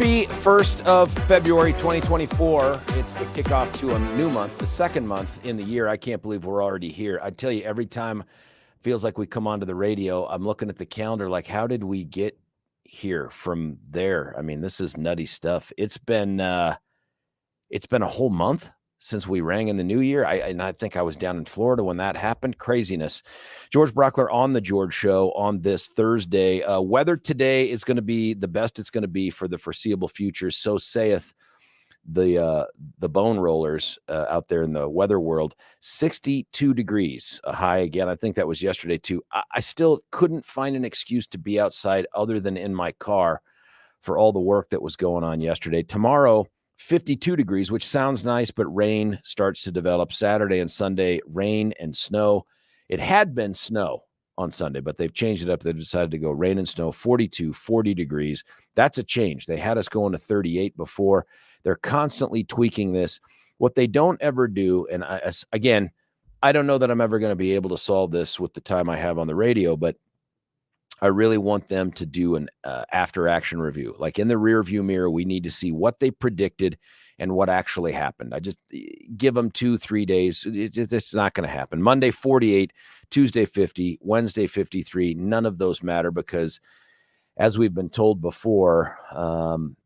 Happy 1st of February 2024. It's the kickoff to a new month, the second month in the year. I can't believe we're already here. I tell you, every time feels like we come onto the radio, I'm looking at the calendar like, how did we get here from there? I mean, this is nutty stuff. It's been a whole month since we rang in the new year. I think I was down in Florida when that happened. Craziness. George Brockler on the George Show on this Thursday. Weather today is going to be the best it's going to be for the foreseeable future. So saith the bone rollers out there in the weather world. 62 degrees, a high again. I think that was yesterday too. I still couldn't find an excuse to be outside other than in my car for all the work that was going on yesterday. Tomorrow, 52 degrees, which sounds nice, but rain starts to develop Saturday and Sunday, rain and snow. It had been snow on Sunday, but they've changed it up. They've decided to go rain and snow, 42, 40 degrees. That's a change. They had us going to 38 before. They're constantly tweaking this. What they don't ever do, and I don't know that I'm ever going to be able to solve this with the time I have on the radio, but I really want them to do an after-action review. Like in the rear-view mirror, we need to see what they predicted and what actually happened. I just give them 2-3 days. It's not going to happen. Monday, 48, Tuesday, 50, Wednesday, 53. None of those matter because, as we've been told before,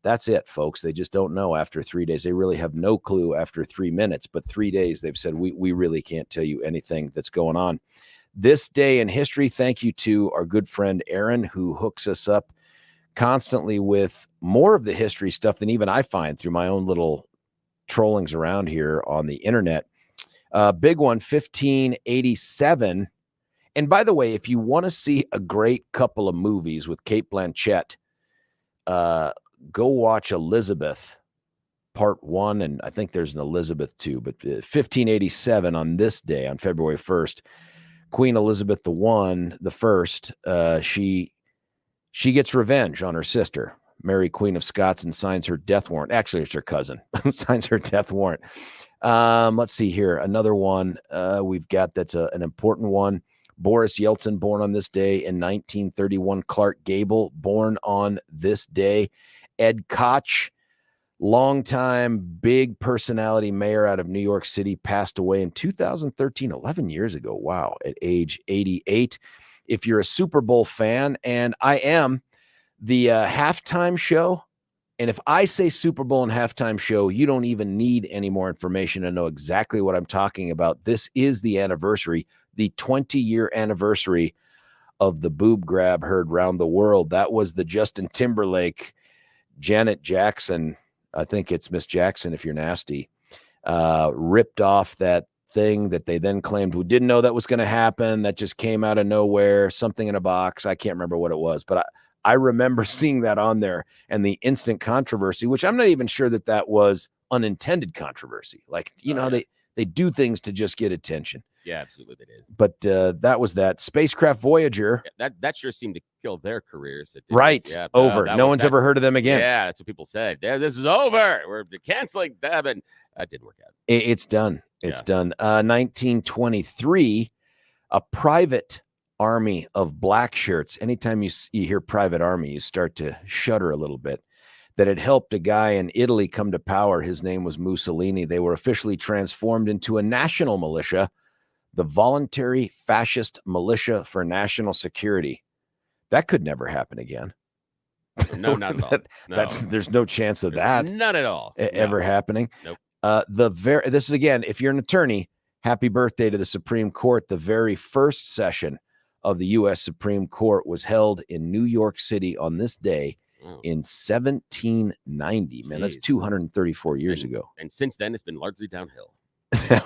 that's it, folks. They just don't know after 3 days. They really have no clue after 3 minutes. But 3 days, they've said, we really can't tell you anything that's going on. This day in history, thank you to our good friend Aaron, who hooks us up constantly with more of the history stuff than even I find through my own little trollings around here on the internet. Big one, 1587. And by the way, if you want to see a great couple of movies with Cate Blanchett, go watch Elizabeth Part 1, and I think there's an Elizabeth 2, but 1587 on this day, on February 1st, Queen Elizabeth the First, she gets revenge on her sister, Mary Queen of Scots, and signs her death warrant. Actually, it's her cousin. Signs her death warrant. Let's see here. Another one we've got that's an important one. Boris Yeltsin, born on this day in 1931. Clark Gable, born on this day. Ed Koch, longtime big personality mayor out of New York City, passed away in 2013, 11 years ago. Wow, at age 88. If you're a Super Bowl fan, and I am, the halftime show, and if I say Super Bowl and halftime show, you don't even need any more information to know exactly what I'm talking about. This is the anniversary, the 20-year anniversary of the boob grab heard round the world. That was the Justin Timberlake, Janet Jackson, I think it's Miss Jackson if you're nasty, ripped off that thing that they then claimed we didn't know that was going to happen. That just came out of nowhere, something in a box. I can't remember what it was, but I remember seeing that on there and the instant controversy, which I'm not even sure that was unintended controversy. Like, how they do things to just get attention. Yeah, absolutely they did. But that was that. Spacecraft Voyager. Yeah, that sure seemed to kill their careers. Right. Yeah, over. No one's ever heard of them again. Yeah, that's what people said. Yeah, this is over. We're canceling them. And that didn't work out. It's done. It's done. 1923, a private army of black shirts. Anytime you hear private army, you start to shudder a little bit. That had helped a guy in Italy come to power. His name was Mussolini. They were officially transformed into a national militia, the Voluntary Fascist Militia for National Security. That could never happen again. No, not at all. There's no chance of that. None at all. Ever happening. Nope. This is, again, if you're an attorney, happy birthday to the Supreme Court. The very first session of the U.S. Supreme Court was held in New York City on this day in 1790. Man, that's 234 years ago. And since then, it's been largely downhill. That's that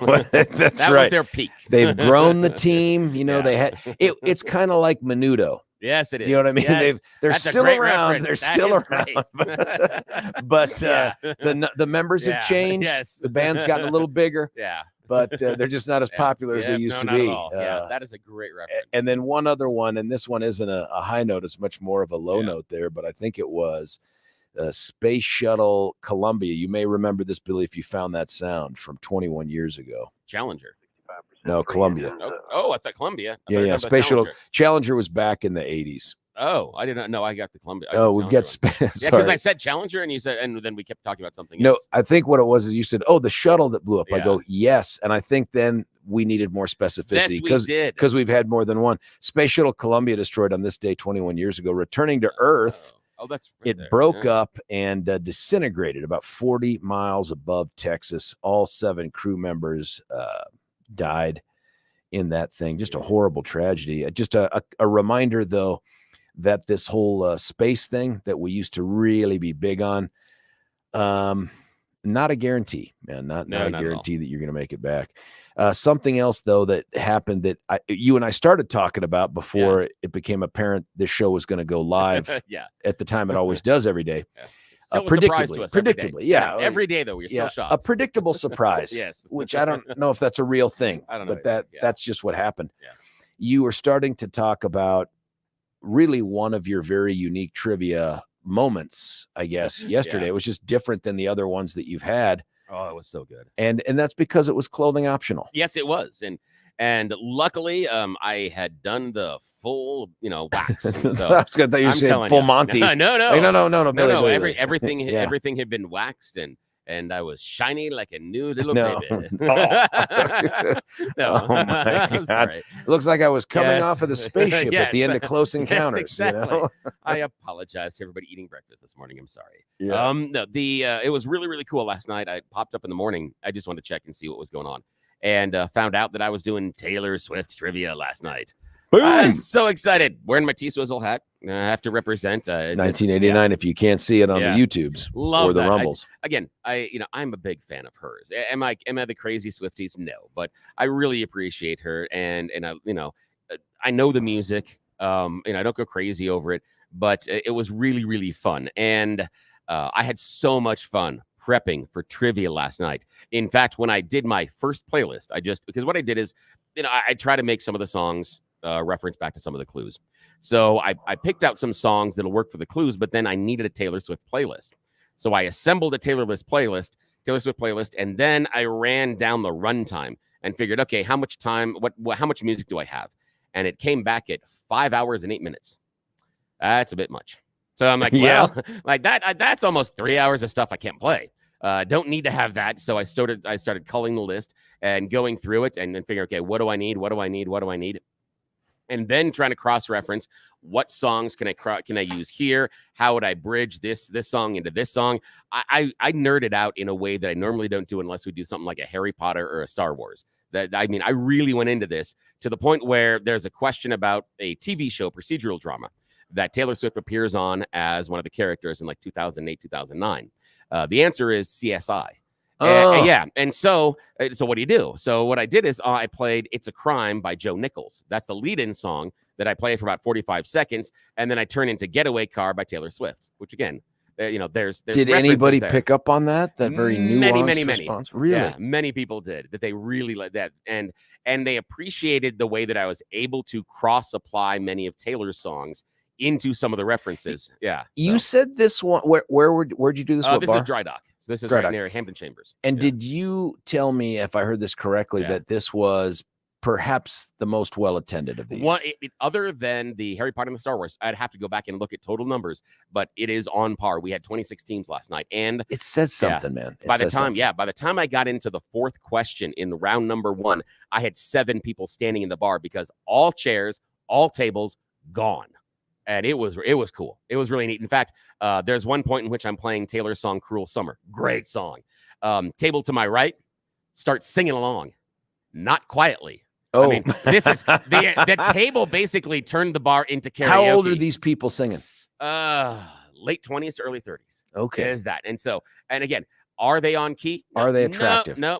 right. Was their peak. They've grown the team. They had it's kind of like Menudo. Yes, it is. You know what I mean? Yes. They're still around. Reference. They're that still around. But the members have changed. Yes. The band's gotten a little bigger. Yeah. But they're just not as popular as they used to be. Yeah, that is a great reference. And then one other one, and this one isn't a high note. It's much more of a low note there, but I think it was Space Shuttle Columbia. You may remember this, Billy, if you found that sound from 21 years ago. Challenger. No, Columbia. Oh, I thought Columbia. Yeah. Space Shuttle Challenger was back in the 80s. Oh, I did not know. I got the Columbia. I got Oh, the we've got Challenger one. Yeah, because I said Challenger, and you said, and then we kept talking about something No, else. I think what it was is you said, "Oh, the shuttle that blew up." I Yeah. go, "Yes," and I think then we needed more specificity because we've had more than one. Space Shuttle Columbia destroyed on this day 21 years ago, returning to Earth. Oh, that's right It there. broke Yeah. up and disintegrated about 40 miles above Texas. All 7 crew members died in that thing. Just a horrible tragedy. Just a reminder, though, that this whole space thing that we used to really be big on, not a guarantee, man. Not a guarantee that you're going to make it back. Something else, though, that happened that you and I started talking about before it became apparent this show was going to go live. At the time, it always does every day. Predictably, yeah. Every day, though, we're still shocked. A predictable surprise. Yes. Which I don't know if that's a real thing. I don't know. But that's just what happened. Yeah. You were starting to talk about really one of your very unique trivia moments, I guess, yesterday. It was just different than the other ones that you've had. Oh, it was so good. And that's because it was clothing optional. Yes, it was. And luckily, I had done the full, wax. So I was gonna thought you were saying full Monty. No. Billy. Everything had been waxed and I was shiny like a new little baby. Oh my God. It looks like I was coming off of the spaceship at the end of Close Encounters. Exactly. I apologize to everybody eating breakfast this morning. I'm sorry. Yeah. It was really, really cool last night. I popped up in the morning. I just wanted to check and see what was going on. And found out that I was doing Taylor Swift trivia last night. Boom. I was so excited. Wearing my T-Swizzle hat. I have to represent 1989. If you can't see it on the YouTubes or the Rumbles. I'm a big fan of hers. Am I the crazy Swifties? No, but I really appreciate her, and I know the music. I don't go crazy over it, but it was really, really fun, and I had so much fun prepping for trivia last night. In fact, when I did my first playlist, because what I did is, I try to make some of the songs reference back to some of the clues. So I picked out some songs that'll work for the clues, but then I needed a Taylor Swift playlist. So I assembled a Taylor Swift playlist, and then I ran down the runtime and figured, okay, how much time, how much music do I have? And it came back at 5 hours and 8 minutes. That's a bit much. So I'm like, like that's almost 3 hours of stuff I can't play. Don't need to have that. So I started culling the list and going through it and then figuring, okay, what do I need? And then trying to cross-reference what songs can I use here? How would I bridge this song into this song? I nerded out in a way that I normally don't do unless we do something like a Harry Potter or a Star Wars. I really went into this to the point where there's a question about a TV show, procedural drama, that Taylor Swift appears on as one of the characters in like 2008, 2009. The answer is CSI. And so what do you do? So what I did is I played It's a Crime by Joe Nichols. That's the lead-in song that I play for about 45 seconds. And then I turn into Getaway Car by Taylor Swift, which again, there's did anybody pick up on that very nuanced response? Really? Yeah, many people did, that they really like that. And they appreciated the way that I was able to cross-apply many of Taylor's songs into some of the references. Yeah. You said this one, where'd you do this? This is Dry Dock. So this is right near Hampton Chambers. And did you tell me, if I heard this correctly, that this was perhaps the most well-attended of these? Other than the Harry Potter and the Star Wars, I'd have to go back and look at total numbers, but it is on par. We had 26 teams last night, and it says something, man. By the time I got into the fourth question in round number 1, I had 7 people standing in the bar because all chairs, all tables gone. And it was cool. It was really neat. In fact, there's one point in which I'm playing Taylor's song "Cruel Summer." Great song. Table to my right starts singing along, not quietly. Oh, I mean, this is the table basically turned the bar into karaoke. How old are these people singing? Late 20s to early 30s. Okay, is that? And so, and again, are they on key? Are they attractive? No.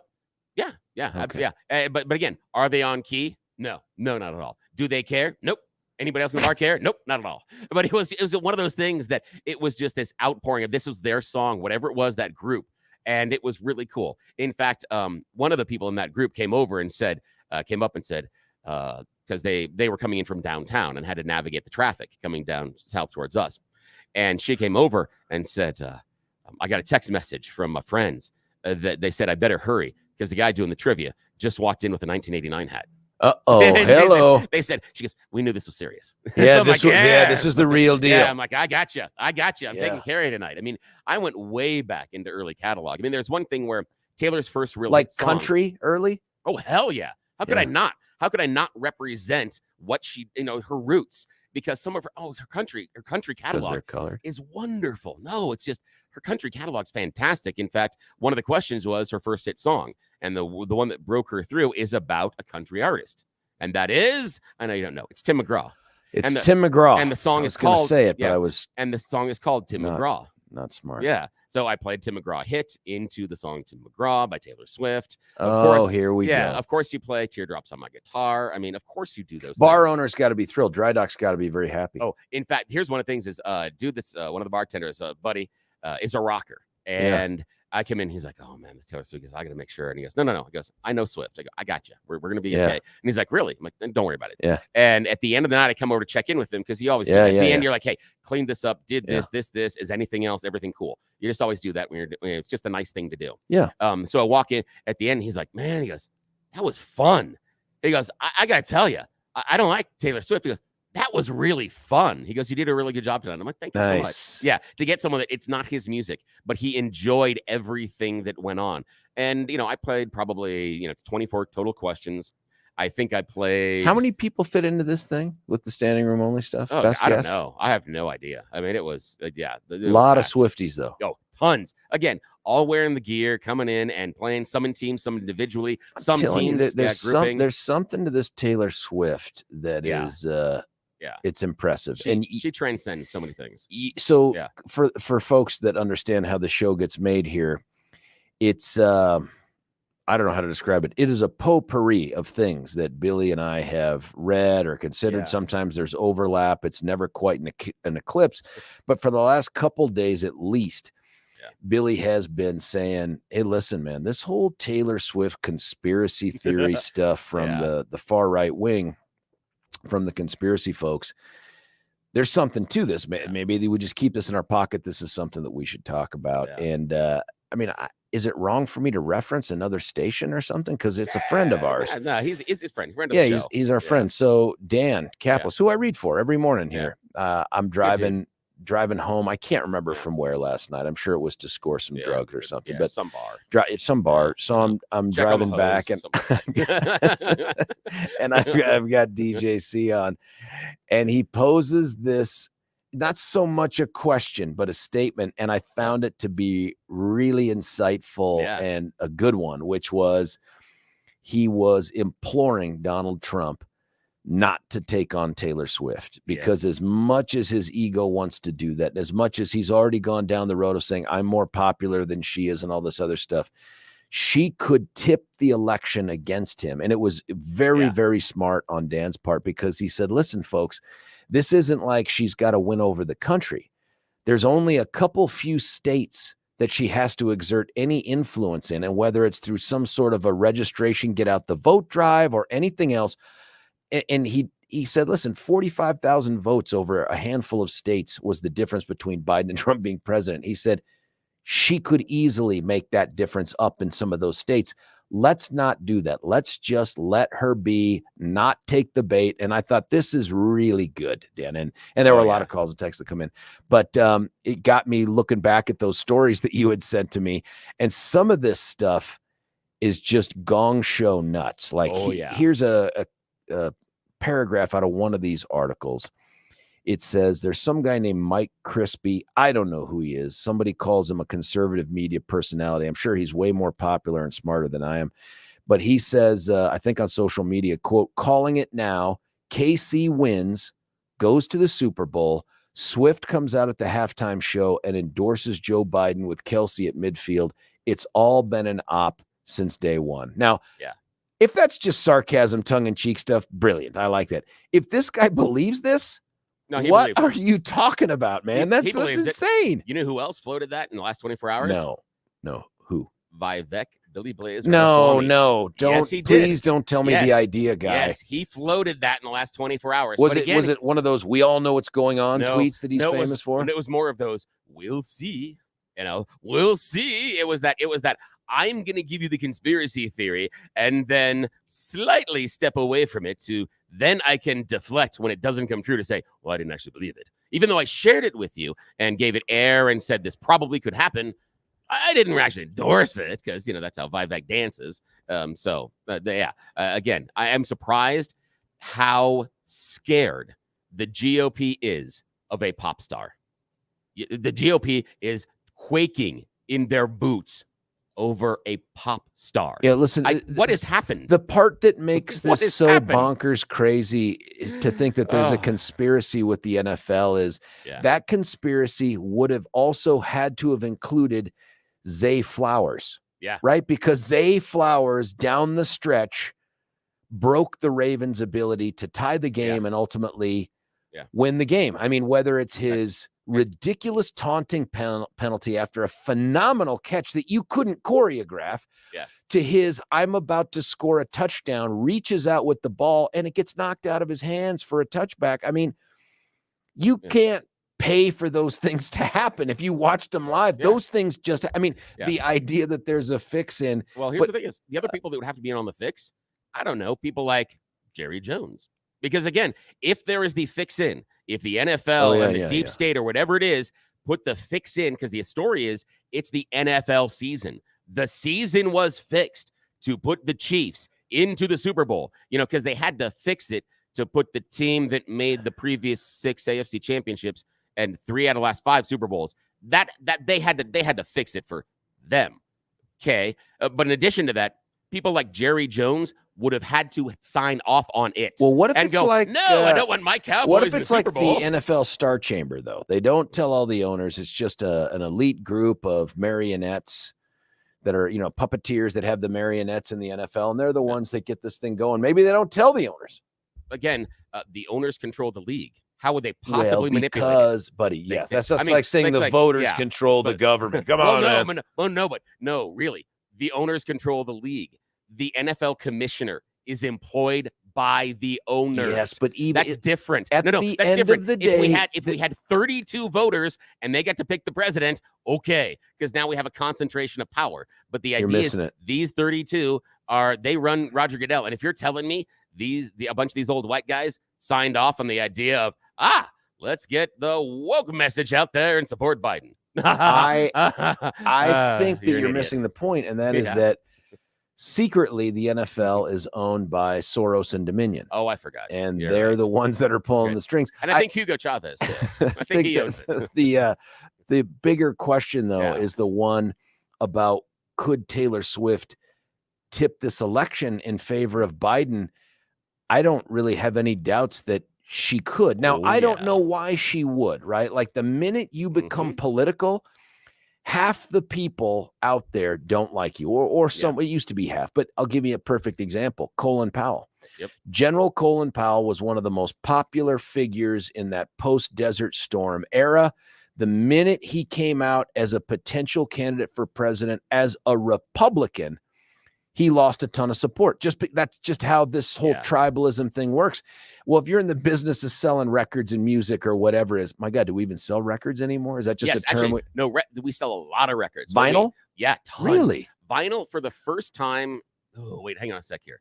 Yeah, absolutely. Yeah. But again, are they on key? No, not at all. Do they care? Nope. Anybody else in the bar care? Nope, not at all. But it was one of those things that it was just this outpouring of this was their song, whatever it was, that group. And it was really cool. In fact, one of the people in that group came up and said, because they were coming in from downtown and had to navigate the traffic coming down south towards us. And she came over and said, I got a text message from my friends that they said I better hurry because the guy doing the trivia just walked in with a 1989 hat. Hello. They said, she goes, we knew this was serious. Yeah, So I'm this like, this is the real deal. Yeah, I'm like, I got you. I'm Yeah. taking care of you tonight. I mean, I went way back into early catalog. I mean, there's one thing where Taylor's first real Like hit song, country early? oh, hell yeah. How could I not? How could I not represent what she, her roots? Because some of her country catalog is wonderful. No, it's just her country catalog's fantastic. In fact, one of the questions was her first hit song. And the one that broke her through is about a country artist. And that is, I know you don't know, it's Tim McGraw. It's Tim McGraw. And the song is called, say it, but I was. And the song is called Tim McGraw. Not smart. Yeah. So I played Tim McGraw Hit into the song Tim McGraw by Taylor Swift. Of course, here we go. Yeah, of course you play Teardrops on My Guitar. I mean, of course you do those Bar things. owners got to be thrilled. Dry Dock's got to be very happy. Oh, in fact, here's one of the things is, dude, that's one of the bartenders, buddy, is a rocker. And I come in, he's like, oh man, this Taylor Swift. I got to make sure. And he goes, no. He goes, I know Swift. I go, I got you. We're going to be okay. And he's like, really? I'm like, don't worry about it. Yeah. And at the end of the night, I come over to check in with him because he always does. At the end, you're like, hey, cleaned this up, did this, this, is anything else, everything cool. You just always do that when it's just a nice thing to do. Yeah. So I walk in at the end, he's like, man, he goes, that was fun. He goes, I got to tell you, I don't like Taylor Swift. He goes, that was really fun. He goes, you did a really good job tonight. I'm like, thank you so much. Yeah, to get someone that it's not his music, but he enjoyed everything that went on. And, I played probably, it's 24 total questions. I think I played. How many people fit into this thing with the standing room only stuff? Oh, I don't know. I have no idea. I mean, it was, a lot of Swifties, though. Oh, tons. Again, all wearing the gear, coming in and playing, some in teams, some individually, some teams. There's something to this Taylor Swift that is. It's impressive. She transcends so many things. So for folks that understand how the show gets made here, it's I don't know how to describe it. It is a potpourri of things that Billy and I have read or considered. Sometimes there's overlap. It's never quite an eclipse. But for the last couple days at least, Billy has been saying, hey, listen, man, this whole Taylor Swift conspiracy theory stuff from the far right wing, from the conspiracy folks, there's something to this. Maybe we just keep this in our pocket. This is something that we should talk about. And I mean, is it wrong for me to reference another station or something? Because it's a friend of ours. No, he's his friend. Friend of the show. He's our friend. So Dan Kaplis, who I read for every morning here. I'm driving home. I can't remember from where last night. I'm sure it was to score some drugs or something. But some bar. Some bar. So I'm driving back and and I've got DJC on, and he poses this, not so much a question, but a statement. And I found it to be really insightful and a good one, which was he was imploring Donald Trump not to take on Taylor Swift, because as much as his ego wants to do that, as much as he's already gone down the road of saying, I'm more popular than she is and all this other stuff, she could tip the election against him. And it was very, very smart on Dan's part, because he said, listen, folks, this isn't like she's got to win over the country. There's only a couple few states that she has to exert any influence in. And whether it's through some sort of a registration, get out the vote drive or anything else. And he said, listen, 45,000 votes over a handful of states was the difference between Biden and Trump being president. He said she could easily make that difference up in some of those states. Let's not do that. Let's just let her be, not take the bait. And I thought, this is really good, Dan. And there were a lot of calls and texts that come in. But it got me looking back at those stories that you had sent to me. And some of this stuff is just gong show nuts. Like, here's a paragraph out of one of these articles. It says there's some guy named Mike Crispy. I don't know who he is. Somebody calls him a conservative media personality. I'm sure he's way more popular and smarter than I am. But he says, I think on social media, quote, calling it now, KC wins, goes to the Super Bowl. Swift comes out at the halftime show and endorses Joe Biden with Kelsey at midfield. It's all been an op since day one. Now, if that's just sarcasm, tongue-in-cheek stuff, brilliant. I like that. If this guy believes this, what are you talking about, man? That's insane. You know who else floated that in the last 24 hours? No. Who? Vivek, Billy Blaze. No. Don't. Please don't tell me the idea guy. Yes, he floated that in the last 24 hours. Was it one of those we all know what's going on tweets that he's famous for? And it was more of those, we'll see. We'll see. It was that I'm going to give you the conspiracy theory and then slightly step away from it to then I can deflect when it doesn't come true to say, well, I didn't actually believe it. Even though I shared it with you and gave it air and said this probably could happen, I didn't actually endorse it because, that's how Vivek dances. Again, I am surprised how scared the GOP is of a pop star. The GOP is quaking in their boots over a pop star. Yeah, listen, what has happened? The part that makes this so happened? bonkers crazy is to think that there's a conspiracy with the NFL is that conspiracy would have also had to have included Zay Flowers. Yeah. Right? Because Zay Flowers down the stretch broke the Ravens' ability to tie the game and ultimately win the game. I mean, whether it's his ridiculous taunting penalty after a phenomenal catch that you couldn't choreograph to his I'm about to score a touchdown, reaches out with the ball and it gets knocked out of his hands for a touchback. I mean, you can't pay for those things to happen. If you watched them live, those things just, the idea that there's a fix in. Well, here's the thing is the other people that would have to be in on the fix, I don't know, people like Jerry Jones. Because again, if there is the fix in, if the NFL and the deep state or whatever it is, put the fix in, because the story is it's the NFL season. The season was fixed to put the Chiefs into the Super Bowl, because they had to fix it to put the team that made the previous 6 AFC championships and 3 out of the last 5 Super Bowls. That they had to fix it for them. Okay. But in addition to that, people like Jerry Jones would have had to sign off on it. Well, what if it's like, no, I don't want my Cowboys. What if it's in the like Super Bowl? the NFL Star Chamber, though? They don't tell all the owners. It's just an elite group of marionettes that are, puppeteers that have the marionettes in the NFL, and they're the ones that get this thing going. Maybe they don't tell the owners. Again, the owners control the league. How would they possibly manipulate it? Because, buddy, yes, that's like saying the voters control the government. Come on, man. No, really. The owners control the league. The NFL commissioner is employed by the owners. Yes, but even that's different. At the that's end different. Of the day, if we had 32 voters and they get to pick the president, okay, because now we have a concentration of power. But the idea is these 32 they run Roger Goodell. And if you're telling me a bunch of these old white guys signed off on the idea of let's get the woke message out there and support Biden. I think that you're missing the point, and that is that secretly the NFL is owned by Soros and Dominion. Oh, I forgot. And they're the ones that are pulling the strings. And I think Hugo Chavez. I think he owns it. The bigger question, though, is the one about could Taylor Swift tip this election in favor of Biden? I don't really have any doubts that she could. Now, I don't know why she would, right? Like the minute you become political, half the people out there don't like you, or some, it used to be half, but I'll give you a perfect example. Colin Powell. General Colin Powell was one of the most popular figures in that post-Desert Storm era. The minute he came out as a potential candidate for president as a Republican, he lost a ton of support. That's just how this whole tribalism thing works. Well, if you're in the business of selling records and music or whatever it is, my God, do we even sell records anymore? Is that just a term? No, we sell a lot of records. Vinyl? Tons. Really? Vinyl for the first time. Oh, wait, hang on a sec here.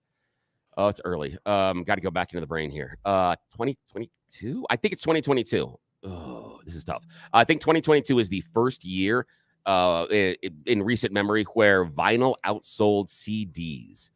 Oh, it's early. Got to go back into the brain here. 2022? I think it's 2022. Oh, this is tough. I think 2022 is the first year in recent memory where vinyl outsold CDs.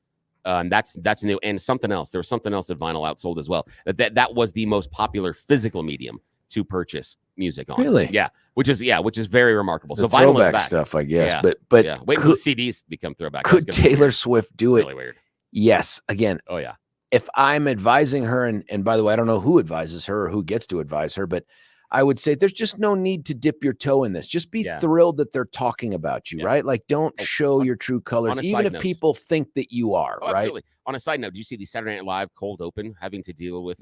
That's new. And something else. There was something else that vinyl outsold as well. That was the most popular physical medium to purchase music on. Really? Yeah. Which is very remarkable. The so vinyl throwback is back. Stuff, I guess. Yeah. But wait till the CDs become throwback. Could Taylor Swift do it? Really weird. Yes. Again. Oh yeah. If I'm advising her, and by the way, I don't know who advises her or who gets to advise her, but I would say there's just no need to dip your toe in this. Just be thrilled that they're talking about you, right? Like, don't show your true colors, even if people think that you are, right? Absolutely. On a side note, do you see the Saturday Night Live cold open having to deal with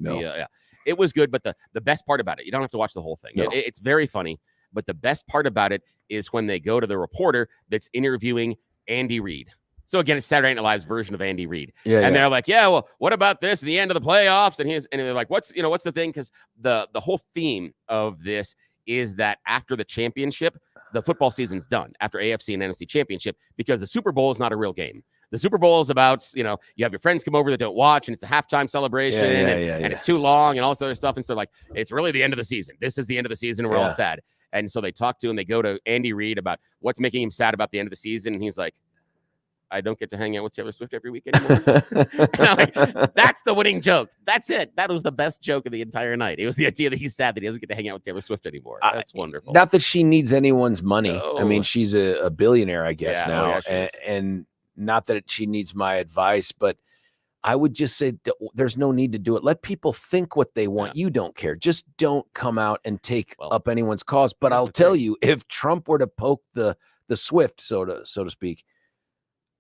it was good, but the best part about it, you don't have to watch the whole thing. No. It's very funny, but the best part about it is when they go to the reporter that's interviewing Andy Reid. So again, it's Saturday Night Live's version of Andy Reid. They're like, well, what about this? The end of the playoffs. And they're like, what's the thing? Because the whole theme of this is that after the championship, the football season's done after AFC and NFC championship, because the Super Bowl is not a real game. The Super Bowl is about, you have your friends come over that don't watch, and it's a halftime celebration, and it's too long and all this other stuff. And so, like, it's really the end of the season. This is the end of the season. We're all sad. And so they talk to and they go to Andy Reid about what's making him sad about the end of the season. And he's like, I don't get to hang out with Taylor Swift every week anymore. And I'm like, that's the winning joke. That's it. That was the best joke of the entire night. It was the idea that he's sad that he doesn't get to hang out with Taylor Swift anymore. That's wonderful. Not that she needs anyone's money. No. I mean, she's a billionaire, I guess, now. And not that she needs my advice, but I would just say there's no need to do it. Let people think what they want. You don't care. Just don't come out and take up anyone's cause. But I'll tell you, if Trump were to poke the Swift, so to speak,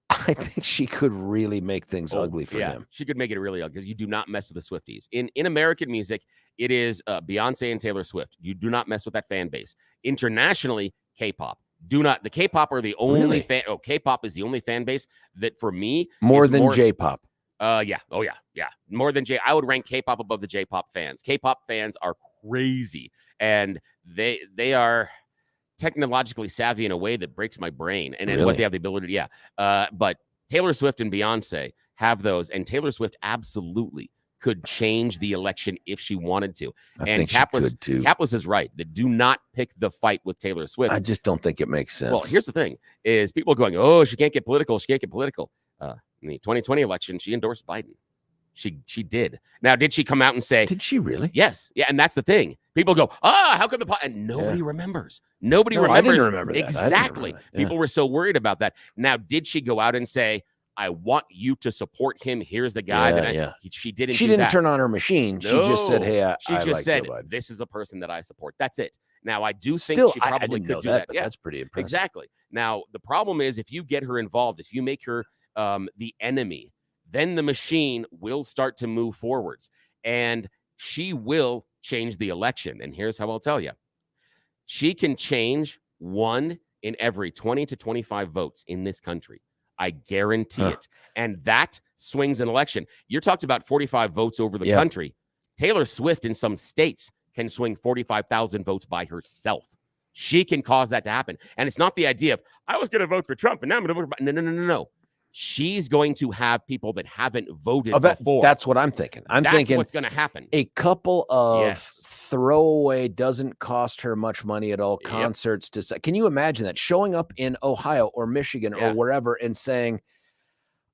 I think she could really make things ugly for him. She could make it really ugly, because you do not mess with the Swifties. In American music, it is Beyonce and Taylor Swift. You do not mess with that fan base. Internationally, K-pop. The K-pop are the only K-pop is the only fan base that, for me, more than J-pop. Yeah. More than I would rank K-pop above the J-pop fans. K-pop fans are crazy, and they are technologically savvy in a way that breaks my brain, and what they have the ability to, but Taylor Swift and Beyonce have those, and Taylor Swift absolutely could change the election if she wanted to. And Kaplis is right, that do not pick the fight with Taylor Swift. I just don't think it makes sense. Well, here's the thing, is people going, oh, she can't get political. In the 2020 election, she endorsed Biden. She did. Now, did she come out and say? Did she really? Yes. Yeah, and that's the thing. People go, how come and nobody remembers. Nobody remembers. I didn't remember that. Exactly. People were so worried about that. Now, did she go out and say, I want you to support him? Here's the guy she didn't. She didn't turn on her machine. She just said, hey, she just said, this is the person that I support. That's it. Now, I do think she probably could do that. But that's pretty impressive. Exactly. Now, the problem is, if you get her involved, if you make her the enemy, then the machine will start to move forwards, and she will change the election. And here's how I'll tell you. She can change 1 in every 20 to 25 votes in this country. I guarantee it. And that swings an election. You're talking about 45 votes over the country. Taylor Swift in some states can swing 45,000 votes by herself. She can cause that to happen. And it's not the idea of, I was going to vote for Trump and now I'm going to vote for... No. She's going to have people that haven't voted before. That's what I'm thinking. I'm thinking what's going to happen. A couple of throwaway, doesn't cost her much money at all concerts to say. Can you imagine that, showing up in Ohio or Michigan or wherever and saying,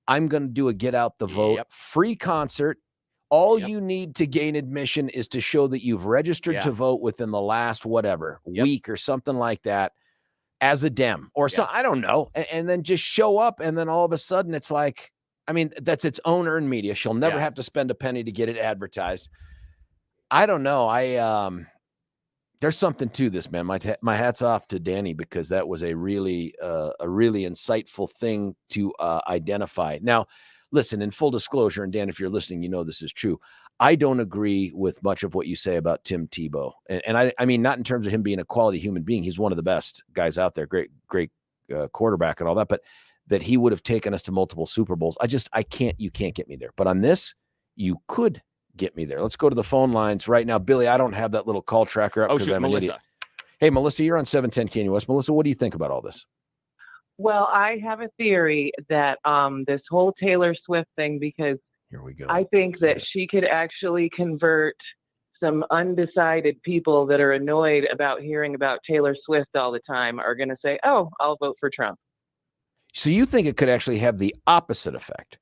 I'm going to do a get out the vote free concert. All you need to gain admission is to show that you've registered to vote within the last week or something like that, as a Dem or so, I don't know. And then just show up. And then all of a sudden it's like, I mean, that's its own earned media. She'll never have to spend a penny to get it advertised. I don't know. There's something to this, man. My hat's off to Danny, because that was a really insightful thing to identify. Now, listen, in full disclosure, and Dan, if you're listening, you know this is true. I don't agree with much of what you say about Tim Tebow. And I mean, not in terms of him being a quality human being. He's one of the best guys out there. Great quarterback and all that, but that he would have taken us to multiple Super Bowls. You can't get me there. But on this, you could get me there. Let's go to the phone lines right now. Billy, I don't have that little call tracker up because I'm an idiot. Hey, Melissa, you're on 710 KNUS. Melissa, what do you think about all this? Well, I have a theory that this whole Taylor Swift thing, because here we go. I think that she could actually convert some undecided people that are annoyed about hearing about Taylor Swift all the time, are going to say, oh, I'll vote for Trump. So you think it could actually have the opposite effect?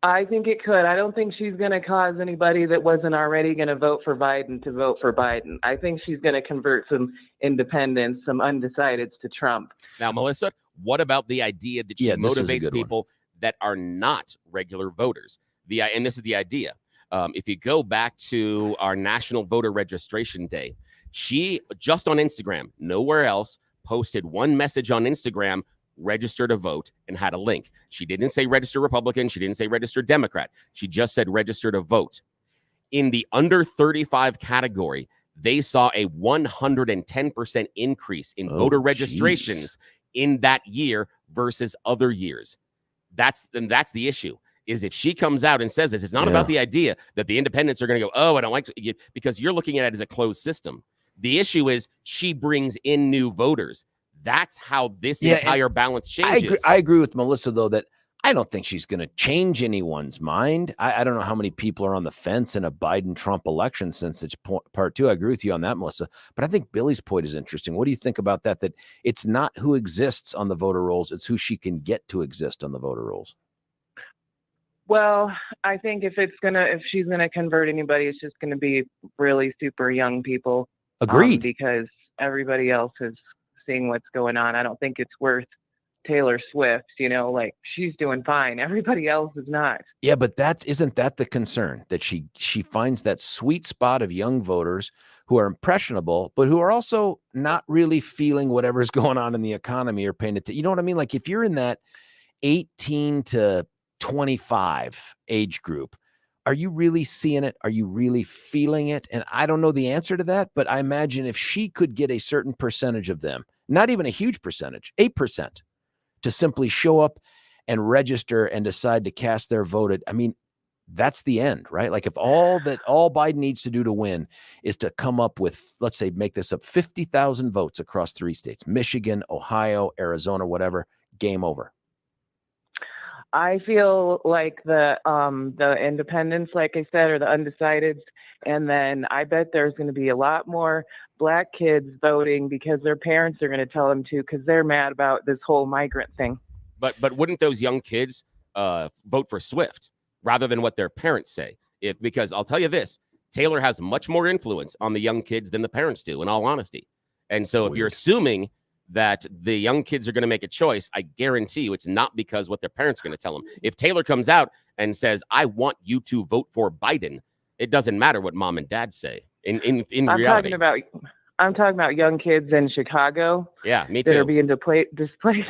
I think it could. I don't think she's going to cause anybody that wasn't already going to vote for Biden to vote for Biden. I think she's going to convert some independents, some undecideds to Trump. Now, Melissa, what about the idea that she motivates people that are not regular voters? And this is the idea. If you go back to our National Voter Registration Day, she just on Instagram, nowhere else, posted one message on Instagram, register to vote, and had a link. She didn't say register Republican. She didn't say register Democrat. She just said register to vote. In the under 35 category, they saw a 110% increase in voter registrations in that year versus other years. That's the issue. Is if she comes out and says this, it's not about the idea that the independents are going to go, oh, I don't like it, because you're looking at it as a closed system. The issue is she brings in new voters. That's how this Yeah, entire balance changes. I agree with Melissa, though, that I don't think she's going to change anyone's mind. I don't know how many people are on the fence in a Biden-Trump election since it's part two. I agree with you on that, Melissa. But I think Billy's point is interesting. What do you think about that? That it's not who exists on the voter rolls, it's who she can get to exist on the voter rolls. Well, I think if she's gonna convert anybody, it's just gonna be really super young people. Agreed. Because everybody else is seeing what's going on. I don't think it's worth Taylor Swift, like she's doing fine. Everybody else is not. Yeah, but isn't that the concern, that she finds that sweet spot of young voters who are impressionable, but who are also not really feeling whatever's going on in the economy or paying attention. You know what I mean? Like if you're in that 18 to 25 age group, are you really seeing it? Are you really feeling it? And I don't know the answer to that, but I imagine if she could get a certain percentage of them, not even a huge percentage, 8%, to simply show up and register and decide to cast their vote. I mean, that's the end, right? Like if all Biden needs to do to win is to come up with, let's say, make this up, 50,000 votes across 3 states, Michigan, Ohio, Arizona, whatever, game over. I feel like the independents, like I said, or the undecideds, and then I bet there's going to be a lot more Black kids voting because their parents are going to tell them to, because they're mad about this whole migrant thing. But wouldn't those young kids vote for Swift rather than what their parents say? Because I'll tell you this, Taylor has much more influence on the young kids than the parents do, in all honesty. And so if you're assuming that the young kids are going to make a choice, I guarantee you it's not because what their parents are going to tell them. If Taylor comes out and says, I want you to vote for Biden, it doesn't matter what mom and dad say. In reality, I'm talking about young kids in Chicago. Yeah, me too. That are being displaced,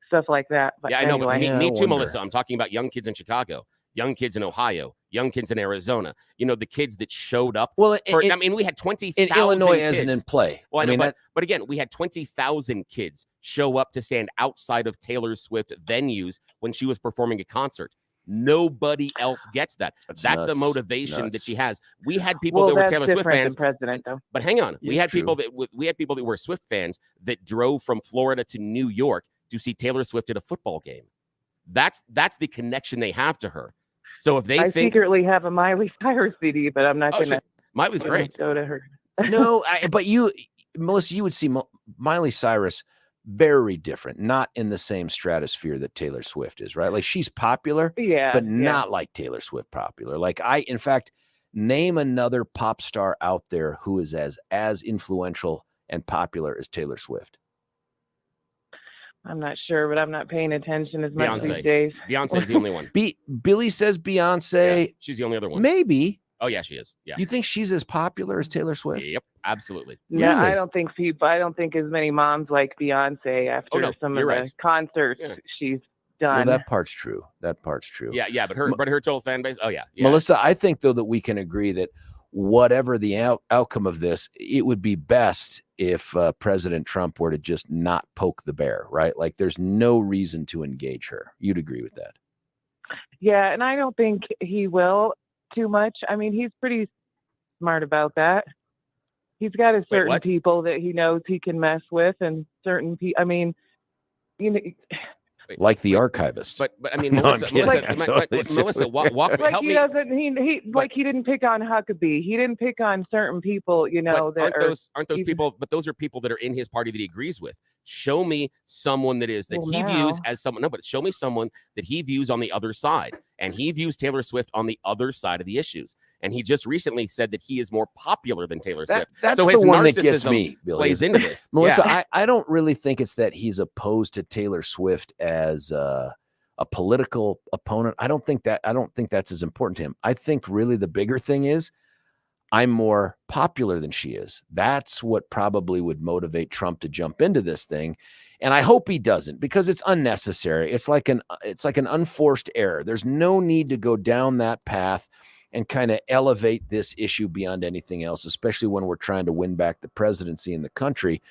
stuff like that. But yeah, I know, anyway. but me too, Melissa. I'm talking about young kids in Chicago, young kids in Ohio, young kids in Arizona. The kids that showed up. Well, we had 20,000 in Illinois kids. Isn't in play. Well, but again, we had 20,000 kids show up to stand outside of Taylor Swift venues when she was performing a concert. Nobody else gets that. That's the motivation that she has. We had people that were Taylor Swift fans. President, though. But hang on, we had people that were Swift fans that drove from Florida to New York to see Taylor Swift at a football game. That's the connection they have to her. So if they secretly have a Miley Cyrus CD, but I'm not going to. Miley's great. Go to her. No, but Melissa, you would see Miley Cyrus very different, not in the same stratosphere that Taylor Swift is, right? Like she's popular, but not like Taylor Swift popular. Like in fact, name another pop star out there who is as influential and popular as Taylor Swift. I'm not sure, but I'm not paying attention as much Beyonce. these days. Beyonce's the only one. Billy says Beyonce. Yeah, she's the only other one. Maybe. Oh yeah, she is. Yeah. You think she's as popular as Taylor Swift? Yep, absolutely. No, really? I don't think as many moms like Beyonce after some of the concerts she's done. Well, that part's true. Yeah, but her total fan base. Oh yeah. Melissa, I think though that we can agree that whatever the outcome of this, it would be best if President Trump were to just not poke the bear, right? Like there's no reason to engage her. You'd agree with that? Yeah, and I don't think he will too much. I mean, he's pretty smart about that. He's got certain people that he knows he can mess with, and certain people. I mean, like the archivist. But I mean, Melissa, walk. Like help he me. doesn't. He didn't pick on Huckabee. He didn't pick on certain people. Aren't those people? But those are people that are in his party that he agrees with. Show me someone that views as someone. No, but show me someone that he views on the other side, and he views Taylor Swift on the other side of the issues. And he just recently said that he is more popular than Taylor Swift. That's so the one that gets me, Billy. Plays into this. Melissa, I don't really think it's that he's opposed to Taylor Swift as a political opponent. I don't think that's as important to him. I think really the bigger thing is I'm more popular than she is. That's what probably would motivate Trump to jump into this thing. And I hope he doesn't, because it's unnecessary. It's like an unforced error. There's no need to go down that path and kind of elevate this issue beyond anything else, especially when we're trying to win back the presidency in the country.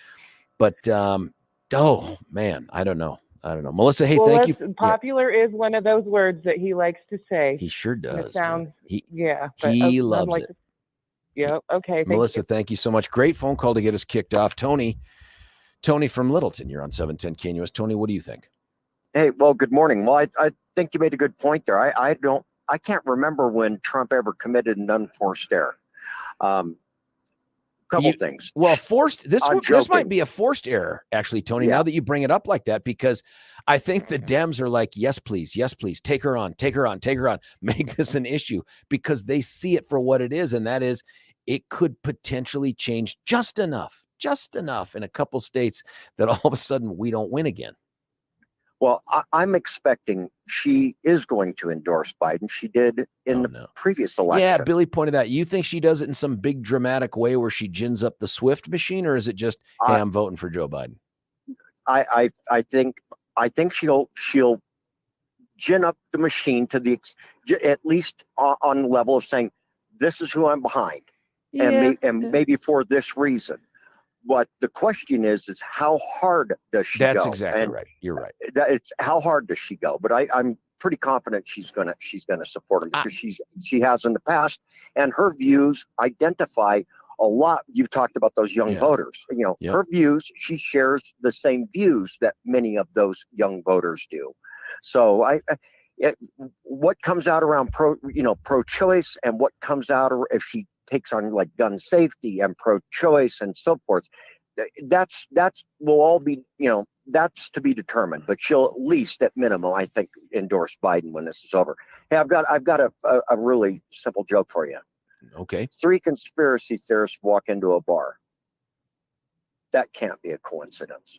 But, oh man, I don't know. Melissa, hey, thank you. Popular is one of those words that he likes to say. He sure does. It sounds, he loves it. Yeah. Okay. Melissa, thank you so much. Great phone call to get us kicked off. Tony Tony from Littleton, you're on 710 KNUS. Tony, what do you think? Hey, well, good morning. Well, I think you made a good point there. I can't remember when Trump ever committed an unforced error. Couple things. Well, forced. This might joking. be a forced error, actually, Tony. Yeah. Now that you bring it up like that, because I think the Dems are like, yes, please, take her on, make this an issue, because they see it for what it is, and that is, it could potentially change just enough in a couple states that all of a sudden we don't win again. Well, I'm expecting she is going to endorse Biden. She did in the previous election. Yeah, Billy pointed out. You think she does it in some big dramatic way where she gins up the Swift machine, or is it just, hey, I'm voting for Joe Biden? I think she'll gin up the machine to at least on the level of saying, this is who I'm behind, and maybe for this reason. What the question is how hard does she go? That's exactly right. You're right. It's how hard does she go? But I'm pretty confident she's gonna support him, because she has in the past, and her views identify a lot. You've talked about those young voters. Her views. She shares the same views that many of those young voters do. So what comes out around pro-choice, and what comes out if she takes on like gun safety and pro-choice and so forth, that's will all be, that's to be determined. But she'll at least, at minimum, I think, endorse Biden when this is over. Hey, I've got a really simple joke for you. Okay. 3 conspiracy theorists walk into a bar. That can't be a coincidence.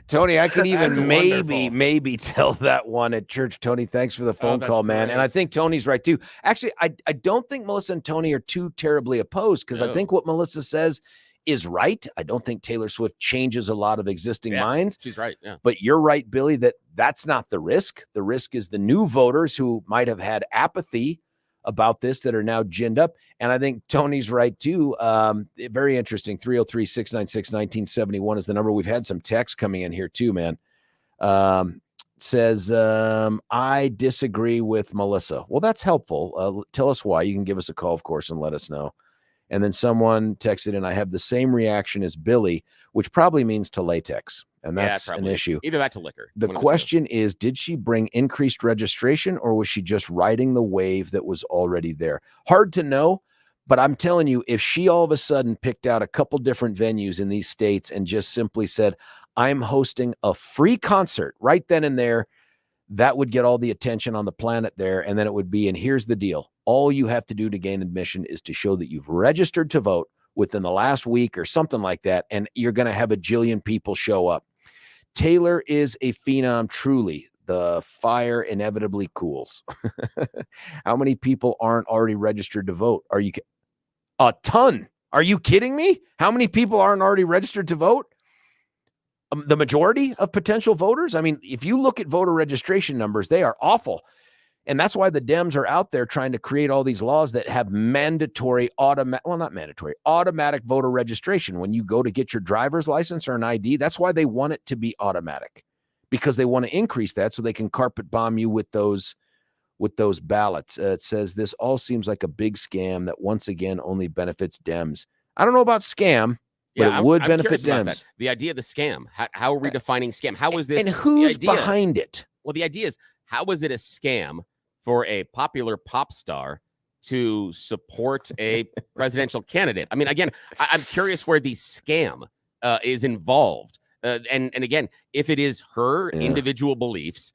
Tony, I can even maybe tell that one at church. Tony, thanks for the phone call, man. And I think Tony's right too. Actually, I don't think Melissa and Tony are too terribly opposed, because I think what Melissa says is right. I don't think Taylor Swift changes a lot of existing minds. She's right. Yeah. But you're right, Billy, that's not the risk. The risk is the new voters who might have had apathy about this that are now ginned up. And I think Tony's right too. Very interesting. 303-696-1971 is the number. We've had some text coming in here too, man. Says, I disagree with Melissa. Well, that's helpful. Tell us why. You can give us a call, of course, and let us know. And then someone texted in, I have the same reaction as Billy, which probably means to latex. And that's an issue. Either that to liquor. The question is, did she bring increased registration, or was she just riding the wave that was already there? Hard to know, but I'm telling you, if she all of a sudden picked out a couple different venues in these states and just simply said, I'm hosting a free concert right then and there, that would get all the attention on the planet there. And then it would be, and here's the deal. All you have to do to gain admission is to show that you've registered to vote within the last week or something like that, and you're going to have a jillion people show up. Taylor is a phenom, truly. The fire inevitably cools. How many people aren't already registered to vote? Are you a ton? Are you kidding me? How many people aren't already registered to vote? The majority of potential voters. I mean, if you look at voter registration numbers, they are awful. And that's why the Dems are out there trying to create all these laws that have mandatory automatic voter registration. When you go to get your driver's license or an ID, that's why they want it to be automatic, because they want to increase that so they can carpet bomb you with those ballots. It says this all seems like a big scam that once again only benefits Dems. I don't know about scam, but it would benefit Dems. The idea of the scam. How are we defining scam? How is this? And who's behind it? Well, the idea is, how is it a scam for a popular pop star to support a presidential candidate? I mean, again, I'm curious where the scam is involved. And again, if it is her individual beliefs,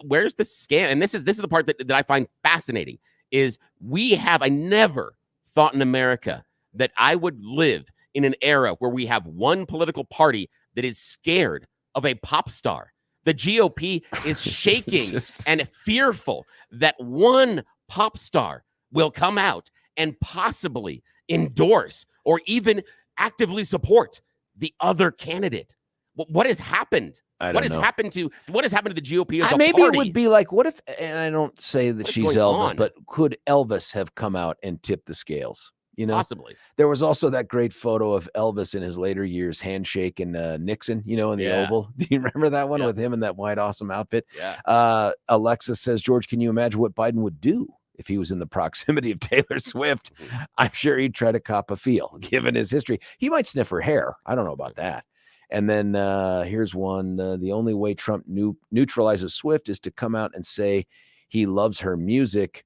where's the scam? And this is the part that I find fascinating, is I never thought in America that I would live in an era where we have one political party that is scared of a pop star. The GOP is shaking and fearful that one pop star will come out and possibly endorse or even actively support the other candidate. What has happened? What has happened to the GOP as a maybe party? It would be like, what if, and I don't say that she's Elvis, but could Elvis have come out and tipped the scales? Possibly. There was also that great photo of Elvis in his later years handshaking Nixon, in the Oval. Do you remember that one with him in that white awesome outfit? Yeah. Alexa says, George, can you imagine what Biden would do if he was in the proximity of Taylor Swift, I'm sure he'd try to cop a feel, given his history. He might sniff her hair. I don't know about that. And then here's one. The only way Trump neutralizes Swift is to come out and say he loves her music,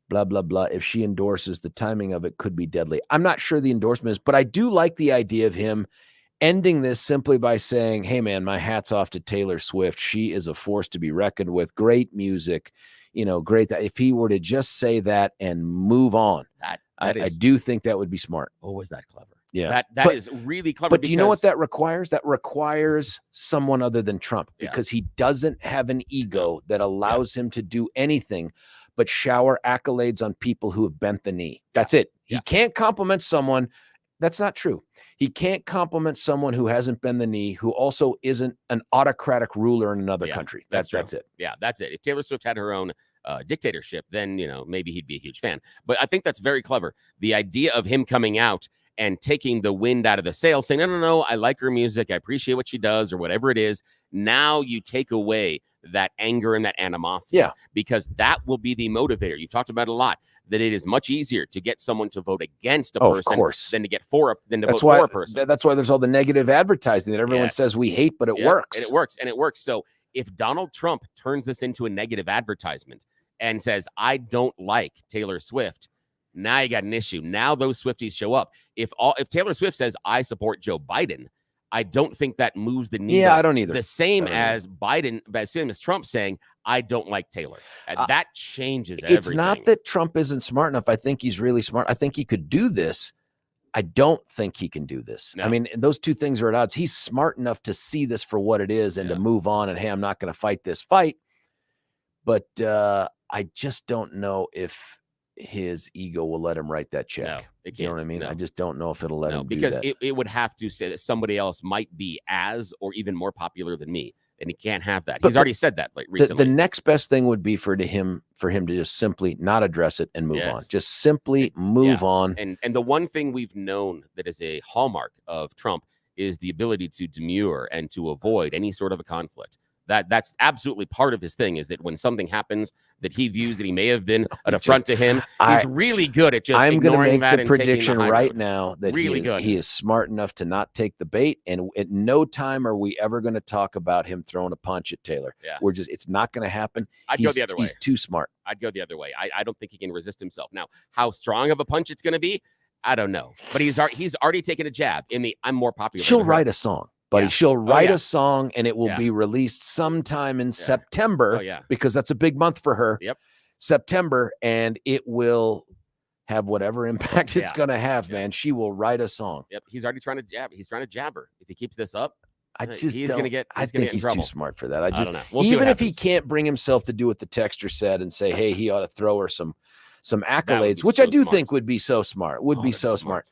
blah, blah, blah. If she endorses, the timing of it could be deadly. I'm not sure the endorsement is, but I do like the idea of him ending this simply by saying, hey, man, my hat's off to Taylor Swift. She is a force to be reckoned with. Great music, great. If he were to just say that and move on, I do think that would be smart. Oh, was that clever? Yeah. That is really clever. But do you know what that requires? That requires someone other than Trump, because he doesn't have an ego that allows him to do anything but shower accolades on people who have bent the knee. That's it. He can't compliment someone. That's not true. He can't compliment someone who hasn't bent the knee, who also isn't an autocratic ruler in another country. That's it. Yeah, that's it. If Taylor Swift had her own dictatorship, then, maybe he'd be a huge fan. But I think that's very clever. The idea of him coming out and taking the wind out of the sails, saying, no, I like her music. I appreciate what she does, or whatever it is. Now you take away that anger and that animosity. Yeah. Because that will be the motivator. You've talked about it a lot, that it is much easier to get someone to vote against a person than to get for a person. That's why there's all the negative advertising that everyone says we hate, but it works. And it works. So if Donald Trump turns this into a negative advertisement and says, I don't like Taylor Swift, now you got an issue. Now those Swifties show up. If Taylor Swift says, I support Joe Biden, I don't think that moves the needle. Yeah, I don't either. The same as Trump saying, I don't like Taylor. That changes everything. It's not that Trump isn't smart enough. I think he's really smart. I think he could do this. I don't think he can do this. No. I mean, those two things are at odds. He's smart enough to see this for what it is and to move on and, hey, I'm not going to fight this fight. But I just don't know if his ego will let him write that check. No, it can't. You know what I mean? No. I just don't know if it'll let him do because that. It would have to say that somebody else might be as or even more popular than me. And he can't have that. He's already said that recently. The next best thing would be for him to just simply not address it and move on. Just simply move on. And the one thing we've known that is a hallmark of Trump is the ability to demur and to avoid any sort of a conflict. That's absolutely part of his thing, is that when something happens that he views that he may have been an affront to him, he's really good at just ignoring that. I'm going to make the prediction right now that he is smart enough to not take the bait, and at no time are we ever going to talk about him throwing a punch at Taylor. Yeah. It's not going to happen. I'd go the other way. He's too smart. I'd go the other way. I don't think he can resist himself. Now, how strong of a punch it's going to be, I don't know. But he's already taken a jab in the I'm more popular. She'll write a song. Buddy, she'll write a song and it will be released sometime in September because that's a big month for her. Yep. September, and it will have whatever impact it's going to have, man. She will write a song. Yep. He's already trying to jab. He's trying to jab her. If he keeps this up, I think he's too smart for that. I don't know. Even if he can't bring himself to do what the texter said and say, hey, he ought to throw her some accolades, which I do think would be so smart. Would be so smart.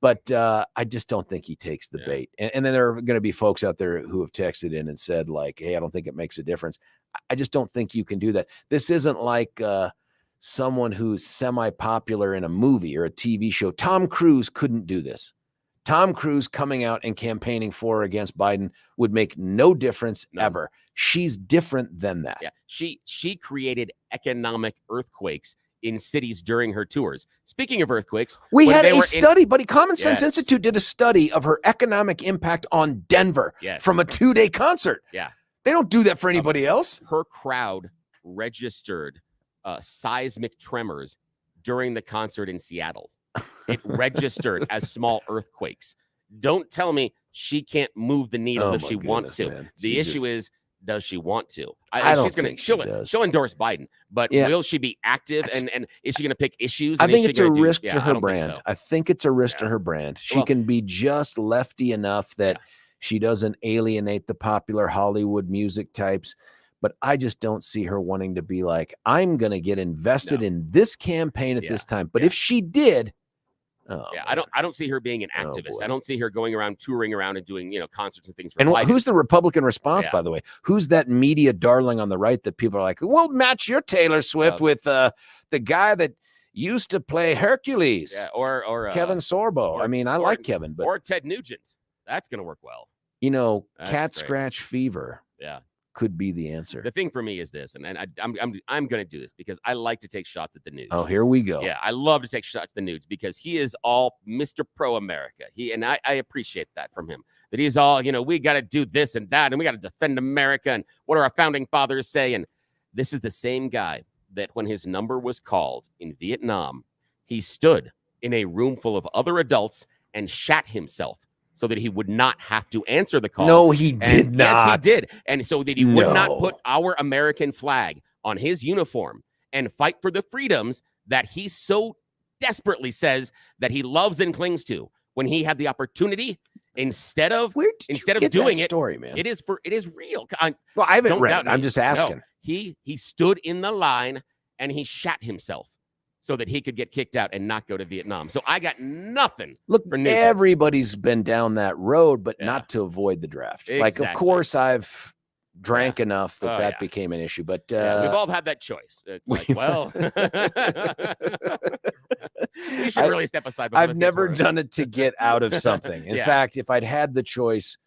But I just don't think he takes the bait. And then there are going to be folks out there who have texted in and said, like, hey, I don't think it makes a difference. I just don't think you can do that. This isn't like someone who's semi-popular in a movie or a TV show. Tom Cruise couldn't do this. Tom Cruise coming out and campaigning for or against Biden would make no difference ever. She's different than that. Yeah, she created economic earthquakes in cities during her tours. Speaking of earthquakes, we had a study, buddy. Common Sense Institute did a study of her economic impact on Denver from a 2-day concert. Yeah. They don't do that for anybody else. Her crowd registered seismic tremors during the concert in Seattle. It registered as small earthquakes. Don't tell me she can't move the needle if she wants to. Man. The issue is, does she want to? I don't think she does. She'll endorse Biden, but will she be active? And is she going to pick issues? I think it's a risk to her brand. I think it's a risk to her brand. She can be just lefty enough that she doesn't alienate the popular Hollywood music types. But I just don't see her wanting to be like, I'm going to get invested in this campaign at this time. But if she did, I don't see her being an activist. I don't see her going around touring around and doing concerts and things. And who's the Republican response, by the way? Who's that media darling on the right that people are like, well, match your Taylor Swift with the guy that used to play Hercules, or Kevin Sorbo. I mean, I like Kevin, but or Ted Nugent. That's going to work well. Cat scratch fever. Yeah. could be the answer? The thing for me is this, and I'm going to do this because I like to take shots at the news. Oh, here we go. Yeah, I love to take shots at the news because he is all Mr. Pro-America. I appreciate that from him. That he's all, we got to do this and that, and we got to defend America, and what do our founding fathers say? And this is the same guy that when his number was called in Vietnam, he stood in a room full of other adults and shat himself so that he would not have to answer the call. No, he did not. Yes, he did. And so that he would not put our American flag on his uniform and fight for the freedoms that he so desperately says that he loves and clings to when he had the opportunity instead of doing it. Story, man. It is real. Well, I haven't read it. I'm just asking. No, he stood in the line and he shat himself so that he could get kicked out and not go to Vietnam. So I got nothing. Look, for news. Everybody's been down that road, but not to avoid the draft. Exactly. Like, of course, I've drank enough that became an issue. But we've all had that choice. It's like, well, we should really step aside. I've never done it to get out of something. In fact, if I'd had the choice,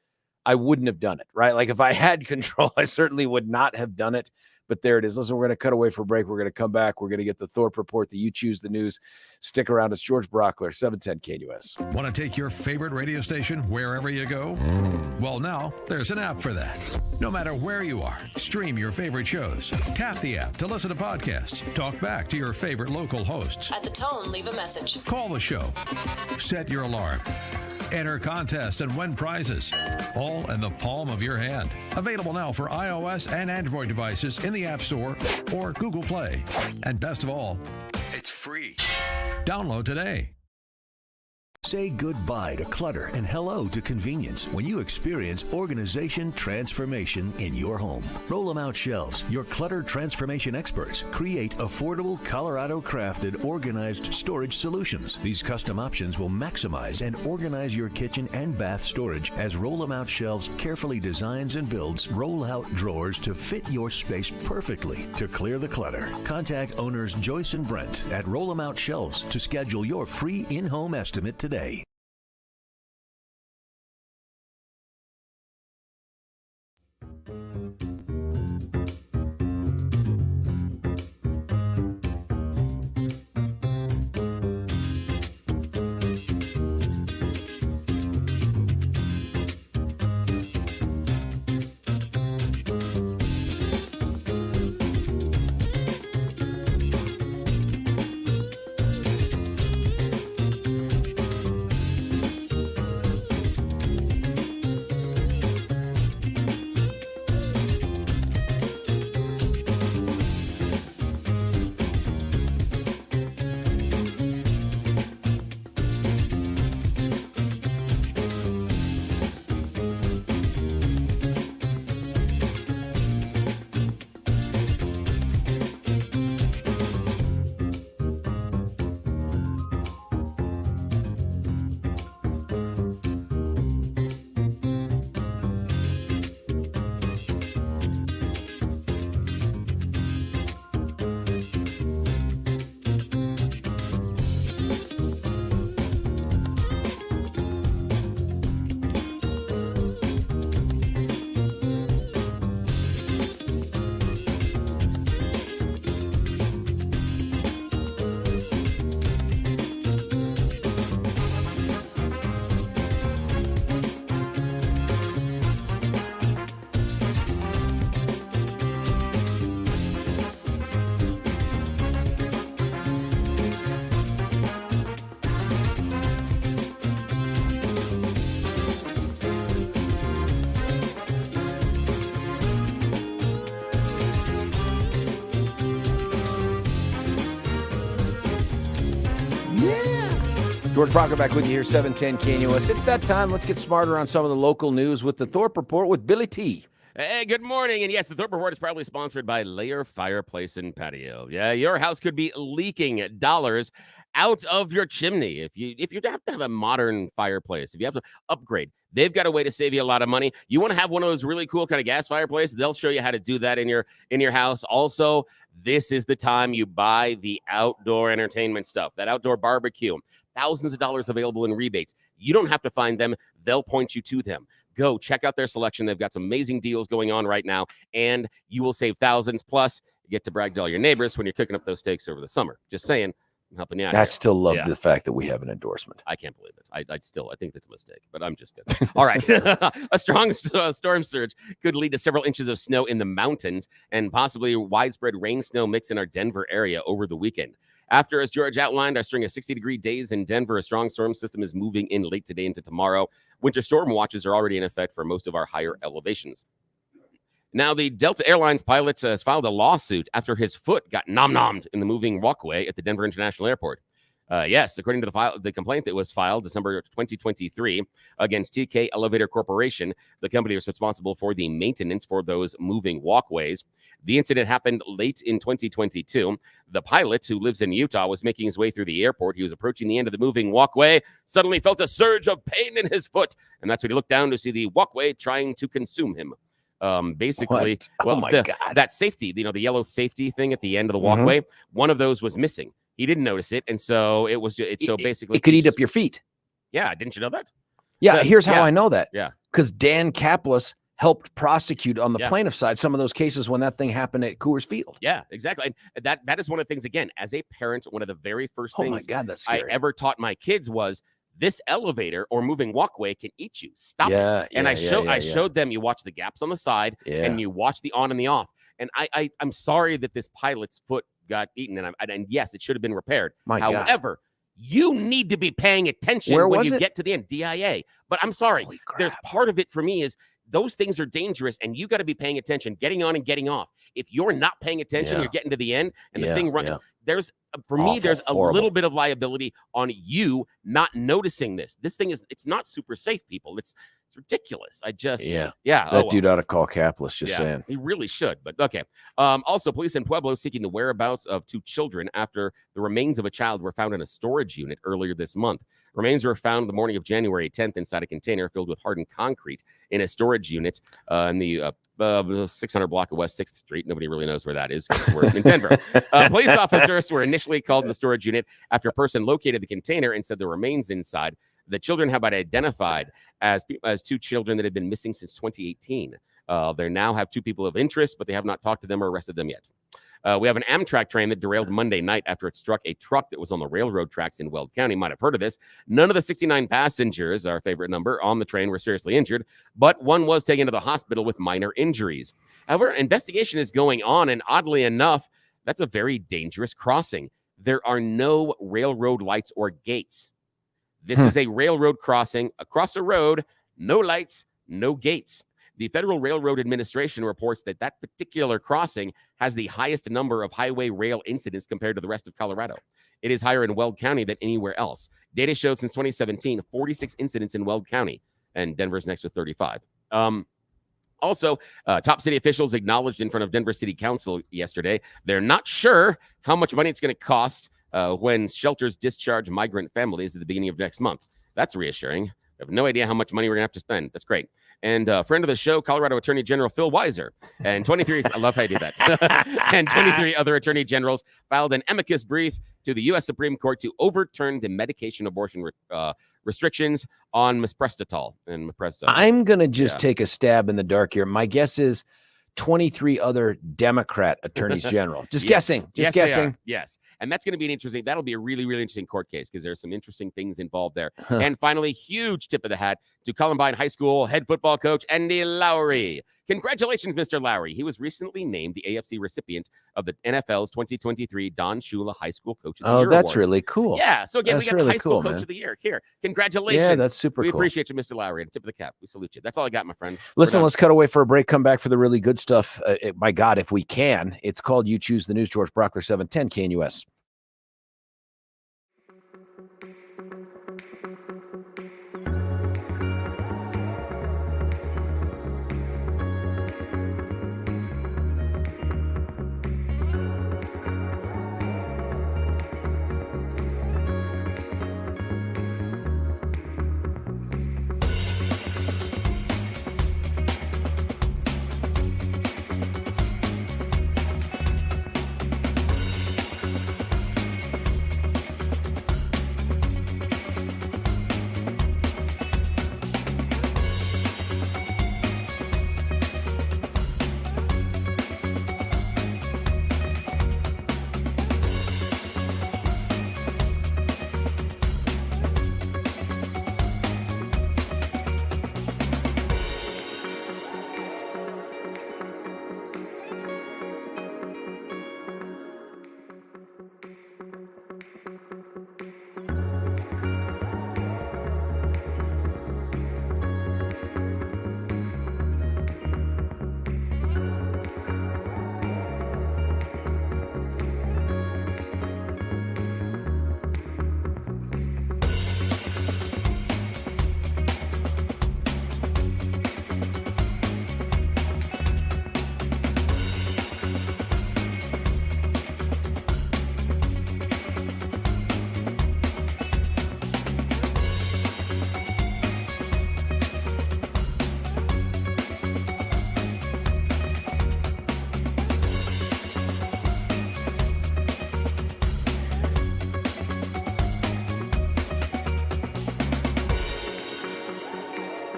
I wouldn't have done it, right? Like, if I had control, I certainly would not have done it. But there it is. Listen, we're going to cut away for a break. We're going to come back. We're going to get the Thorpe Report, the You Choose the News. Stick around. It's George Brockler, 710 KNUS. Want to take your favorite radio station wherever you go? Well, now there's an app for that. No matter where you are, stream your favorite shows. Tap the app to listen to podcasts. Talk back to your favorite local hosts. At the tone, leave a message. Call the show. Set your alarm. Enter contests and win prizes, all in the palm of your hand. Available now for iOS and Android devices in the App Store or Google Play. And best of all, it's free. Download today. Say goodbye to clutter and hello to convenience when you experience organization transformation in your home. Roll them out shelves. Your clutter transformation experts create affordable Colorado-crafted organized storage solutions. These custom options will maximize and organize your kitchen and bath storage as Roll them out shelves carefully designs and builds roll-out drawers to fit your space perfectly. To clear the clutter, contact owners Joyce and Brent at Roll them out Shelves to schedule your free in-home estimate today. George Brockler back with you here, 710 KNUS. It's that time. Let's get smarter on some of the local news with the Thorpe Report with Billy T. Hey, good morning. And yes, the Thorpe Report is proudly sponsored by Layer Fireplace and Patio. Yeah, your house could be leaking dollars out of your chimney. If you have to have a modern fireplace, if you have to upgrade, they've got a way to save you a lot of money. You want to have one of those really cool kind of gas fireplaces? They'll show you how to do that in your house. Also, this is the time you buy the outdoor entertainment stuff, that outdoor barbecue. Thousands of dollars available in rebates. You don't have to find them. They'll point you to them. Go check out their selection. They've got some amazing deals going on right now, and you will save thousands. Plus, you get to brag to all your neighbors when you're cooking up those steaks over the summer. Just saying. I'm helping you out. I here. still love Yeah. the fact that we have an endorsement. I can't believe it. I think that's a mistake, but I'm just kidding. All right. A strong storm surge could lead to several inches of snow in the mountains and possibly widespread rain snow mix in our Denver area over the weekend. After, as George outlined, our string of 60-degree days in Denver, a strong storm system is moving in late today into tomorrow. Winter storm watches are already in effect for most of our higher elevations. Now, the Delta Airlines pilot has filed a lawsuit after his foot got nom-nommed in the moving walkway at the Denver International Airport. Yes, according to the complaint that was filed December 2023 against TK Elevator Corporation, the company was responsible for the maintenance for those moving walkways. The incident happened late in 2022. The pilot, who lives in Utah, was making his way through the airport. He was approaching the end of the moving walkway, suddenly felt a surge of pain in his foot, and that's when he looked down to see the walkway trying to consume him. Basically, What? well, God. that safety, the yellow safety thing at the end of the walkway, one of those was missing. He didn't notice it, and so it was. So basically, it could eat up your feet. Yeah, didn't you know that? Yeah, here's how I know that. Yeah, because Dan Kaplis helped prosecute on the Yeah. plaintiff side some of those cases when that thing happened at Coors Field. Yeah, exactly. And that is one of the things. Again, as a parent, one of the very first Oh things my God, that's I scary. ever taught my kids was this elevator or moving walkway can eat you. Stop Yeah, it. And I showed them. You watch the gaps on the side, and you watch the on and the off. And I'm sorry that this pilot's foot got eaten, and yes, it should have been repaired. My God. However, you need to be paying attention Where when was you it? get to the end. DIA. But I'm sorry. Holy crap. There's part of it for me is those things are dangerous, and you got to be paying attention, getting on and getting off. If you're not paying attention, Yeah. you're getting to the end, and the Yeah, thing running. yeah. There's for me, Awful, there's a horrible. little bit of liability on you not noticing this. This thing it's not super safe, people. It's ridiculous. Yeah. That That dude ought to call Kaplis, just yeah, saying. he really should, but okay. Also, police in Pueblo seeking the whereabouts of 2 children after the remains of a child were found in a storage unit earlier this month. Remains were found the morning of January 10th inside a container filled with hardened concrete in a storage unit in the 600 block of West 6th Street. Nobody really knows where that is. We're in Denver. Police officers were initially called to the storage unit after a person located the container and said the remains inside. The children have been identified as 2 children that had been missing since 2018. They now have 2 people of interest, but they have not talked to them or arrested them yet. We have an Amtrak train that derailed Monday night after it struck a truck that was on the railroad tracks in Weld County. Might have heard of this. None of the 69 passengers, our favorite number, on the train were seriously injured, but one was taken to the hospital with minor injuries. However, investigation is going on, and oddly enough, that's a very dangerous crossing. There are no railroad lights or gates. This is a railroad crossing across a road, no lights, no gates. The Federal Railroad Administration reports that that particular crossing has the highest number of highway rail incidents compared to the rest of Colorado. It is higher in Weld County than anywhere else. Data shows since 2017, 46 incidents in Weld County, and Denver's next with 35. Also, top city officials acknowledged in front of Denver City Council yesterday they're not sure how much money it's going to cost when shelters discharge migrant families at the beginning of next month. That's reassuring. I have no idea how much money we're going to have to spend. That's great. And friend of the show, Colorado Attorney General Phil Weiser, and 23, I love how you do that, and 23 other attorney generals filed an amicus brief to the U.S. Supreme Court to overturn the medication abortion restrictions on misoprostol and misoprostol. I'm going to just take a stab in the dark here. My guess is 23 other Democrat attorneys general. Just guessing. Just guessing. Yes. And that's going to be that'll be a really, really interesting court case because there's some interesting things involved there. And finally, huge tip of the hat to Columbine High School head football coach Andy Lowry. Congratulations, Mr. Lowry. He was recently named the AFC recipient of the NFL's 2023 Don Shula High School Coach of the Year Oh, that's Award. really cool. Yeah. So again, That's we got really the High School cool, Coach man. of the Year. Here, congratulations. Yeah, that's super We cool. appreciate you, Mr. Lowry. And tip of the cap. We salute you. That's all I got, my friend. Listen, let's cut away for a break. Come back for the really good stuff. My God, if we can. It's called You Choose the News. George Brockler, 710 KNUS.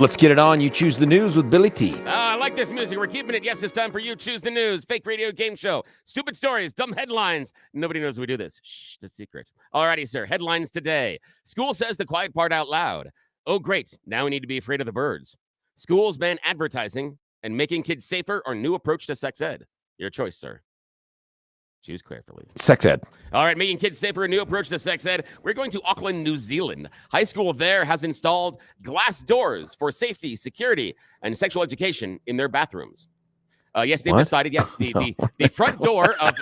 Let's get it on. You choose the news with Billy T. I like this music. We're keeping it. Yes, it's time for You Choose the News. Fake radio game show. Stupid stories, dumb headlines. Nobody knows we do this. Shh, it's a secret. Alrighty, sir. Headlines today. School says the quiet part out loud. Oh, great. Now we need to be afraid of the birds. Schools ban advertising and making kids safer or new approach to sex ed. Your choice, sir. Choose carefully. Sex ed. All right, making kids safer, a new approach to sex ed. We're going to Auckland, New Zealand. High school there has installed glass doors for safety, security, and sexual education in their bathrooms. Yes, they've decided. Yes, the front door of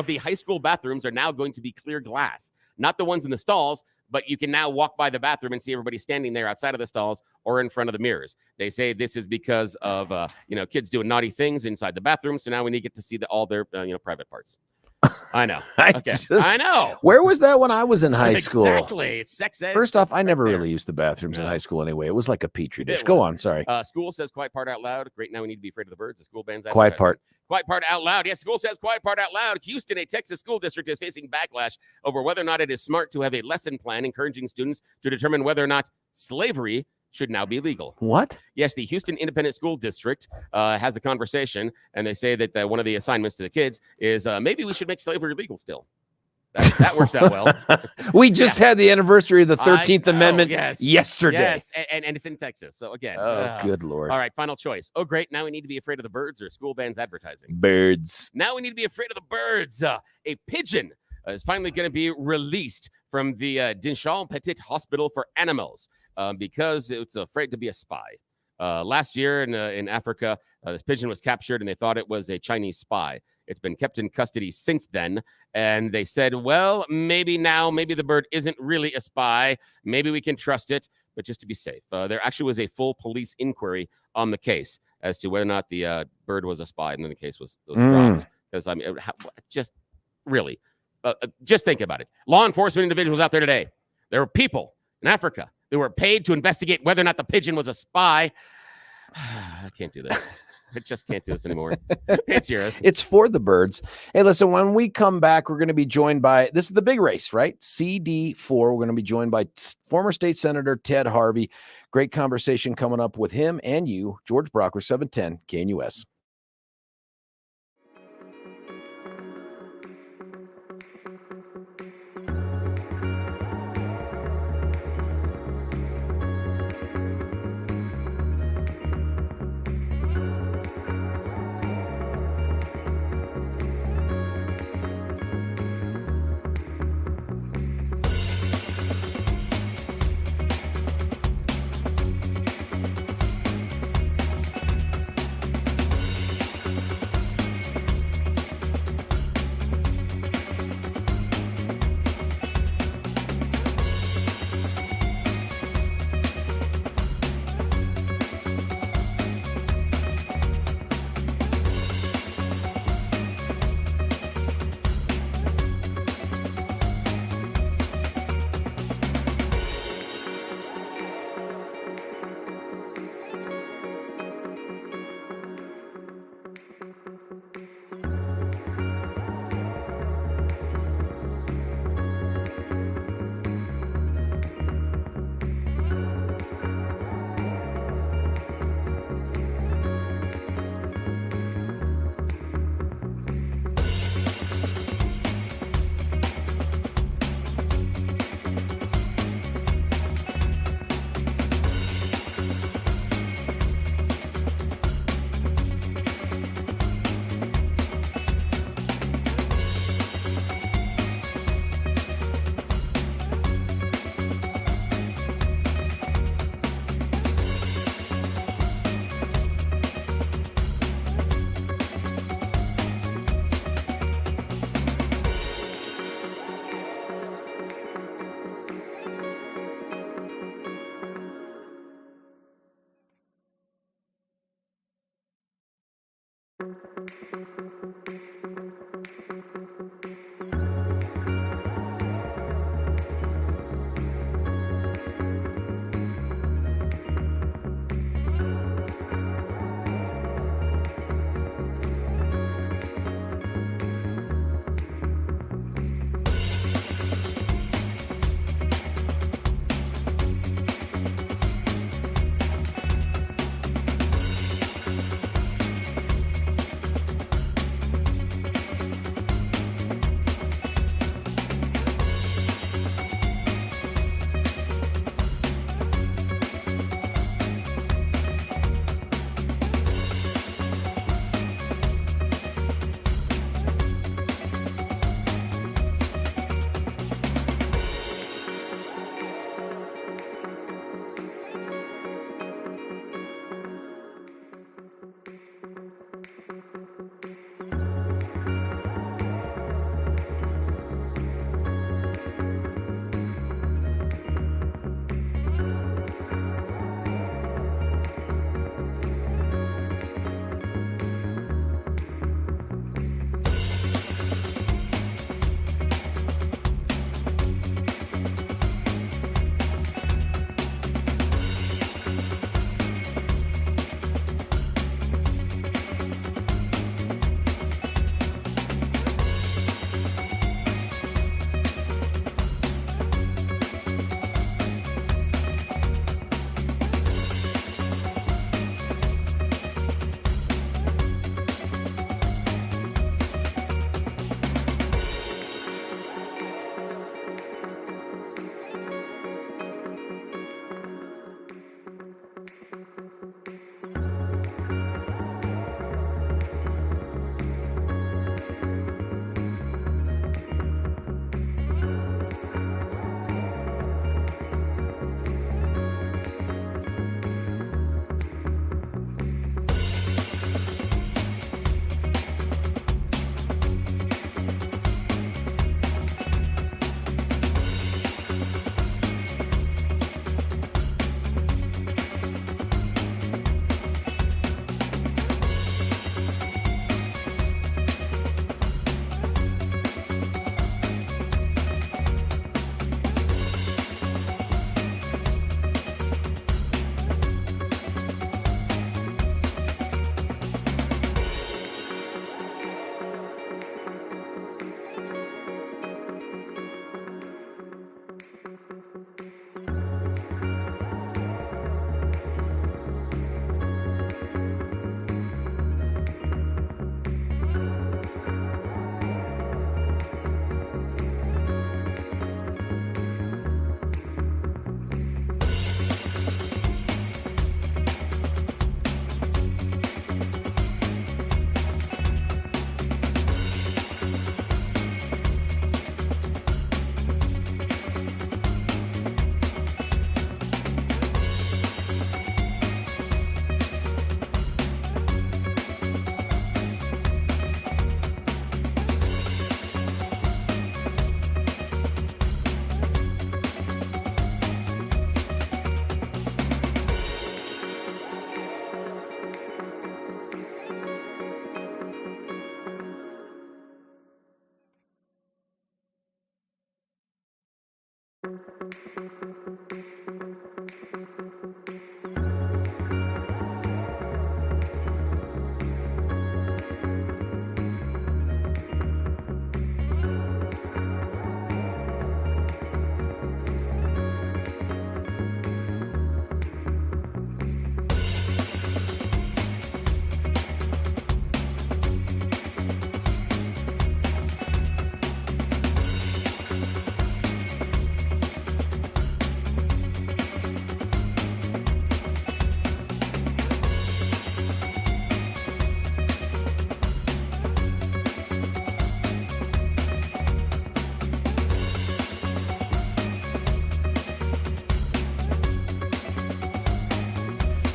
the high school bathrooms are now going to be clear glass, not the ones in the stalls. But you can now walk by the bathroom and see everybody standing there outside of the stalls or in front of the mirrors. They say this is because of kids doing naughty things inside the bathroom. So now we need to get to see all their private parts. I know. Okay. I know. Where was that when I was in high school? Exactly. It's sex ed. First off, I never really used the bathrooms in high school anyway. It was like a petri dish. Go on. Sorry. School says quiet part out loud. Great. Now we need to be afraid of the birds. The school bans quiet part. Quiet part out loud. Yes, school says quiet part out loud. Houston, a Texas school district, is facing backlash over whether or not it is smart to have a lesson plan encouraging students to determine whether or not slavery should now be legal. What? Yes, the Houston Independent School District has a conversation, and they say that one of the assignments to the kids is maybe we should make slavery legal still. That works out well. We just had the anniversary of the 13th Amendment yesterday. Yes, and it's in Texas. So again. Good Lord. All right, final choice. Oh, great. Now we need to be afraid of the birds or school bans advertising. Birds. Now we need to be afraid of the birds. A pigeon is finally going to be released from the Dinshal Petit Hospital for Animals because it's afraid to be a spy. Last year in Africa, this pigeon was captured and they thought it was a Chinese spy. It's been kept in custody since then. And they said, well, maybe the bird isn't really a spy. Maybe we can trust it. But just to be safe, there actually was a full police inquiry on the case as to whether or not the bird was a spy. And then the case was dropped. Because I mean, just really, just think about it. Law enforcement individuals out there today, there were people in Africa that were paid to investigate whether or not the pigeon was a spy. I can't do this. I just can't do this anymore. It's yours. It's for the birds. Hey, listen, when we come back, we're going to be joined by, this is the big race, right? CD4. We're going to be joined by former state senator Ted Harvey. Great conversation coming up with him and you, George Brockler, 710 KNUS.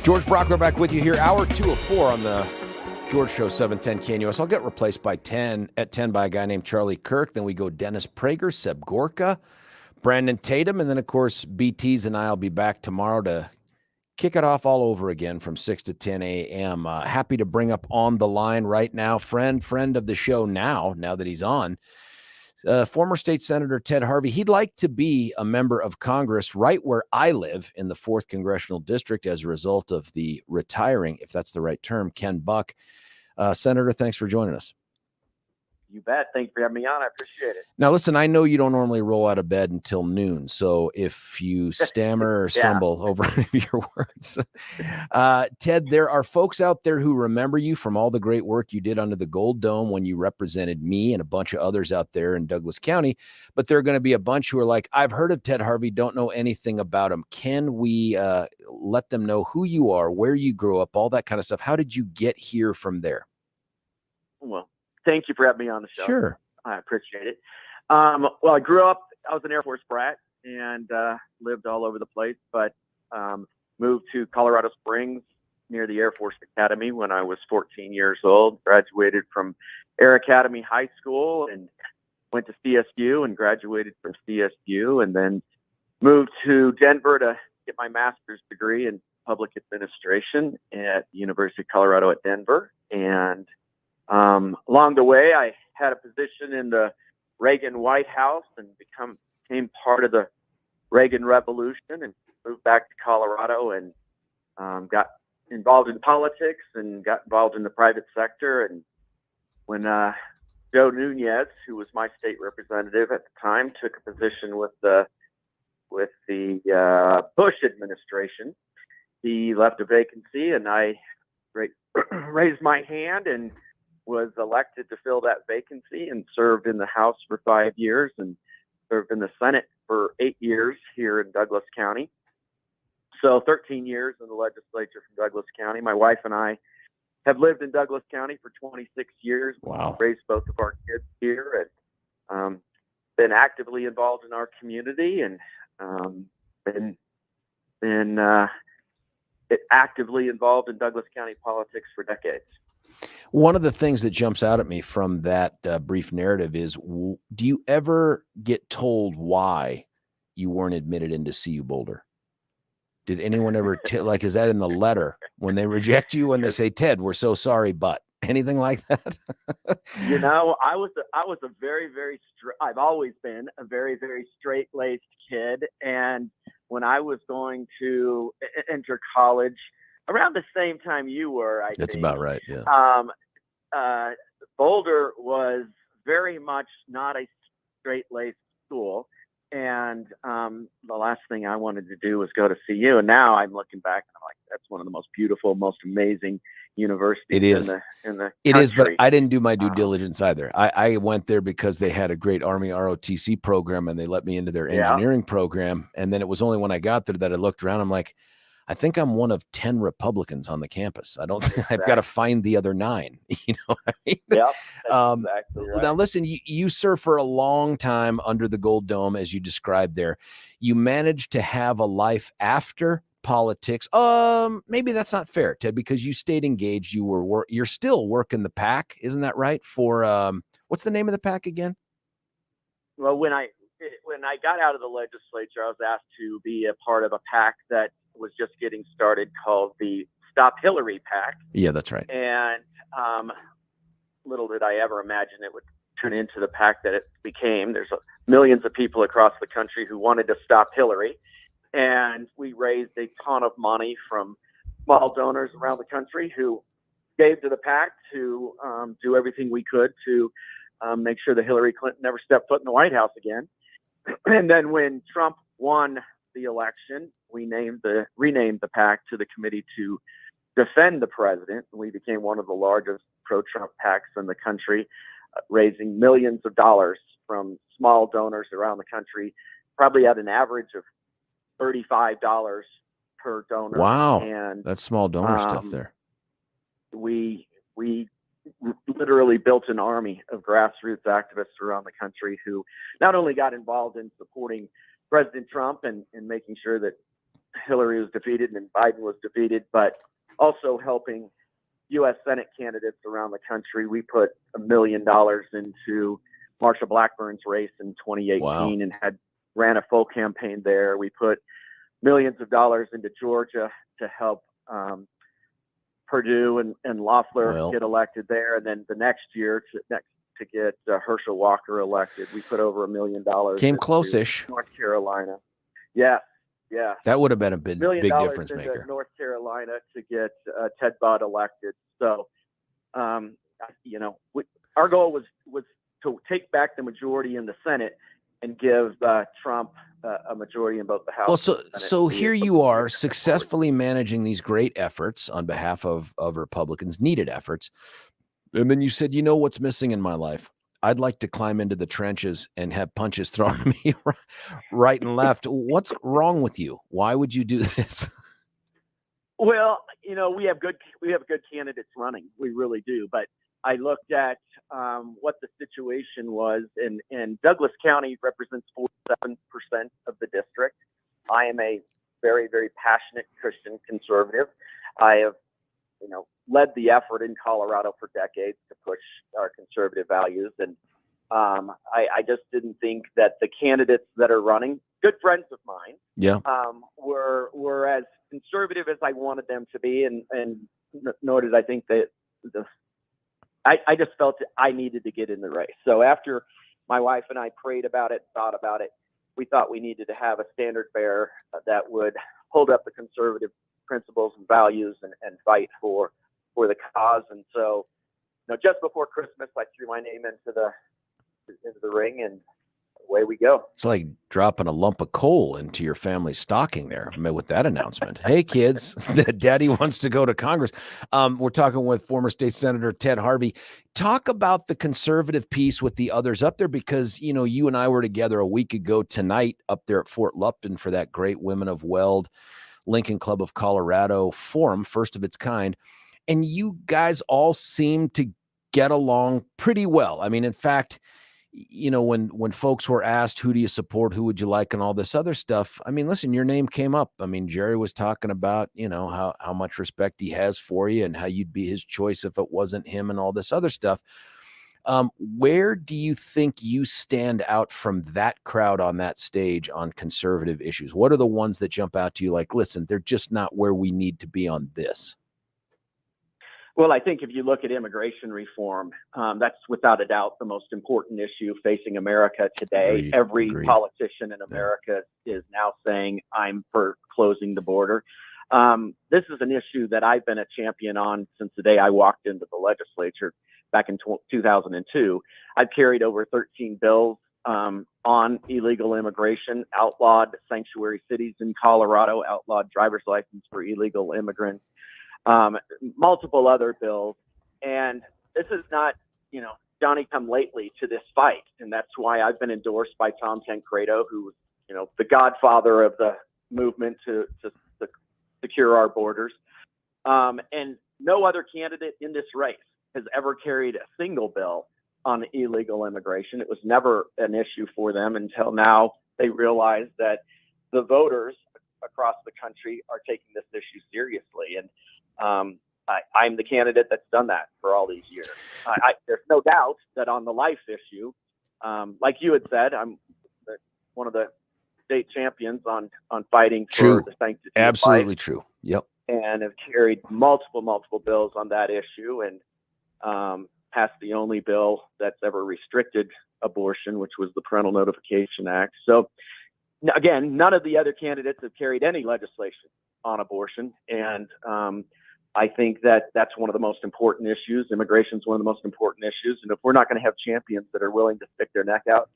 George Brockler back with you here, hour 2 of 4 on the George Show, 710 KNUS. I'll get replaced by 10 by a guy named Charlie Kirk. Then we go Dennis Prager, Seb Gorka, Brandon Tatum, and then, of course, BTs and I will be back tomorrow to kick it off all over again from 6 to 10 a.m. Happy to bring up on the line right now, friend of the show now that he's on, former state senator Ted Harvey. He'd like to be a member of Congress right where I live in the 4th Congressional District as a result of the retiring, if that's the right term, Ken Buck. Senator, thanks for joining us. You bet. Thanks for having me on. I appreciate it. Now, listen, I know you don't normally roll out of bed until noon, so if you stammer or stumble over your words. Ted, there are folks out there who remember you from all the great work you did under the Gold Dome when you represented me and a bunch of others out there in Douglas County, but there are going to be a bunch who are like, I've heard of Ted Harvey, don't know anything about him. Can we let them know who you are, where you grew up, all that kind of stuff? How did you get here from there? Well, thank you for having me on the show. Sure. I appreciate it. Well, I grew up, I was an Air Force brat and lived all over the place, but moved to Colorado Springs near the Air Force Academy when I was 14 years old, graduated from Air Academy High School and went to CSU and graduated from CSU, and then moved to Denver to get my master's degree in public administration at the University of Colorado at Denver. And along the way, I had a position in the Reagan White House and became part of the Reagan Revolution, and moved back to Colorado and got involved in politics and got involved in the private sector. And when Joe Nunez, who was my state representative at the time, took a position with the Bush administration, he left a vacancy, and I raised my hand and was elected to fill that vacancy, and served in the House for 5 years and served in the Senate for 8 years here in Douglas County. So 13 years in the legislature from Douglas County. My wife and I have lived in Douglas County for 26 years. Wow. Raised both of our kids here, and been actively involved in our community, and been actively involved in Douglas County politics for decades. One of the things that jumps out at me from that brief narrative is, do you ever get told why you weren't admitted into CU Boulder? Did anyone ever like, is that in the letter when they reject you and they say, Ted, we're so sorry, but anything like that? You know, I was a very, very I've always been a very, very straight-laced kid. And when I was going to enter college, around the same time you were, I think. That's about right, yeah. Boulder was very much not a straight-laced school. And the last thing I wanted to do was go to CU. And now I'm looking back and I'm like, that's one of the most beautiful, most amazing universities it is. in the It country. is, but I didn't do my due diligence either. I went there because they had a great Army ROTC program and they let me into their engineering program. And then it was only when I got there that I looked around. I'm like, I think I'm one of 10 Republicans on the campus. I don't think I've got to find the other 9. You know what I mean? Yeah, that's exactly right. Now, listen, you served for a long time under the Gold Dome, as you described there. You managed to have a life after politics. Maybe that's not fair, Ted, because you stayed engaged. You're still working the PAC, isn't that right? For what's the name of the PAC again? Well, when I got out of the legislature, I was asked to be a part of a PAC that was just getting started called the Stop Hillary PAC. Yeah, that's right. And little did I ever imagine it would turn into the PAC that it became. There's millions of people across the country who wanted to stop Hillary. And we raised a ton of money from small donors around the country who gave to the PAC to do everything we could to make sure that Hillary Clinton never stepped foot in the White House again. And then when Trump won the election, we renamed the PAC to the Committee to Defend the President. And we became one of the largest pro-Trump PACs in the country, raising millions of dollars from small donors around the country, probably at an average of $35 per donor. Wow. And that's small donor stuff there. We literally built an army of grassroots activists around the country who not only got involved in supporting President Trump and making sure that Hillary was defeated and Biden was defeated, but also helping U.S. Senate candidates around the country. We put $1 million into Marsha Blackburn's race in 2018 Wow. and ran a full campaign there. We put millions of dollars into Georgia to help Purdue and Loeffler get elected there, and then the next year to get Herschel Walker elected, we put over $1 million. Came close-ish. North Carolina. Yeah. That would have been a big difference into maker. North Carolina to get Ted Budd elected. So, our goal was to take back the majority in the Senate and give Trump a majority in both the House. Well, so here you are successfully managing these great efforts on behalf of Republicans, needed efforts. And then you said, you know what's missing in my life? I'd like to climb into the trenches and have punches thrown at me right and left. What's wrong with you? Why would you do this? Well, we have good candidates running. We really do. But I looked at what the situation was, and Douglas County represents 47% of the district. I am a very, very passionate Christian conservative. I have, led the effort in Colorado for decades to push our conservative values. And I just didn't think that the candidates that are running, good friends of mine, were as conservative as I wanted them to be. And nor did I think that I just felt that I needed to get in the race. So after my wife and I prayed about it, thought about it, we thought we needed to have a standard bearer that would hold up the conservative principles and values and fight for the cause. And so, just before Christmas, I threw my name into the ring, and away we go. It's like dropping a lump of coal into your family's stocking there with that announcement. Hey, kids, Daddy wants to go to Congress. We're talking with former state senator Ted Harvey. Talk about the conservative piece with the others up there, because, you and I were together a week ago tonight up there at Fort Lupton for that great Women of Weld Lincoln Club of Colorado forum, first of its kind. And you guys all seem to get along pretty well. I mean, in fact, when folks were asked, who do you support, who would you like, and all this other stuff, I mean, listen, your name came up. I mean, Jerry was talking about, how much respect he has for you and how you'd be his choice if it wasn't him and all this other stuff. Where do you think you stand out from that crowd on that stage on conservative issues? What are the ones that jump out to you like, listen, they're just not where we need to be on this? Well, I think if you look at immigration reform, that's without a doubt the most important issue facing America today. Every politician in America is now saying, I'm for closing the border. This is an issue that I've been a champion on since the day I walked into the legislature back in 2002. I've carried over 13 bills on illegal immigration, outlawed sanctuary cities in Colorado, outlawed driver's license for illegal immigrants, multiple other bills. And this is not, Johnny come lately to this fight. And that's why I've been endorsed by Tom Tancredo, who was, the godfather of the movement to secure our borders. And no other candidate in this race has ever carried a single bill on illegal immigration. It was never an issue for them until now they realize that the voters across the country are taking this issue seriously. And I'm the candidate that's done that for all these years. There's no doubt that on the life issue, like you had said, I'm one of the state champions on fighting for the sanctity of life. Absolutely true. Yep. And have carried multiple bills on that issue, and passed the only bill that's ever restricted abortion, which was the Parental Notification Act. So again, none of the other candidates have carried any legislation on abortion. And I think that that's one of the most important issues. Immigration is one of the most important issues. And if we're not going to have champions that are willing to stick their neck out,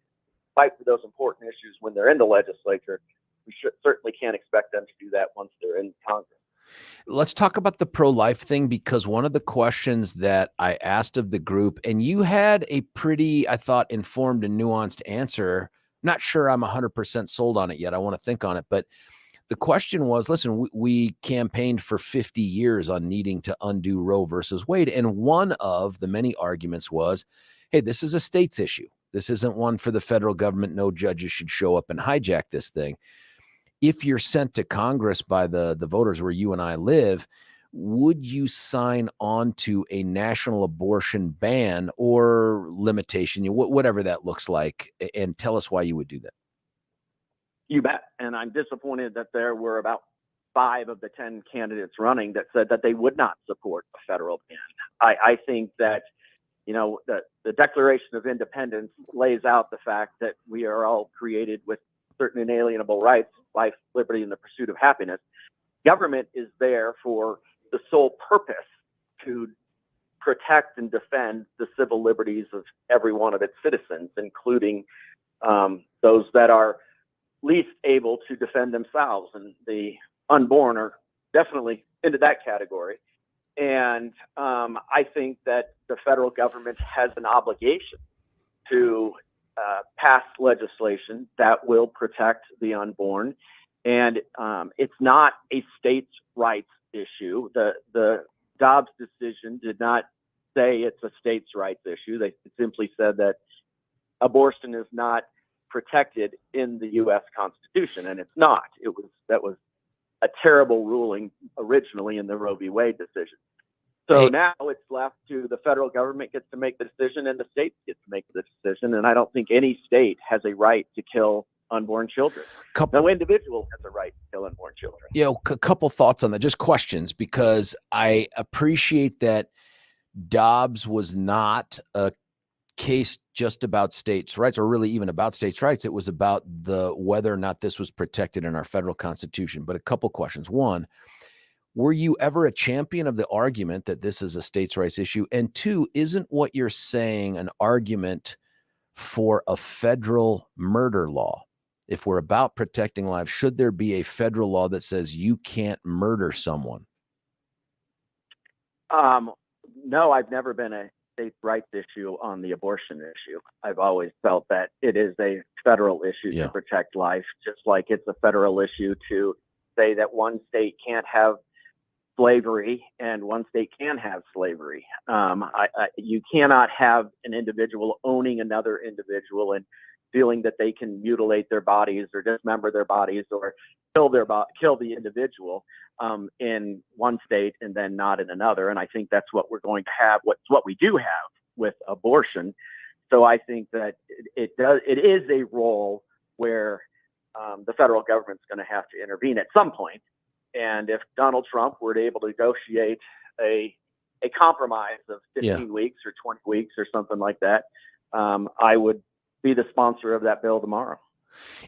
fight for those important issues when they're in the legislature, we certainly can't expect them to do that once they're in Congress. Let's talk about the pro-life thing, because one of the questions that I asked of the group, and you had a pretty, I thought, informed and nuanced answer. Not sure I'm 100% sold on it yet. I want to think on it. But the question was, listen, we campaigned for 50 years on needing to undo Roe versus Wade. And one of the many arguments was, hey, this is a state's issue. This isn't one for the federal government. No judges should show up and hijack this thing. if you're sent to Congress by the voters where you and I live, would you sign on to a national abortion ban or limitation, whatever that looks like, and tell us why you would do that? You bet. And I'm disappointed that there were about 5 of the 10 candidates running that said that they would not support a federal ban. I think that, the Declaration of Independence lays out the fact that we are all created with certain inalienable rights, life, liberty, and the pursuit of happiness. Government is there for the sole purpose to protect and defend the civil liberties of every one of its citizens, including those that are least able to defend themselves. And the unborn are definitely into that category. And I think that the federal government has an obligation to pass legislation that will protect the unborn. And it's not a states' rights issue. The Dobbs decision did not say it's a states' rights issue. They simply said that abortion is not protected in the U.S. Constitution, and it's not. That was a terrible ruling originally in the Roe v. Wade decision. So now it's left to the federal government gets to make the decision, and the states get to make the decision. And I don't think any state has a right to kill unborn children. No individual has a right to kill unborn children. Yeah, a couple thoughts on that, just questions, because I appreciate that Dobbs was not a case just about states' rights, or really even about states' rights. It was about whether or not this was protected in our federal constitution. But a couple questions. One, were you ever a champion of the argument that this is a states' rights issue? And two, isn't what you're saying an argument for a federal murder law? If we're about protecting lives, should there be a federal law that says you can't murder someone? No, I've never been a states' rights issue on the abortion issue. I've always felt that it is a federal issue to protect life, just like it's a federal issue to say that one state can't have slavery and one state can have slavery. You cannot have an individual owning another individual and feeling that they can mutilate their bodies or dismember their bodies or kill the individual in one state and then not in another. And I think that's what we're going to have. What we do have with abortion. So I think that it is a role where the federal government's going to have to intervene at some point. And if Donald Trump were able to negotiate a compromise of 15 weeks or 20 weeks or something like that, I would be the sponsor of that bill tomorrow.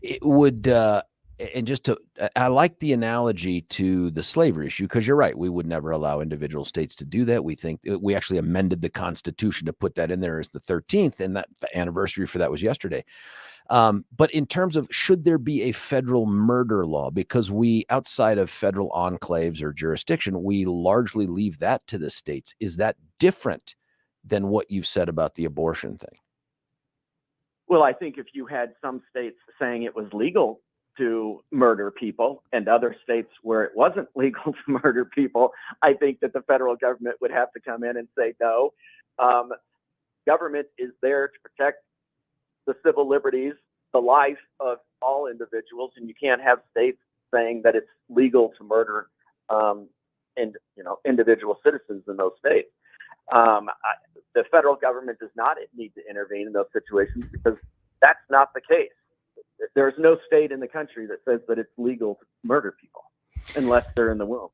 It would, I like the analogy to the slavery issue, because you're right. We would never allow individual states to do that. We think we actually amended the Constitution to put that in there as the 13th, and that the anniversary for that was yesterday. But in terms of, should there be a federal murder law? Because we, outside of federal enclaves or jurisdiction, we largely leave that to the states. Is that different than what you've said about the abortion thing? Well, I think if you had some states saying it was legal to murder people and other states where it wasn't legal to murder people, I think that the federal government would have to come in and say, no, government is there to protect the civil liberties, the life of all individuals, and you can't have states saying that it's legal to murder individual citizens in those states. The federal government does not need to intervene in those situations because that's not the case. There's no state in the country that says that it's legal to murder people unless they're in the womb.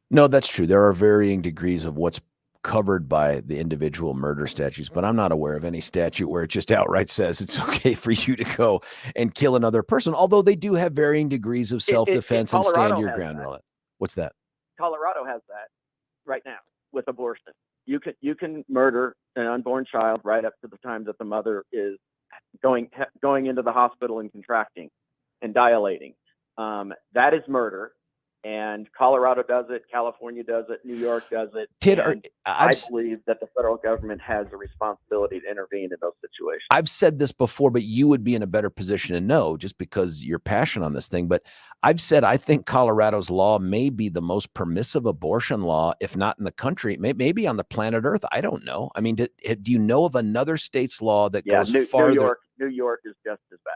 No, that's true. There are varying degrees of what's covered by the individual murder statutes, but I'm not aware of any statute where it just outright says it's okay for you to go and kill another person, although they do have varying degrees of self-defense and stand your ground and all that. What's that? Colorado has that right now with abortion. You can murder an unborn child right up to the time that the mother is going into the hospital and contracting and dilating. That is murder. And Colorado does it, California does it, New York does it. Ted, I believe that the federal government has a responsibility to intervene in those situations. I've said this before, but you would be in a better position to know just because you're passionate on this thing. But I've said I think Colorado's law may be the most permissive abortion law, if not in the country, maybe on the planet Earth. I don't know. I mean, do you know of another state's law that goes farther? New York is just as bad.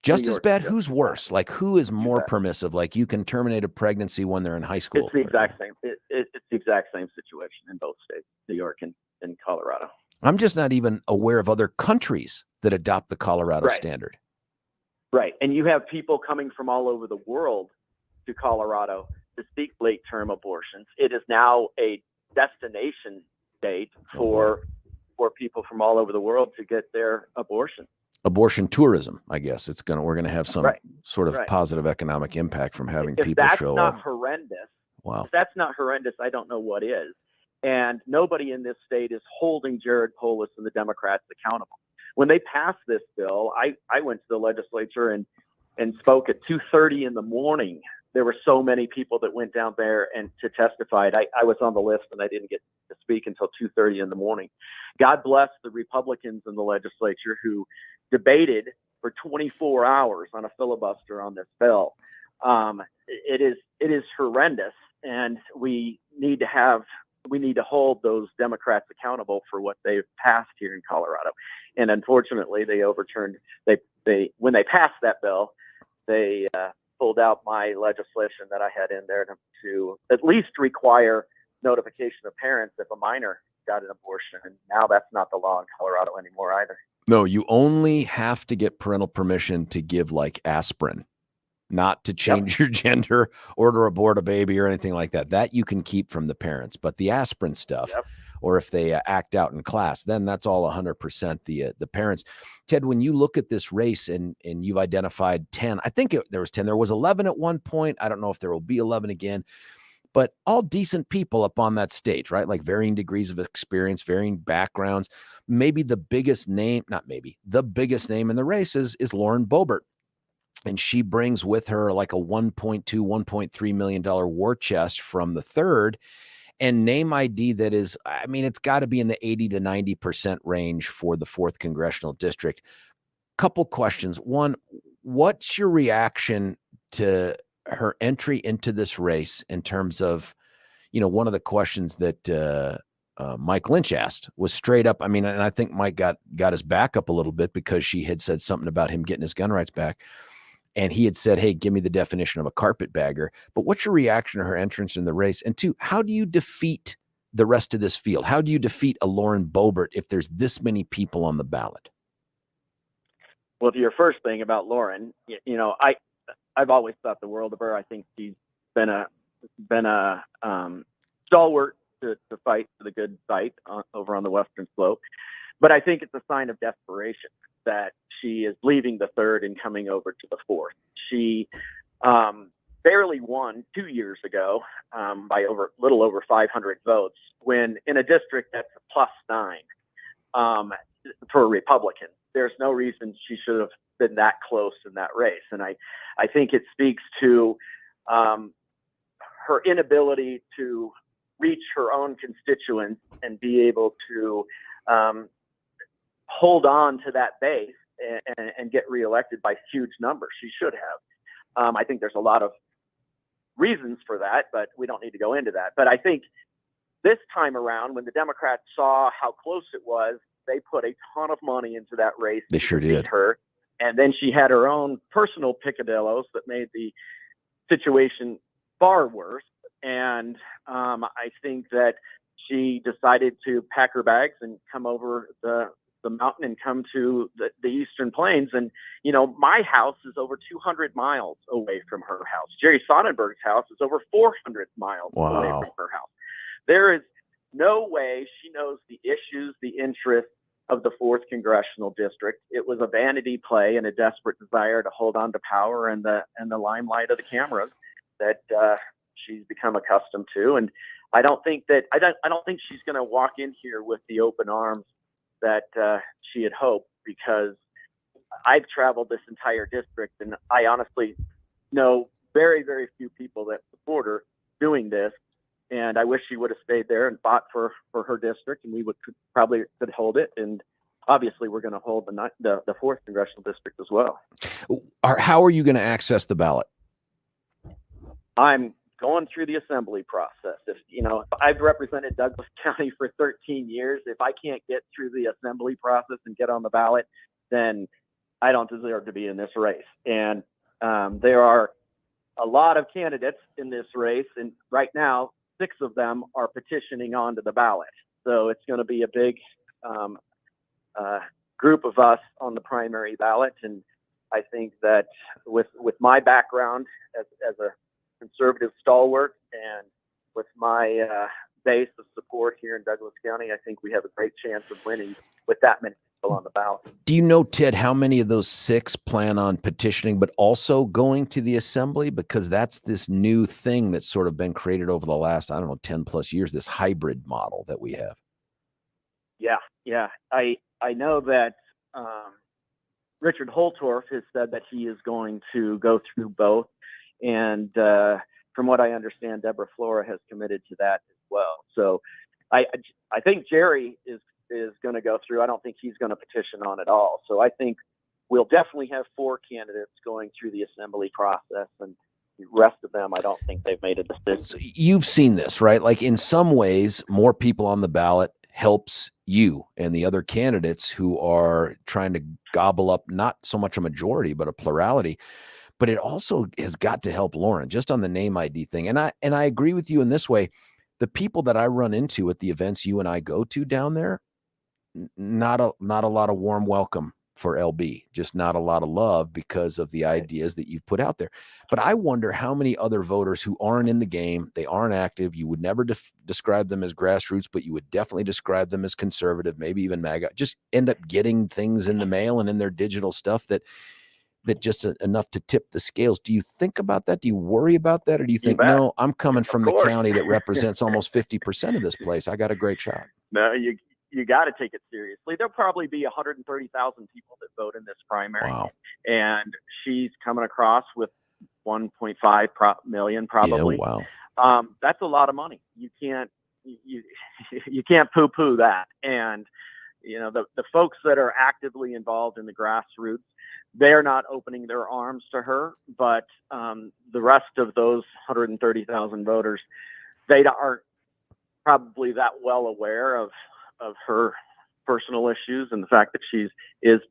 Just New as York bad? is Who's just as worse? Like, who is more bad. permissive? Like, you can terminate a pregnancy when they're in high school. It's the exact same. It's the exact same situation in both states, New York and Colorado. I'm just not even aware of other countries that adopt the Colorado Right. standard. Right. And you have people coming from all over the world to Colorado to seek late-term abortions. It is now a destination state for people from all over the world to get their abortion. Abortion tourism, I guess. We're gonna have some Right. sort of Right. positive economic impact from having If people that's show not up. horrendous, Wow. if that's not horrendous, I don't know what is. And nobody in this state is holding Jared Polis and the Democrats accountable. When they passed this bill, I went to the legislature and spoke at 2:30 in the morning. There were so many people that went down there and to testify. I was on the list and I didn't get to speak until 2:30 in the morning. God bless the Republicans in the legislature who debated for 24 hours on a filibuster on this bill. It is horrendous, and we need to hold those Democrats accountable for what they've passed here in Colorado. And unfortunately, they overturned. When they passed that bill, they pulled out my legislation that I had in there to at least require notification of parents if a minor got an abortion. And now that's not the law in Colorado anymore either. No, you only have to get parental permission to give like aspirin, not to change your gender or to abort a baby or anything like that. That you can keep from the parents, but the aspirin stuff, or if they act out in class, then that's all 100% the parents. Ted, when you look at this race and you've identified 10, I think there was 10, there was 11 at one point. I don't know if there will be 11 again, but all decent people up on that stage, right? Like varying degrees of experience, varying backgrounds. Maybe the biggest name, the biggest name in the race is Lauren Boebert. And she brings with her like a $1.2, $1.3 million war chest from the third, and name ID that is, I mean, it's got to be in the 80 to 90% range for the 4th Congressional District. Couple questions. One, what's your reaction to her entry into this race in terms of, one of the questions that Mike Lynch asked was straight up. I mean, and I think Mike got his back up a little bit because she had said something about him getting his gun rights back. And he had said, hey, give me the definition of a carpetbagger. But what's your reaction to her entrance in the race? And two, how do you defeat the rest of this field? How do you defeat a Lauren Boebert if there's this many people on the ballot? Well, to your first thing about Lauren, I've always thought the world of her. I think she's been a stalwart to fight for the good fight over on the Western Slope. But I think it's a sign of desperation that she is leaving the third and coming over to the fourth. She barely won 2 years ago by a little over 500 votes, when in a district that's a +9 for a Republican. There's no reason she should have been that close in that race. And I think it speaks to her inability to reach her own constituents and be able to hold on to that base and get reelected by huge numbers. She should have. I think there's a lot of reasons for that, but we don't need to go into that. But I think this time around, when the Democrats saw how close it was, they put a ton of money into that race. They sure did. Her, and then she had her own personal picadillos that made the situation far worse. And I think that she decided to pack her bags and come over the mountain and come to the Eastern Plains. And, my house is over 200 miles away from her house. Jerry Sonnenberg's house is over 400 miles away from her house. There is no way she knows the issues, the interests of the 4th Congressional District. It was a vanity play and a desperate desire to hold on to power and the limelight of the cameras that she's become accustomed to. And I don't think she's going to walk in here with the open arms that she had hoped, because I've traveled this entire district and I honestly know very, very few people that support her doing this. And I wish she would have stayed there and fought for her district, and we probably could hold it. And obviously we're going to hold the 4th Congressional District as well. How are you going to access the ballot? I'm going through the assembly process. If I've represented Douglas County for 13 years. If I can't get through the assembly process and get on the ballot, then I don't deserve to be in this race. And there are a lot of candidates in this race, and right now 6 of them are petitioning onto the ballot. So it's going to be a big group of us on the primary ballot. And I think that with my background as a conservative stalwart and with my base of support here in Douglas County, I think we have a great chance of winning with that many people on the ballot. Do you know, Ted, how many of those 6 plan on petitioning, but also going to the assembly? Because that's this new thing that's sort of been created over the last, 10 plus years, this hybrid model that we have. Yeah. I know that Richard Holtorf has said that he is going to go through both. And from what I understand, Deborah Flora has committed to that as well. So I think Jerry is going to go through. I don't think he's going to petition on it all. So I think we'll definitely have 4 candidates going through the assembly process, and the rest of them, I don't think they've made a decision. So you've seen this, right? Like in some ways, more people on the ballot helps you and the other candidates who are trying to gobble up not so much a majority, but a plurality. But it also has got to help Lauren just on the name ID thing. And I agree with you in this way. The people that I run into at the events you and I go to down there, not a lot of warm welcome for LB, just not a lot of love because of the ideas that you've put out there. But I wonder how many other voters who aren't in the game, they aren't active. You would never describe them as grassroots, but you would definitely describe them as conservative, maybe even MAGA, just end up getting things in the mail and in their digital stuff that just enough to tip the scales. Do you think about that? Do you worry about that? Or do you think, no, I'm coming from the county that represents almost 50% of this place. I got a great shot. No, you got to take it seriously. There'll probably be 130,000 people that vote in this primary. Wow. And she's coming across with 1.5 million probably. Yeah, wow. That's a lot of money. You can't poo-poo that. And, the folks that are actively involved in the grassroots, they're not opening their arms to her, but the rest of those 130,000 voters, they aren't probably that well aware of her personal issues and the fact that she is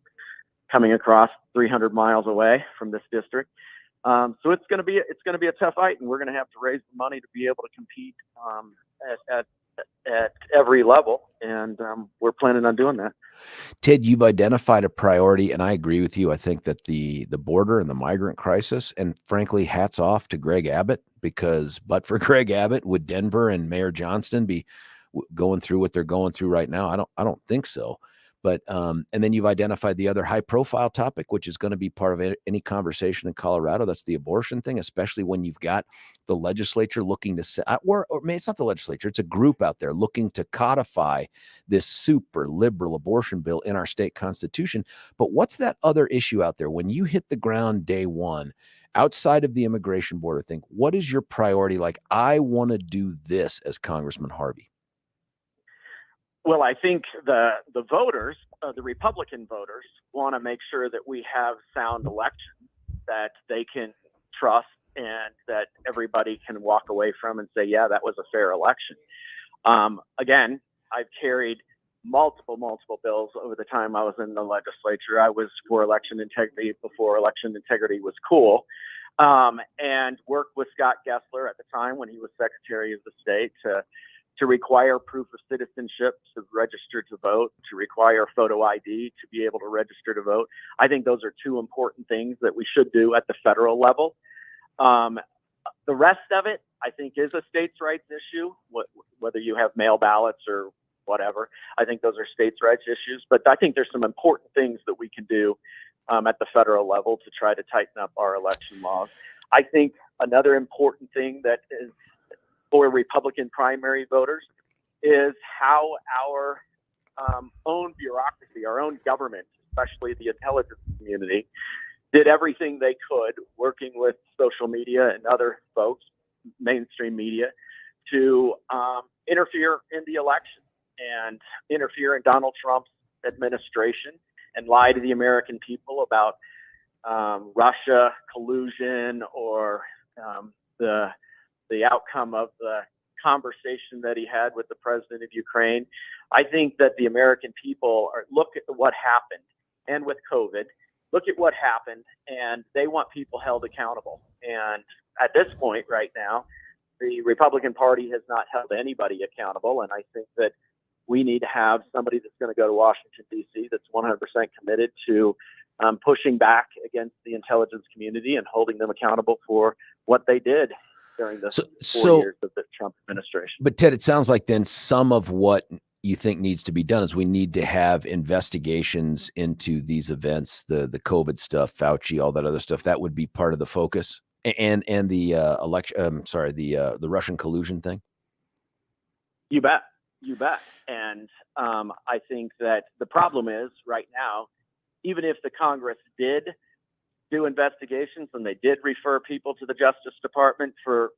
coming across 300 miles away from this district. So it's going to be a tough fight, and we're going to have to raise the money to be able to compete at every level, and we're planning on doing that. Ted, you've identified a priority, and I agree with you. I think that the border and the migrant crisis, and frankly, hats off to Greg Abbott, because but for Greg Abbott, would Denver and Mayor Johnston be going through what they're going through right now? I don't think so. But and then you've identified the other high profile topic, which is going to be part of any conversation in Colorado. That's the abortion thing, especially when you've got the legislature looking to or maybe it's not the legislature, it's a group out there looking to codify this super liberal abortion bill in our state constitution. But what's that other issue out there when you hit the ground day one, outside of the immigration border thing? What is your priority? Like, I want to do this as Congressman Harvey. Well, I think the voters, the Republican voters, want to make sure that we have sound elections that they can trust and that everybody can walk away from and say, yeah, that was a fair election. Again, I've carried multiple bills over the time I was in the legislature. I was for election integrity before election integrity was cool, and worked with Scott Gessler at the time when he was Secretary of the State to require proof of citizenship to register to vote, to require photo ID to be able to register to vote. I think those are 2 important things that we should do at the federal level. The rest of it, I think, is a states' rights issue, whether you have mail ballots or whatever. I think those are states' rights issues. But I think there's some important things that we can do at the federal level to try to tighten up our election laws. I think another important thing that is for Republican primary voters is how our own bureaucracy, our own government, especially the intelligence community, did everything they could, working with social media and other folks, mainstream media, to interfere in the election and interfere in Donald Trump's administration and lie to the American people about Russia collusion or the outcome of the conversation that he had with the president of Ukraine. I think that the American people look at what happened, and with COVID, look at what happened, and they want people held accountable. And at this point right now, the Republican Party has not held anybody accountable. And I think that we need to have somebody that's going to go to Washington, D.C. that's 100% committed to pushing back against the intelligence community and holding them accountable for what they did during the 4 years of the Trump administration. But Ted, it sounds like then some of what you think needs to be done is we need to have investigations into these events, the COVID stuff, Fauci, all that other stuff. That would be part of the focus, and the election. The Russian collusion thing. You bet. And I think that the problem is right now, even if the Congress did do investigations and they did refer people to the Justice Department for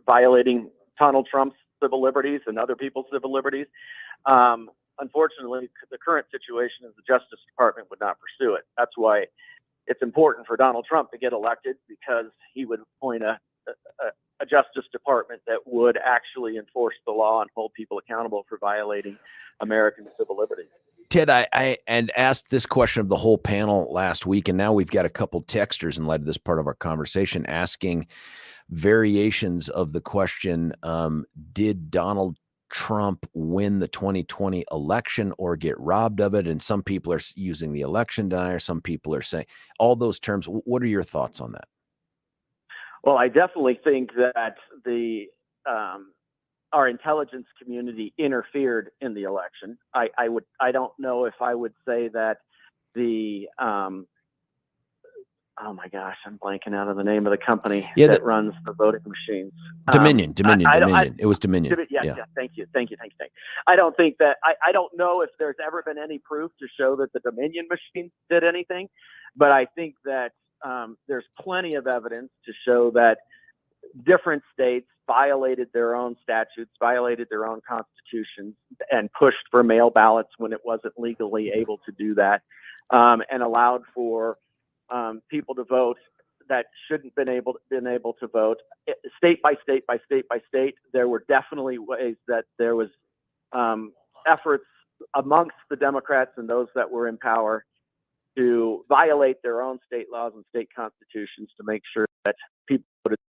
violating Donald Trump's civil liberties and other people's civil liberties, unfortunately, the current situation is the Justice Department would not pursue it. That's why it's important for Donald Trump to get elected, because he would appoint a Justice Department that would actually enforce the law and hold people accountable for violating American civil liberties. Ted, I asked this question of the whole panel last week, and now we've got a couple texters in light of this part of our conversation asking variations of the question, did Donald Trump win the 2020 election or get robbed of it? And some people are using the election denier. Some people are saying all those terms. What are your thoughts on that? Well, I definitely think that our intelligence community interfered in the election. I don't know if I would say that the oh my gosh, I'm blanking out of the name of the company that runs the voting machines. Dominion. It was Dominion. Yeah. Thank you. I don't think that I don't know if there's ever been any proof to show that the Dominion machine did anything, but I think that there's plenty of evidence to show that different states violated their own statutes, violated their own constitutions, and pushed for mail ballots when it wasn't legally able to do that, and allowed for people to vote that shouldn't been able to vote. State by state by state by state, there were definitely ways that there was efforts amongst the Democrats and those that were in power to violate their own state laws and state constitutions to make sure that people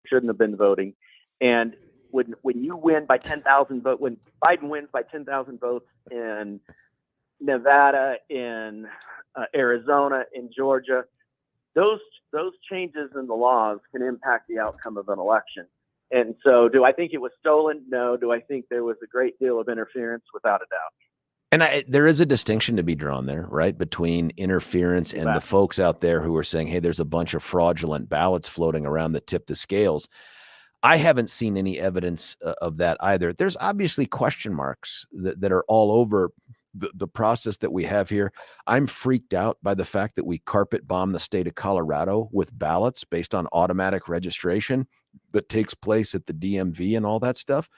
shouldn't have been voting. And when you win by 10,000 votes, when Biden wins by 10,000 votes in Nevada, in Arizona, in Georgia, those changes in the laws can impact the outcome of an election. And so, do I think it was stolen? No. Do I think there was a great deal of interference? Without a doubt. And there is a distinction to be drawn there, right, between interference and the folks out there who are saying, hey, there's a bunch of fraudulent ballots floating around that tip the scales. I haven't seen any evidence of that either. There's obviously question marks that are all over the process that we have here. I'm freaked out by the fact that we carpet bomb the state of Colorado with ballots based on automatic registration that takes place at the DMV and all that stuff.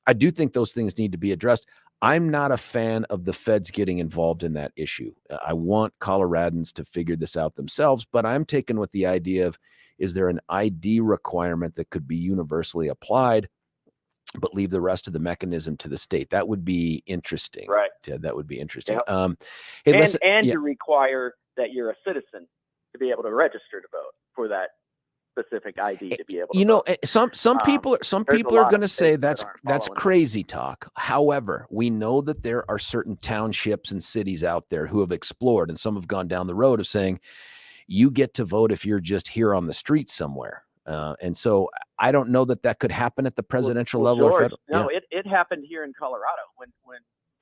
I do think those things need to be addressed. I'm not a fan of the feds getting involved in that issue. I want Coloradans to figure this out themselves, but I'm taken with the idea of, is there an ID requirement that could be universally applied, but leave the rest of the mechanism to the state? That would be interesting. Right. Ted, that would be interesting. Yep. Hey, to require that you're a citizen to be able to register to vote for that specific ID to be able to vote. Some people are going to say that's crazy talk. However, we know that there are certain townships and cities out there who have explored, and some have gone down the road of saying you get to vote if you're just here on the street somewhere. And so I don't know that could happen at the presidential level. George, it happened here in Colorado when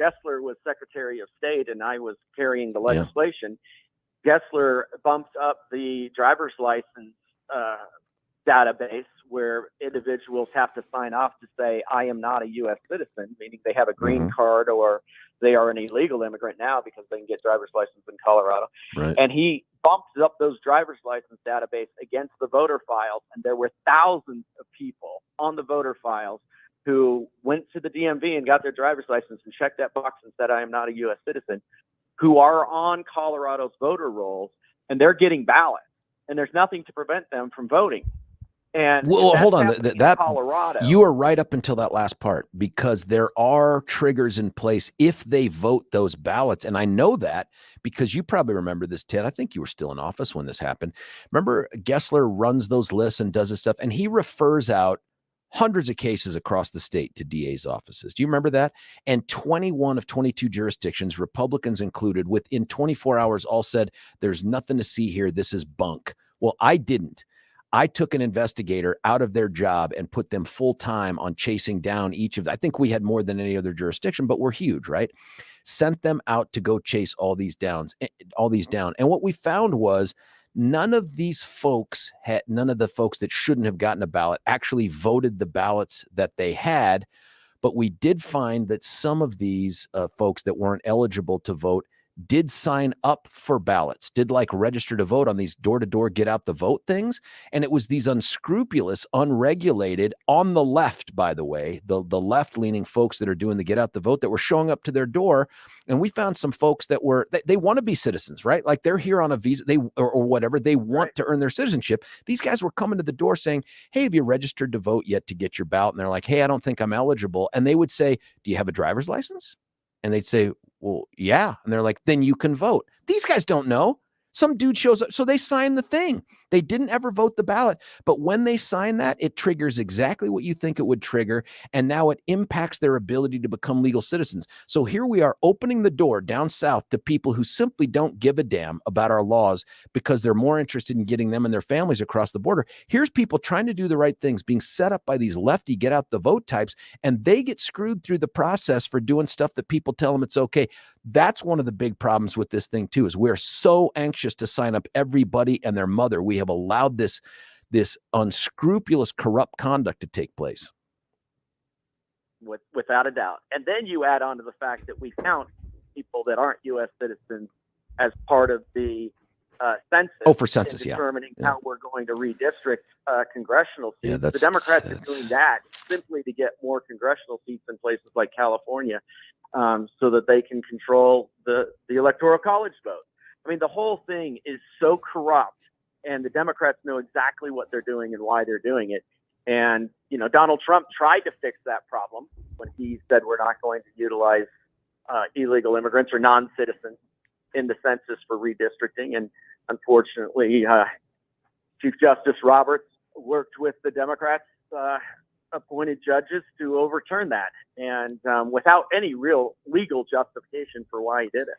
Gessler was Secretary of State and I was carrying the legislation. Gessler bumped up the driver's license database where individuals have to sign off to say, I am not a U.S. citizen, meaning they have a green card or they are an illegal immigrant now because they can get driver's license in Colorado. Right. And he bumped up those driver's license database against the voter files. And there were thousands of people on the voter files who went to the DMV and got their driver's license and checked that box and said, I am not a U.S. citizen, who are on Colorado's voter rolls, and they're getting ballots. And there's nothing to prevent them from voting. And Well, that's hold on. happening in That Colorado. you are right up until that last part, because there are triggers in place if they vote those ballots. And I know that because you probably remember this, Ted. I think you were still in office when this happened. Remember, Gessler runs those lists and does this stuff, and he refers out hundreds of cases across the state to DA's offices. Do you remember that? And 21 of 22 jurisdictions, Republicans included, within 24 hours all said, there's nothing to see here. This is bunk. Well, I didn't. I took an investigator out of their job and put them full time on chasing down each of them. I think we had more than any other jurisdiction, but we're huge, right? Sent them out to go chase all these down. And what we found was none of the folks that shouldn't have gotten a ballot actually voted the ballots that they had. But we did find that some of these folks that weren't eligible to vote did sign up for ballots, did like register to vote on these door-to-door get out the vote things. And it was these unscrupulous, unregulated, on the left, by the way, the left-leaning folks that are doing the get out the vote that were showing up to their door. And we found some folks that were, they want to be citizens, right? Like they're here on a visa, or whatever, they want to earn their citizenship. These guys were coming to the door saying, hey, have you registered to vote yet to get your ballot? And they're like, hey, I don't think I'm eligible. And they would say, do you have a driver's license? And they'd say, well, yeah. And they're like, then you can vote. These guys don't know. Some dude shows up. So they sign the thing. They didn't ever vote the ballot. But when they sign that, it triggers exactly what you think it would trigger. And now it impacts their ability to become legal citizens. So here we are opening the door down south to people who simply don't give a damn about our laws because they're more interested in getting them and their families across the border. Here's people trying to do the right things, being set up by these lefty get out the vote types, and they get screwed through the process for doing stuff that people tell them it's okay. That's one of the big problems with this thing too, is we're so anxious to sign up everybody and their mother. We have allowed this unscrupulous, corrupt conduct to take place. Without a doubt. And then you add on to the fact that we count people that aren't U.S. citizens as part of the census. Oh, for census, determining how we're going to redistrict congressional seats. Yeah, the Democrats are doing that simply to get more congressional seats in places like California, so that they can control the Electoral College vote. I mean, the whole thing is so corrupt, and the Democrats know exactly what they're doing and why they're doing it. And, you know, Donald Trump tried to fix that problem when he said we're not going to utilize illegal immigrants or non-citizens in the census for redistricting. And unfortunately, Chief Justice Roberts worked with the Democrats appointed judges to overturn that, and without any real legal justification for why he did it.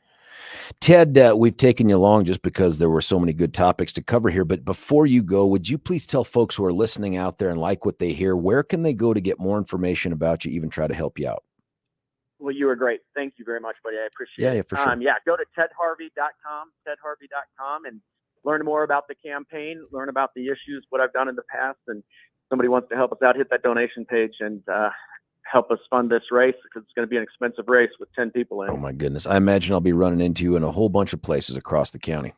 Ted, we've taken you long just because there were so many good topics to cover here. But before you go, would you please tell folks who are listening out there and like what they hear, where can they go to get more information about you, even try to help you out? Well, you were great. Thank you very much, buddy. I appreciate it. Yeah, for sure. Go to tedharvey.com, and learn more about the campaign, learn about the issues, what I've done in the past, and somebody wants to help us out, hit that donation page and help us fund this race, because it's going to be an expensive race with 10 people in. Oh, my goodness. I imagine I'll be running into you in a whole bunch of places across the county.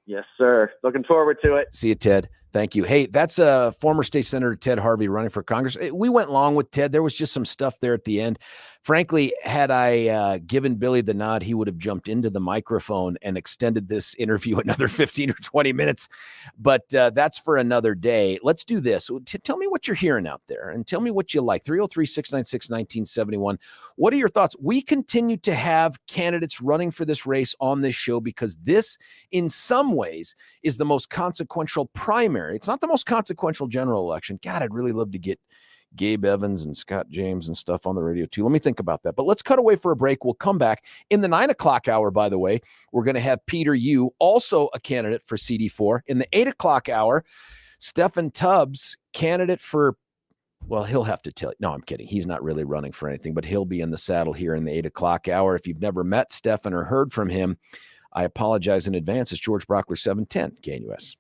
Yes, sir. Looking forward to it. See you, Ted. Thank you. Hey, that's former state senator Ted Harvey running for Congress. We went long with Ted. There was just some stuff there at the end. Frankly, had I given Billy the nod, he would have jumped into the microphone and extended this interview another 15 or 20 minutes. But that's for another day. Let's do this. Tell me what you're hearing out there and tell me what you like. 303-696-1971. What are your thoughts? We continue to have candidates running for this race on this show because this, in some ways, is the most consequential primary. It's not the most consequential general election. God, I'd really love to get Gabe Evans and Scott James and stuff on the radio too. Let me think about that. But let's cut away for a break. We'll come back in the 9 o'clock hour. By the way, we're going to have Peter Yu, also a candidate for CD4. In the 8 o'clock hour, Stephen Tubbs, candidate for, well, he'll have to tell you. No, I'm kidding. He's not really running for anything, but he'll be in the saddle here in the 8 o'clock hour. If you've never met Stephen or heard from him, I apologize in advance. It's George Brockler, 710 KNUS.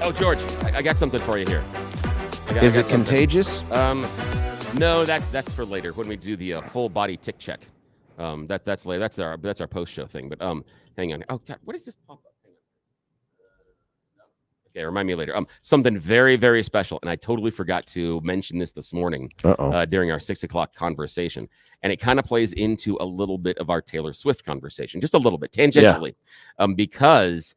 Oh, George, I got something for you here. Is it contagious? No, that's for later when we do the full body tick check. That's later. That's our post show thing. But hang on. Oh God, what is this pop up? Okay, remind me later. Something very, very special, and I totally forgot to mention this morning during our 6 o'clock conversation, and it kind of plays into a little bit of our Taylor Swift conversation, just a little bit tangentially, because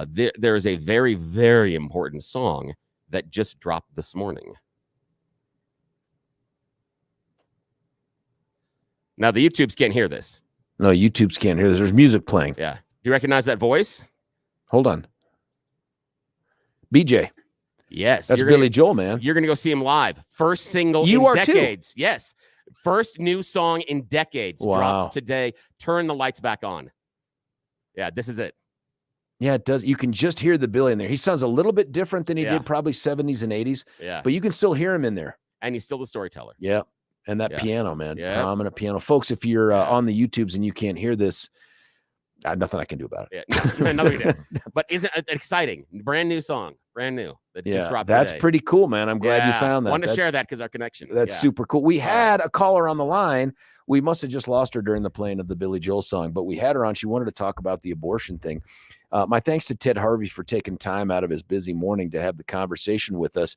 there is a very, very important song that just dropped this morning. Now the YouTubes can't hear this. No, YouTubes can't hear this. There's music playing. Yeah. Do you recognize that voice? Hold on. BJ. Yes. That's Billy Joel, man. You're going to go see him live. First single in decades. Too. Yes. First new song in decades. Wow. Drops today. Turn the lights back on. Yeah, this is it. Yeah, it does. You can just hear the Billy in there. He sounds a little bit different than he did probably 70s and 80s. Yeah. But you can still hear him in there. And he's still the storyteller. Yeah. And that piano, man. Yeah. Prominent piano. Folks, if you're on the YouTubes and you can't hear this, nothing I can do about it. Yeah. Nothing we did. But isn't it exciting? Brand new song. Brand new. That just dropped that's today. Pretty cool, man. I'm glad you found that. I wanted to share that because our connection. That's super cool. We had a caller on the line. We must have just lost her during the playing of the Billy Joel song, but we had her on. She wanted to talk about the abortion thing. My thanks to Ted Harvey for taking time out of his busy morning to have the conversation with us.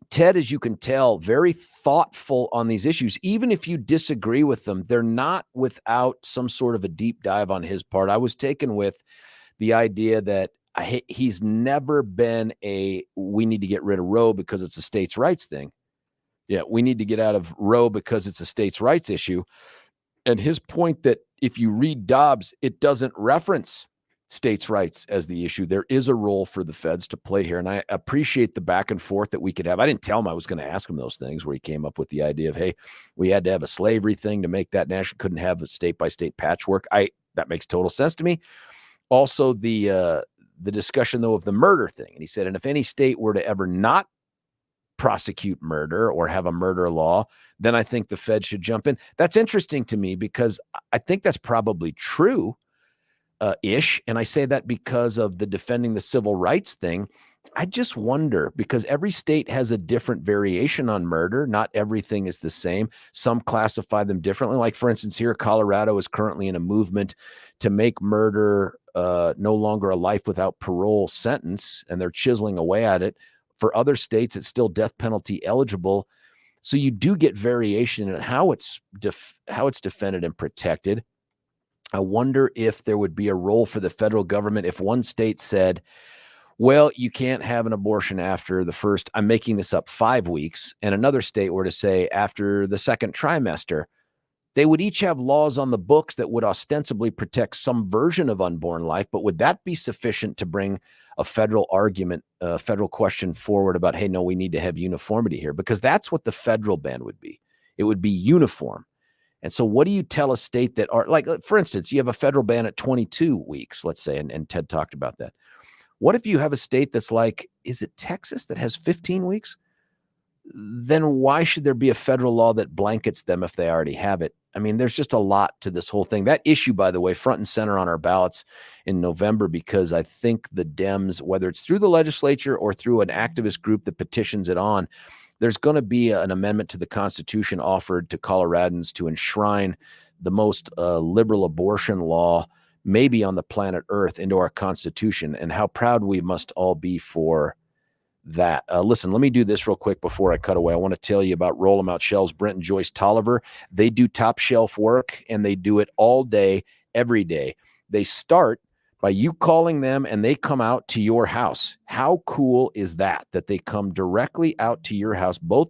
Ted, as you can tell, very thoughtful on these issues. Even if you disagree with them, they're not without some sort of a deep dive on his part. I was taken with the idea that he's never been we need to get rid of Roe because it's a states' rights thing. Yeah, we need to get out of Roe because it's a states' rights issue. And his point that if you read Dobbs, it doesn't reference states' rights as the issue. There is a role for the feds to play here. And I appreciate the back and forth that we could have. I didn't tell him I was going to ask him those things where he came up with the idea of, hey, we had to have a slavery thing to make that national, couldn't have a state-by-state patchwork. That makes total sense to me. Also, the discussion, though, of the murder thing. And he said, and if any state were to ever not prosecute murder or have a murder law, then I think the feds should jump in. That's interesting to me because I think that's probably true. Ish. And I say that because of the defending the civil rights thing. I just wonder, because every state has a different variation on murder. Not everything is the same. Some classify them differently. Like, for instance, here, Colorado is currently in a movement to make murder no longer a life without parole sentence, and they're chiseling away at it. For other states, it's still death penalty eligible. So you do get variation in how it's defended and protected. I wonder if there would be a role for the federal government if one state said, well, you can't have an abortion after the first, I'm making this up, 5 weeks, and another state were to say after the second trimester. They would each have laws on the books that would ostensibly protect some version of unborn life, but would that be sufficient to bring a federal argument, a federal question forward about, hey, no, we need to have uniformity here? Because that's what the federal ban would be. It would be uniform. And so what do you tell a state that are, like, for instance, you have a federal ban at 22 weeks, let's say, and Ted talked about that. What if you have a state that's like, is it Texas that has 15 weeks? Then why should there be a federal law that blankets them if they already have it? I mean, there's just a lot to this whole thing. That issue, by the way, front and center on our ballots in November, because I think the Dems, whether it's through the legislature or through an activist group that petitions it on, there's going to be an amendment to the Constitution offered to Coloradans to enshrine the most liberal abortion law maybe on the planet Earth into our Constitution, and how proud we must all be for that. Listen, let me do this real quick before I cut away. I want to tell you about Roll 'em Out Shelves. Brent and Joyce Tolliver, they do top shelf work, and they do it all day, every day. They start by you calling them and they come out to your house. How cool is that they come directly out to your house? Both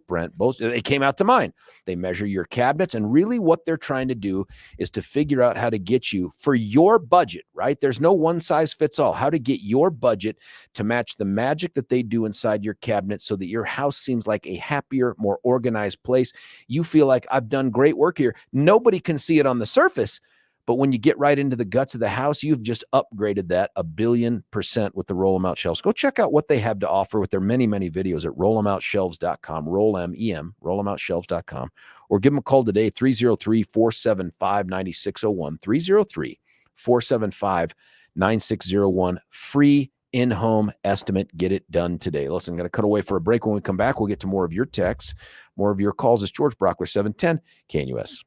they came out to mine. They measure your cabinets, and really what they're trying to do is to figure out how to get you for your budget, right? There's no one size fits all. How to get your budget to match the magic that they do inside your cabinet so that your house seems like a happier, more organized place. You feel like, I've done great work here. Nobody can see it on the surface, but when you get right into the guts of the house, you've just upgraded that 1,000,000,000% with the Roll 'em Out Shelves. Go check out what they have to offer with their many, many videos at rollemoutshelves.com, rollemoutshelves.com, or give them a call today, 303-475-9601, 303-475-9601, free in-home estimate. Get it done today. Listen, I'm going to cut away for a break. When we come back, we'll get to more of your texts, more of your calls. It's George Brockler, 710 KNUS.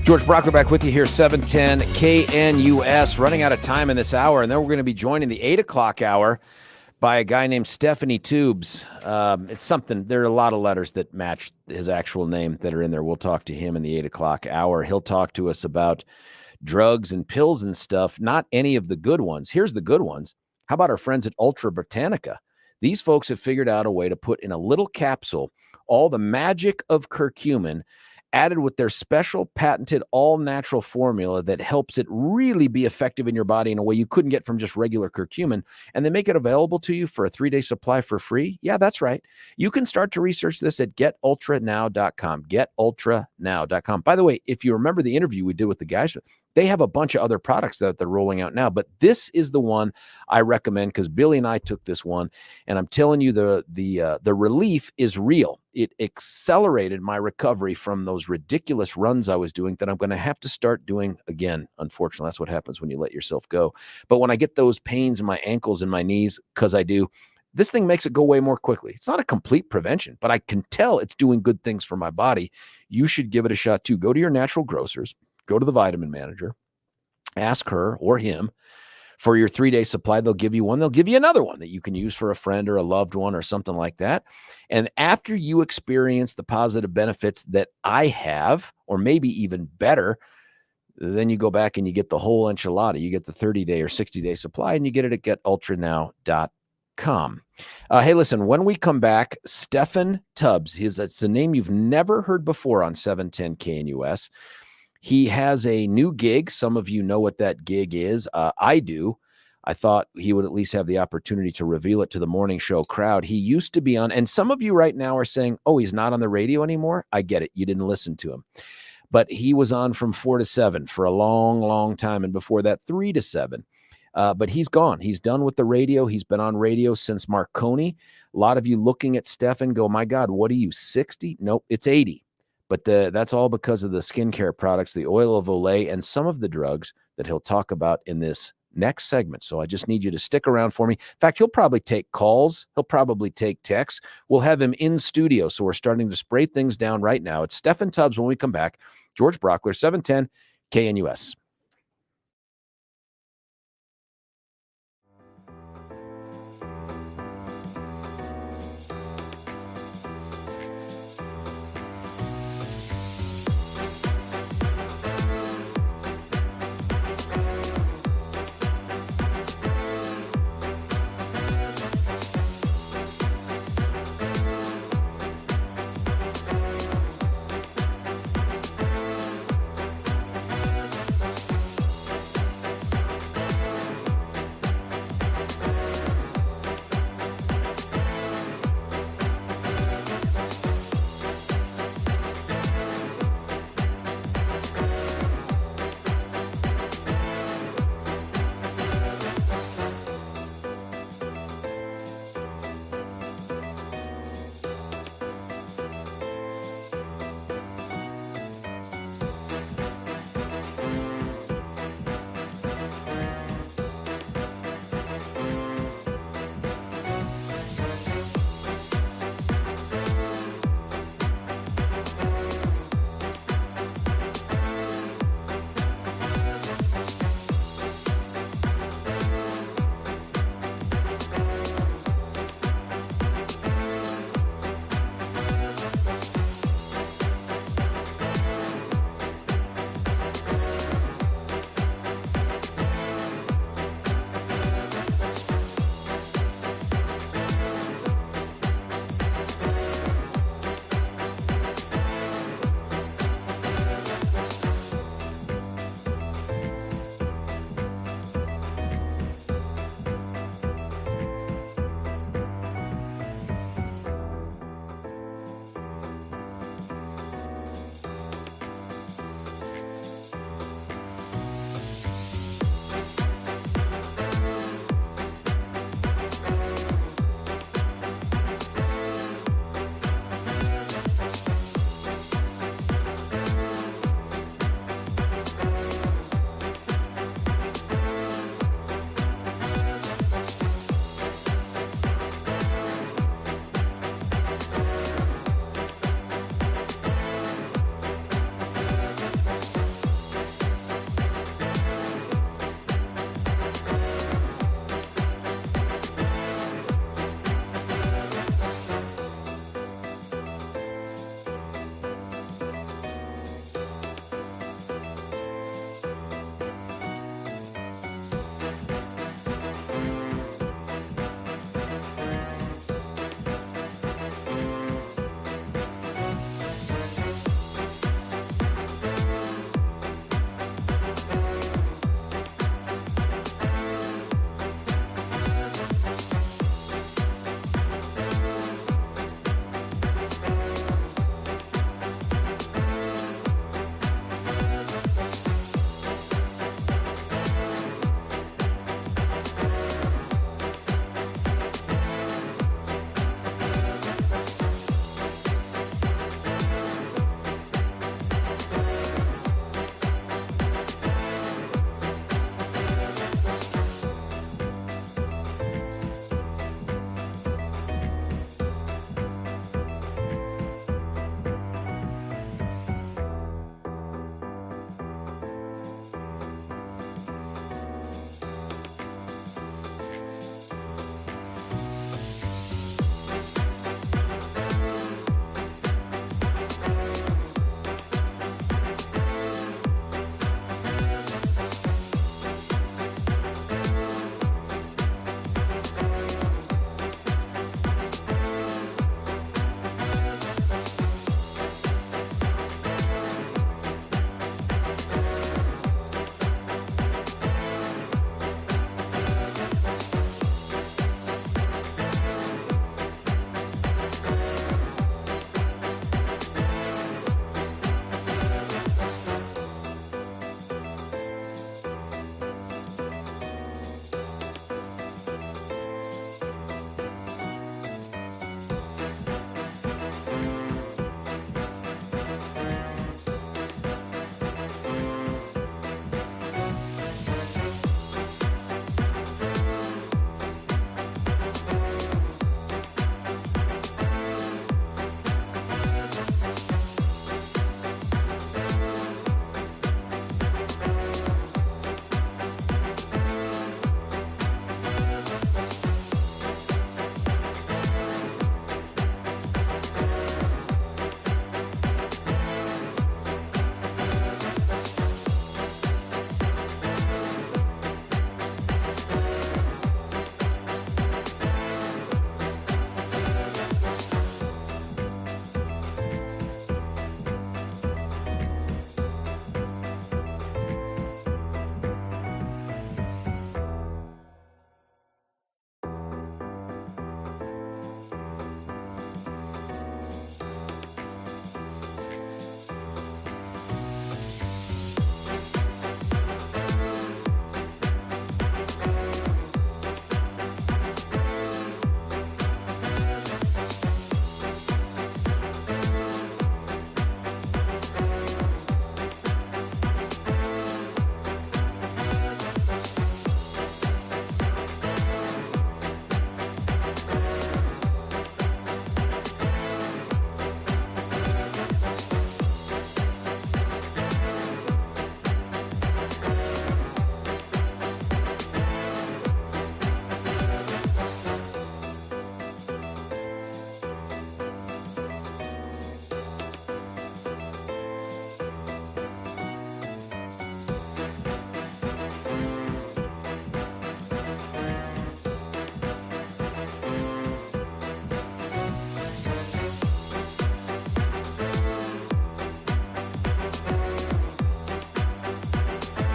George Brockler back with you here, 710 KNUS, running out of time in this hour, and then we're going to be joining the 8 o'clock hour by a guy named Stephanie Tubes. It's something, there are a lot of letters that match his actual name that are in there. We'll talk to him in the 8 o'clock hour. He'll talk to us about drugs and pills and stuff, not any of the good ones. Here's the good ones. How about our friends at Ultra Botanica? These folks have figured out a way to put in a little capsule all the magic of curcumin added with their special patented all-natural formula that helps it really be effective in your body in a way you couldn't get from just regular curcumin, and they make it available to you for a 3-day supply for free. Yeah, that's right. You can start to research this at getultranow.com, getultranow.com. By the way, if you remember the interview we did with the guys, they have a bunch of other products that they're rolling out now, but this is the one I recommend because Billy and I took this one, and I'm telling you the relief is real. It accelerated my recovery from those ridiculous runs I was doing that I'm going to have to start doing again. Unfortunately, that's what happens when you let yourself go. But when I get those pains in my ankles and my knees, because I do, this thing makes it go away more quickly. It's not a complete prevention, but I can tell it's doing good things for my body. You should give it a shot too. Go to your natural grocers. Go to the vitamin manager, ask her or him for your 3-day supply. They'll give you one. They'll give you another one that you can use for a friend or a loved one or something like that. And after you experience the positive benefits that I have, or maybe even better, then you go back and you get the whole enchilada. You get the 30-day or 60-day supply, and you get it at getultranow.com. Hey, listen, when we come back, Stephen Tubbs, it's a name you've never heard before on 710 KNUS. He has a new gig. Some of you know what that gig is. I do. I thought he would at least have the opportunity to reveal it to the morning show crowd. He used to be on, and some of you right now are saying, oh, he's not on the radio anymore. I get it. You didn't listen to him. But he was on from 4 to 7 for a long, long time. And before that, 3 to 7. But he's gone. He's done with the radio. He's been on radio since Marconi. A lot of you looking at Stephen go, my God, what are you, 60? Nope, it's 80. But that's all because of the skincare products, the oil of Olay, and some of the drugs that he'll talk about in this next segment. So I just need you to stick around for me. In fact, he'll probably take calls. He'll probably take texts. We'll have him in studio. So we're starting to spray things down right now. It's Stephen Tubbs when we come back. George Brockler, 710 KNUS.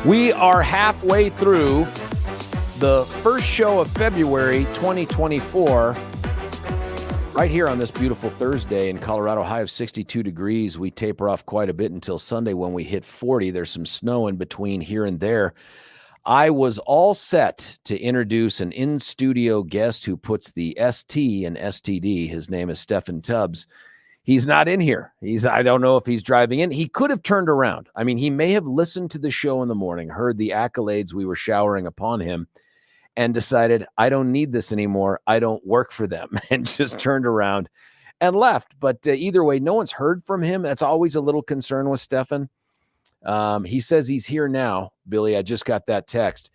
We are halfway through the first show of February 2024. Right here on this beautiful Thursday in Colorado, high of 62 degrees. We taper off quite a bit until Sunday when we hit 40. There's some snow in between here and there. I was all set to introduce an in-studio guest who puts the ST in STD. His name is Stephen Tubbs. He's not in here. I don't know if he's driving in. He could have turned around. I mean, he may have listened to the show in the morning, heard the accolades we were showering upon him, and decided, I don't need this anymore. I don't work for them, and just turned around and left. But either way, no one's heard from him. That's always a little concern with Stefan. He says he's here now. Billy, I just got that text.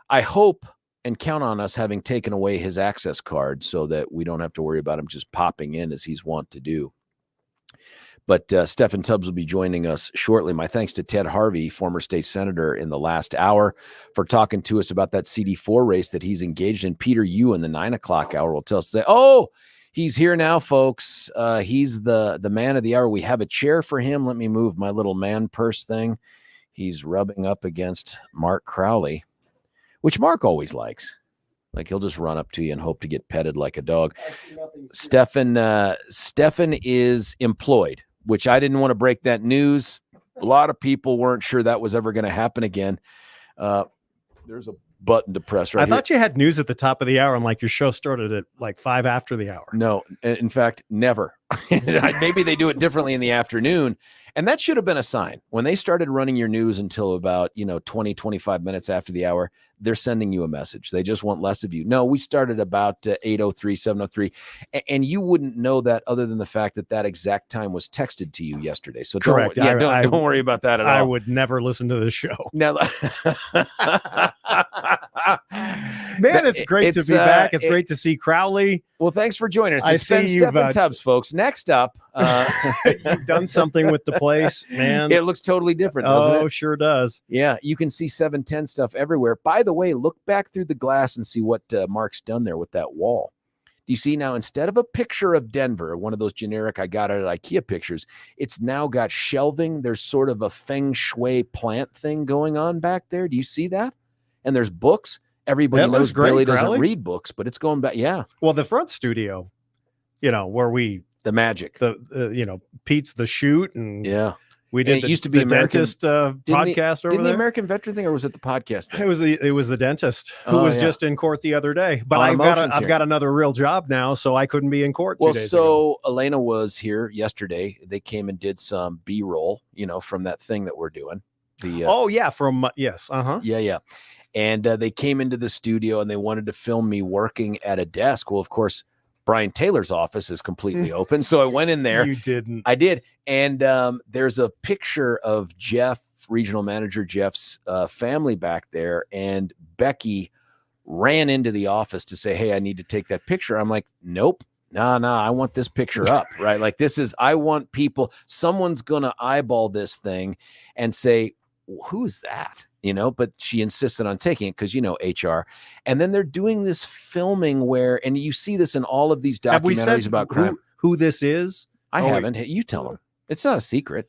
I hope and count on us having taken away his access card so that we don't have to worry about him just popping in as he's wont to do. But Stephen Tubbs will be joining us shortly. My thanks to Ted Harvey, former state senator, in the last hour for talking to us about that CD4 race that he's engaged in. Peter Yu in the 9 o'clock hour will tell us, he's here now, folks. He's the man of the hour. We have a chair for him. Let me move my little man purse thing. He's rubbing up against Mark Crowley, which Mark always likes. Like, he'll just run up to you and hope to get petted like a dog. Stefan is employed, which I didn't want to break that news. A lot of people weren't sure that was ever going to happen again. There's a button to press right here. I thought you had news at the top of the hour, and like your show started at like 5 after the hour. No, in fact, never. Maybe they do it differently in the afternoon. And that should have been a sign. When they started running your news until about, 20, 25 minutes after the hour, they're sending you a message. They just want less of you. No, we started about 8:03, 7:03. And you wouldn't know that other than the fact that exact time was texted to you yesterday. So correct. Don't worry about that at all. I would never listen to this show. Now, man, it's great to be back. It's great to see Crowley. Well, thanks for joining us. I It's been see you've, Stephen Tubbs, folks. Next up, you've done something with the place, man. It looks totally different, doesn't it? Oh, sure does. Yeah, you can see 710 stuff everywhere. By the way, look back through the glass and see what Mark's done there with that wall. Do you see now, instead of a picture of Denver, one of those generic I got at IKEA pictures, it's now got shelving. There's sort of a feng shui plant thing going on back there. Do you see that? And there's books. Everybody knows Billy doesn't read books, but it's going back. Yeah. Well, the front studio, where the magic, Pete's the shoot, and we did. It used to be the American dentist podcast over there. The American veteran thing, or was it the podcast thing? It was the dentist who was just in court the other day. But I've got another real job now, so I couldn't be in court 2 days ago. Elena was here yesterday. They came and did some B-roll, from that thing that we're doing. Yes. Yeah. And they came into the studio and they wanted to film me working at a desk. Well, of course, Brian Taylor's office is completely open. So I went in there. You didn't. I did. And there's a picture of Jeff, regional manager Jeff's family back there. And Becky ran into the office to say, hey, I need to take that picture. I'm like, nope. No, I want this picture up, right? Like, I want people, someone's going to eyeball this thing and say, who is that? But she insisted on taking it because, HR. And then they're doing this filming where, and you see this in all of these documentaries about crime. Who this is? I haven't. You tell them. It's not a secret.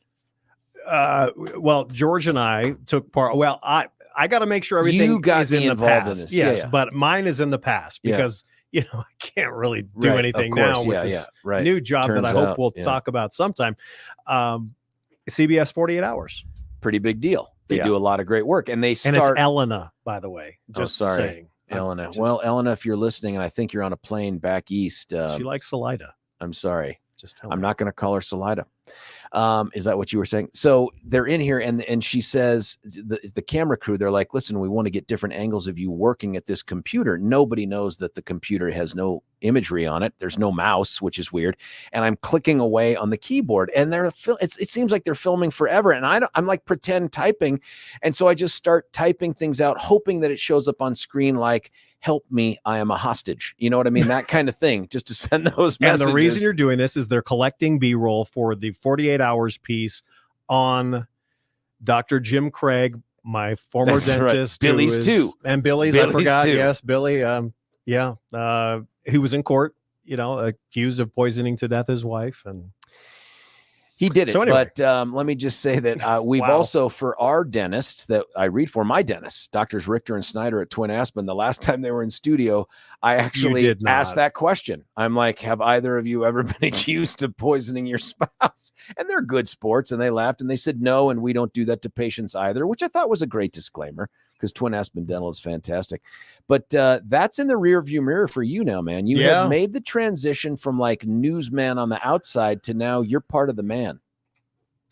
Well, George and I took part. Well, I got to make sure everything is in the past. In this. Yes, yeah. But mine is in the past because, I can't really do anything now with this new job that I hope we'll talk about sometime. CBS 48 Hours. Pretty big deal. They do a lot of great work, and it's Elena, by the way. Just saying, Elena. Well, Elena, if you're listening, and I think you're on a plane back east, she likes Salida. I'm sorry. Just tell I'm not going to call her Salida. Is that what you were saying? So they're in here, and she says, the camera crew, they're like, listen, we want to get different angles of you working at this computer. Nobody knows that the computer has no imagery on it. There's no mouse, which is weird. And I'm clicking away on the keyboard, and it seems like they're filming forever. And I'm like pretend typing. And so I just start typing things out, hoping that it shows up on screen like, help me, I am a hostage. You know what I mean? That kind of thing, just to send those messages. And the reason you're doing this is they're collecting B-roll for the 48 hours piece on Dr. Jim Craig, my former dentist. Right. Billy's too. And Billy's, I forgot. Too. Yes, Billy. He was in court, accused of poisoning to death his wife. And He did it, So anyway. but let me just say that we've also, for our dentists that I read for, my dentists, Doctors Richter and Snyder at Twin Aspen, the last time they were in studio, I actually asked that question. I'm like, have either of you ever been accused of poisoning your spouse? And they're good sports, and they laughed, and they said no, and we don't do that to patients either, which I thought was a great disclaimer because Twin Aspen Dental is fantastic. But that's in the rearview mirror for you now, man. You have made the transition from like newsman on the outside to now you're part of the man.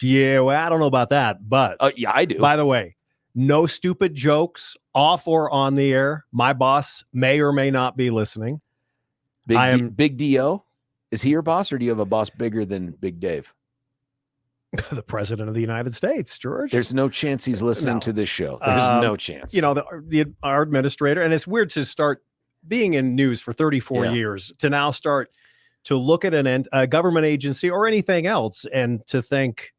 Yeah, well, I don't know about that, but yeah, I do. By the way, no stupid jokes off or on the air. My boss may or may not be listening. Big D.O. Is he your boss, or do you have a boss bigger than Big Dave? The president of the United States, George. There's no chance he's listening to this show. There's no chance. You know, our administrator, and it's weird to start being in news for 34 years to now start to look at a government agency or anything else and to think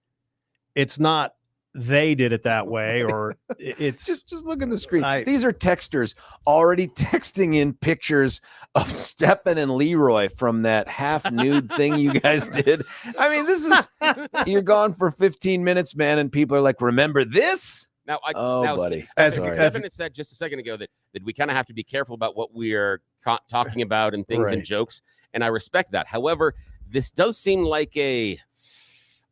it's not they did it that way, or it's just look at the screen. These are texters already texting in pictures of Steppen and Leroy from that half nude thing you guys did. I mean, this is you're gone for 15 minutes, man, and people are like, "Remember this?" Now, buddy, Steppen had said just a second ago that we kind of have to be careful about what we are talking about and things and jokes, and I respect that. However, this does seem like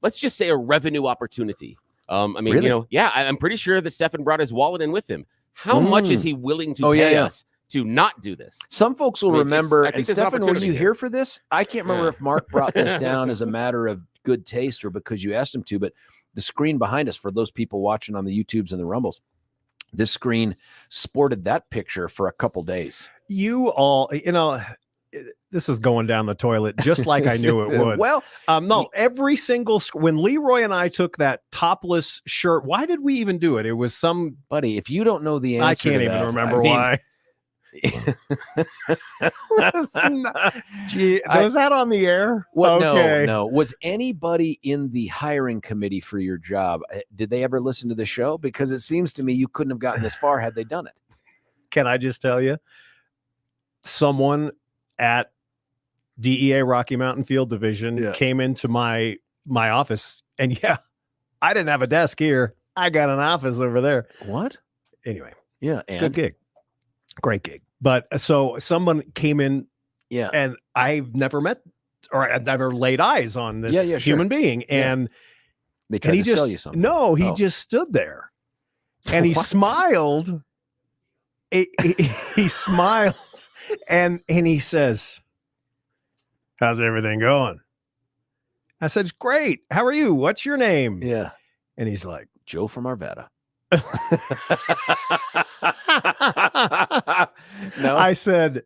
let's just say a revenue opportunity. I mean, really? I'm pretty sure that Steffen brought his wallet in with him. How much is he willing to pay us to not do this? Some folks will remember, and Steffen, were you here for this? I can't remember if Mark brought this down as a matter of good taste or because you asked him to, but the screen behind us, for those people watching on the YouTubes and the Rumbles, this screen sported that picture for a couple days. You all, this is going down the toilet just like I knew it would. Well, no, every single when Leroy and I took that topless shirt, why did we even do it? It was buddy. If you don't know the answer, I can't even remember why. Was that on the air? Well, no. Was anybody in the hiring committee for your job? Did they ever listen to the show? Because it seems to me you couldn't have gotten this far had they done it. Can I just tell you, someone at DEA Rocky Mountain Field Division came into my office, and I didn't have a desk here. I got an office over there. What? Anyway, it's a good gig. Great gig. But so someone came in, and I've never met or I've never laid eyes on this human being. And they tried to sell you something. No, he just stood there and he smiled. He smiled and he says, "How's everything going?" I said, "It's great. How are you? What's your name?" Yeah. And he's like, "Joe from Arvada." No, I said,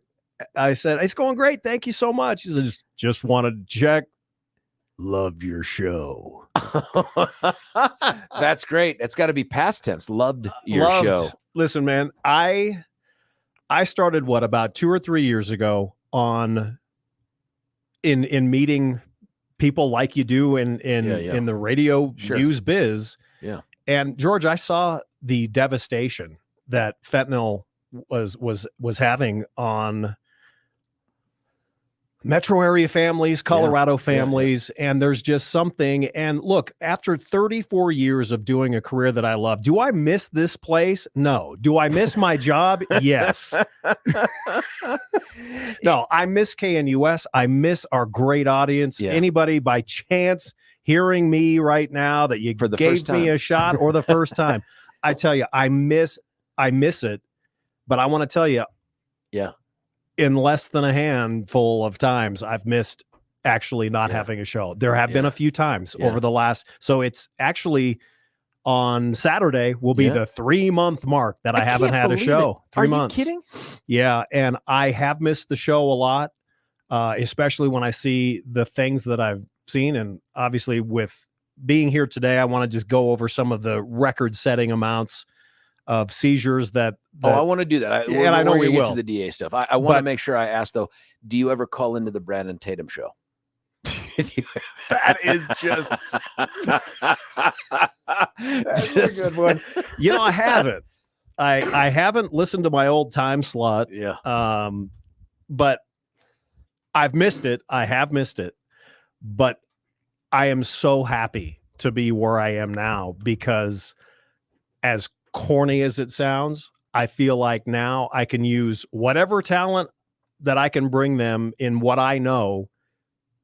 "It's going great. Thank you so much." He says, "Just wanted to check. Loved your show." That's great. It's got to be past tense. Loved your show. Listen, man, I started about 2 or 3 years ago in meeting people like you do in the radio news biz. Yeah. And George, I saw the devastation that fentanyl was having on metro area families, Colorado families, and there's just something. And look, after 34 years of doing a career that I love, do I miss this place? No. Do I miss my job? Yes. No, I miss KNUS. I miss our great audience. Yeah. Anybody by chance hearing me right now that you gave me a shot or the first time, I tell you, I miss it. But I want to tell you, in less than a handful of times, I've missed actually not having a show. There have been a few times over the last, so it's actually on Saturday will be the 3-month mark that I haven't had a show. 3 months. Are you kidding? Yeah. And I have missed the show a lot, especially when I see the things that I've seen. And obviously with being here today, I want to just go over some of the record-setting amounts of seizures that I want to do that. And I know we will get to the DA stuff. I want to make sure I ask though, do you ever call into the Brandon Tatum show? That is just that's a good one. I haven't. I haven't listened to my old time slot. Yeah. But I've missed it. I have missed it. But I am so happy to be where I am now, because as corny as it sounds, I feel like now I can use whatever talent that I can bring them in what I know,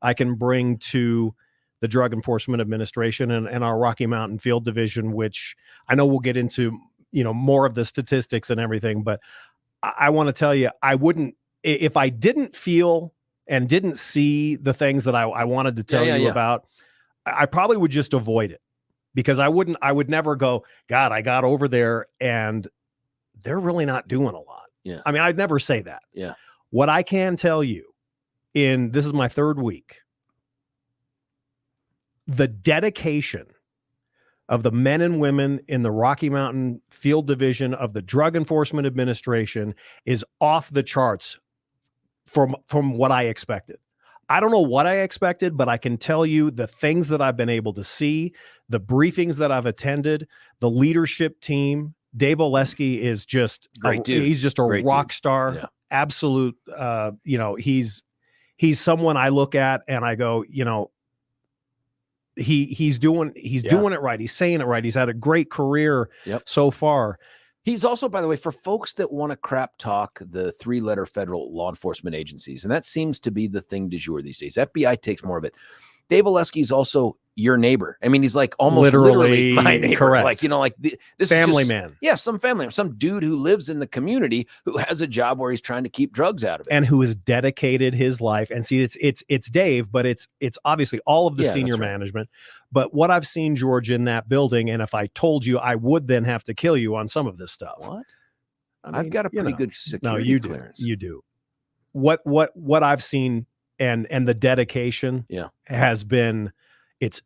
I can bring to the Drug Enforcement Administration and our Rocky Mountain Field Division, which I know we'll get into, more of the statistics and everything. But I want to tell you, I wouldn't, if I didn't feel and didn't see the things that I wanted to tell you about, I probably would just avoid it, because I would never go, God, I got over there and they're really not doing a lot. Yeah. I mean, I'd never say that. Yeah. What I can tell you, this is my third week, the dedication of the men and women in the Rocky Mountain Field Division of the Drug Enforcement Administration is off the charts from what I expected. I don't know what I expected, but I can tell you the things that I've been able to see, the briefings that I've attended, the leadership team. Dave Oleski is just great dude. He's just a great rock dude. star. Yeah. Absolute. He's someone I look at and I go, he's doing it right. He's saying it right. He's had a great career so far. He's also, by the way, for folks that want to crap talk the 3-letter federal law enforcement agencies, and that seems to be the thing du jour these days. FBI takes more of it. Dave Oleski is also your neighbor. I mean, he's like almost literally my neighbor. Correct. Like, this family is just, man. Yeah, some family, some dude who lives in the community who has a job where he's trying to keep drugs out of it, and who has dedicated his life. And see, it's Dave, but it's obviously all of the senior management. But what I've seen, George, in that building, and if I told you, I would then have to kill you on some of this stuff. What? I mean, I've got a pretty good security clearance. You do. What I've seen and the dedication has been, it's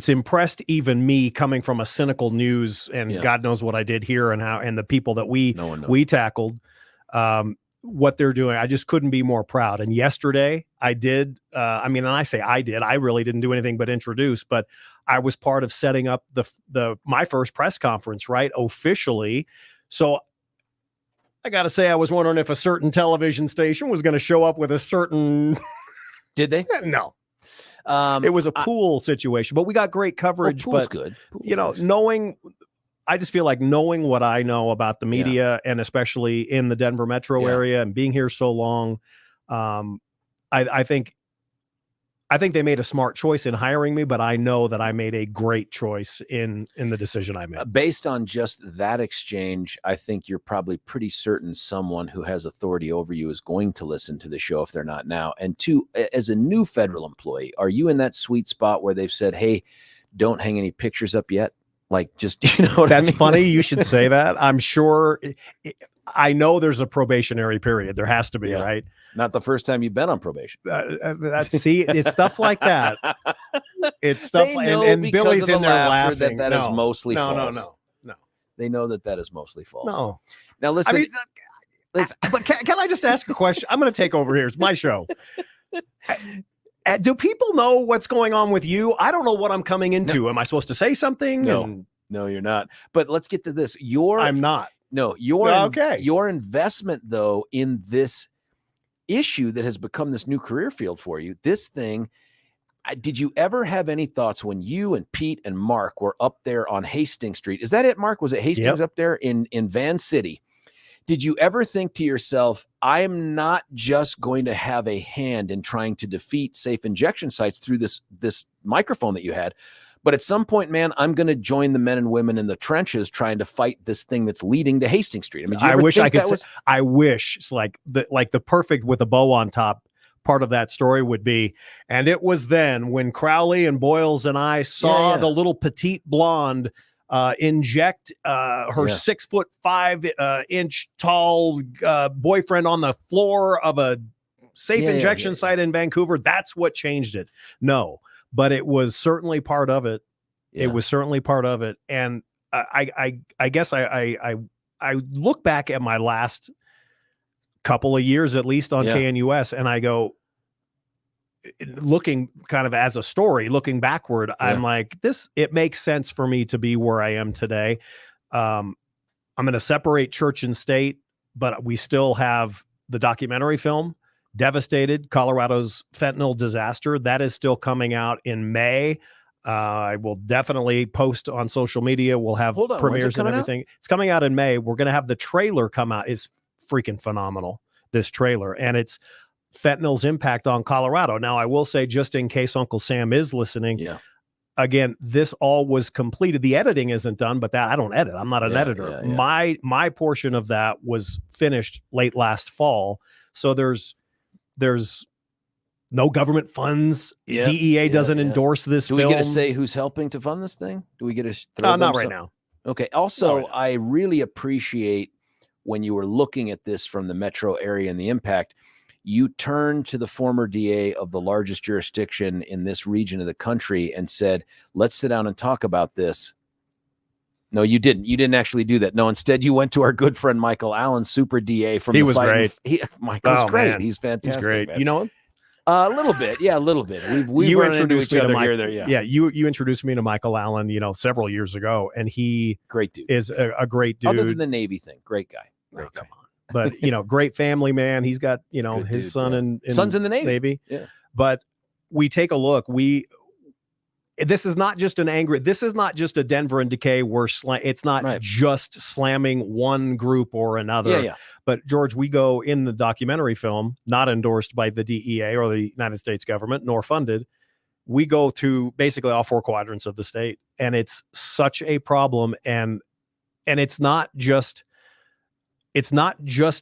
impressed even me, coming from a cynical news, and God knows what I did here and the people that we tackled, what they're doing. I just couldn't be more proud. And yesterday I did, and I say I did, I really didn't do anything but introduce, but I was part of setting up my first press conference, right? Officially. So I got to say, I was wondering if a certain television station was going to show up with a certain. Did they? No. It was a pool situation, but we got great coverage. Pool's but good. I just feel like knowing what I know about the media, and especially in the Denver metro area, and being here so long, I think they made a smart choice in hiring me, but I know that I made a great choice in the decision I made. Based on just that exchange, I think you're probably pretty certain someone who has authority over you is going to listen to the show if they're not now. And two, as a new federal employee, are you in that sweet spot where they've said, hey, don't hang any pictures up yet? Like, just, That's funny. You should say that. I'm sure. I know there's a probationary period. There has to be, right? Not the first time you've been on probation. It's stuff like that. It's stuff, and Billy's in there laughing. That is mostly false. No. They know that is mostly false. No. Now listen. But can I just ask a question? I'm going to take over here. It's my show. Do people know what's going on with you? I don't know what I'm coming into. No. Am I supposed to say something? No, you're not. But let's get to this. I'm not. No, okay. Your investment, though, in this issue that has become this new career field for you, this thing, did you ever have any thoughts when you and Pete and Mark were up there on Hastings Street? Is that it, Mark? Was it Hastings up there in Van City? Did you ever think to yourself, I am not just going to have a hand in trying to defeat safe injection sites through this microphone that you had, but at some point, man, I'm going to join the men and women in the trenches trying to fight this thing that's leading to Hastings Street. I mean, I wish I could. I wish it's like the perfect with a bow on top part of that story would be, and it was then when Crowley and Boyles and I saw the little petite blonde inject her 6'5" tall boyfriend on the floor of a safe injection site in Vancouver. That's what changed it. No, but it was certainly part of it. It was certainly part of it. And I guess I look back at my last couple of years, at least on KNUS, and I go, looking kind of as a story, looking backward, I'm like, it makes sense for me to be where I am today. I'm going to separate church and state, but we still have the documentary film devastated. Colorado's fentanyl disaster, that is still coming out in May. I will definitely post on social media. We'll have premieres and everything. It's coming out in May. We're going to have the trailer come out. It's freaking phenomenal, this trailer. And it's fentanyl's impact on Colorado. Now, I will say, just in case Uncle Sam is listening, again, this all was completed. The editing isn't done, but that I don't edit. I'm not an editor. My portion of that was finished late last fall. So there's no government funds. DEA doesn't endorse this film. Do we get to say who's helping to fund this thing? Do we get to throw not right now. Okay. Also, I really appreciate when you were looking at this from the metro area and the impact, you turned to the former DA of the largest jurisdiction in this region of the country and said, let's sit down and talk about this. No, you didn't. You didn't actually do that. No, instead you went to our good friend Michael Allen, super DA from. He was great. Michael's great. Man. He's fantastic. He's great. Man. You know him? A little bit. Yeah, a little bit. We've run into each other here, there. Yeah. Yeah. You introduced me to Michael Allen, several years ago, and he great dude is a great dude. Other than the Navy thing, great guy. Great guy. Come on. But great family man. He's got good his dude, son son's in the Navy. Yeah. But we take a look. This is not just a Denver and Decay where it's not just slamming one group or another. Yeah. But George, we go in the documentary film, not endorsed by the DEA or the United States government, nor funded. We go through basically all four quadrants of the state, and it's such a problem. And it's not just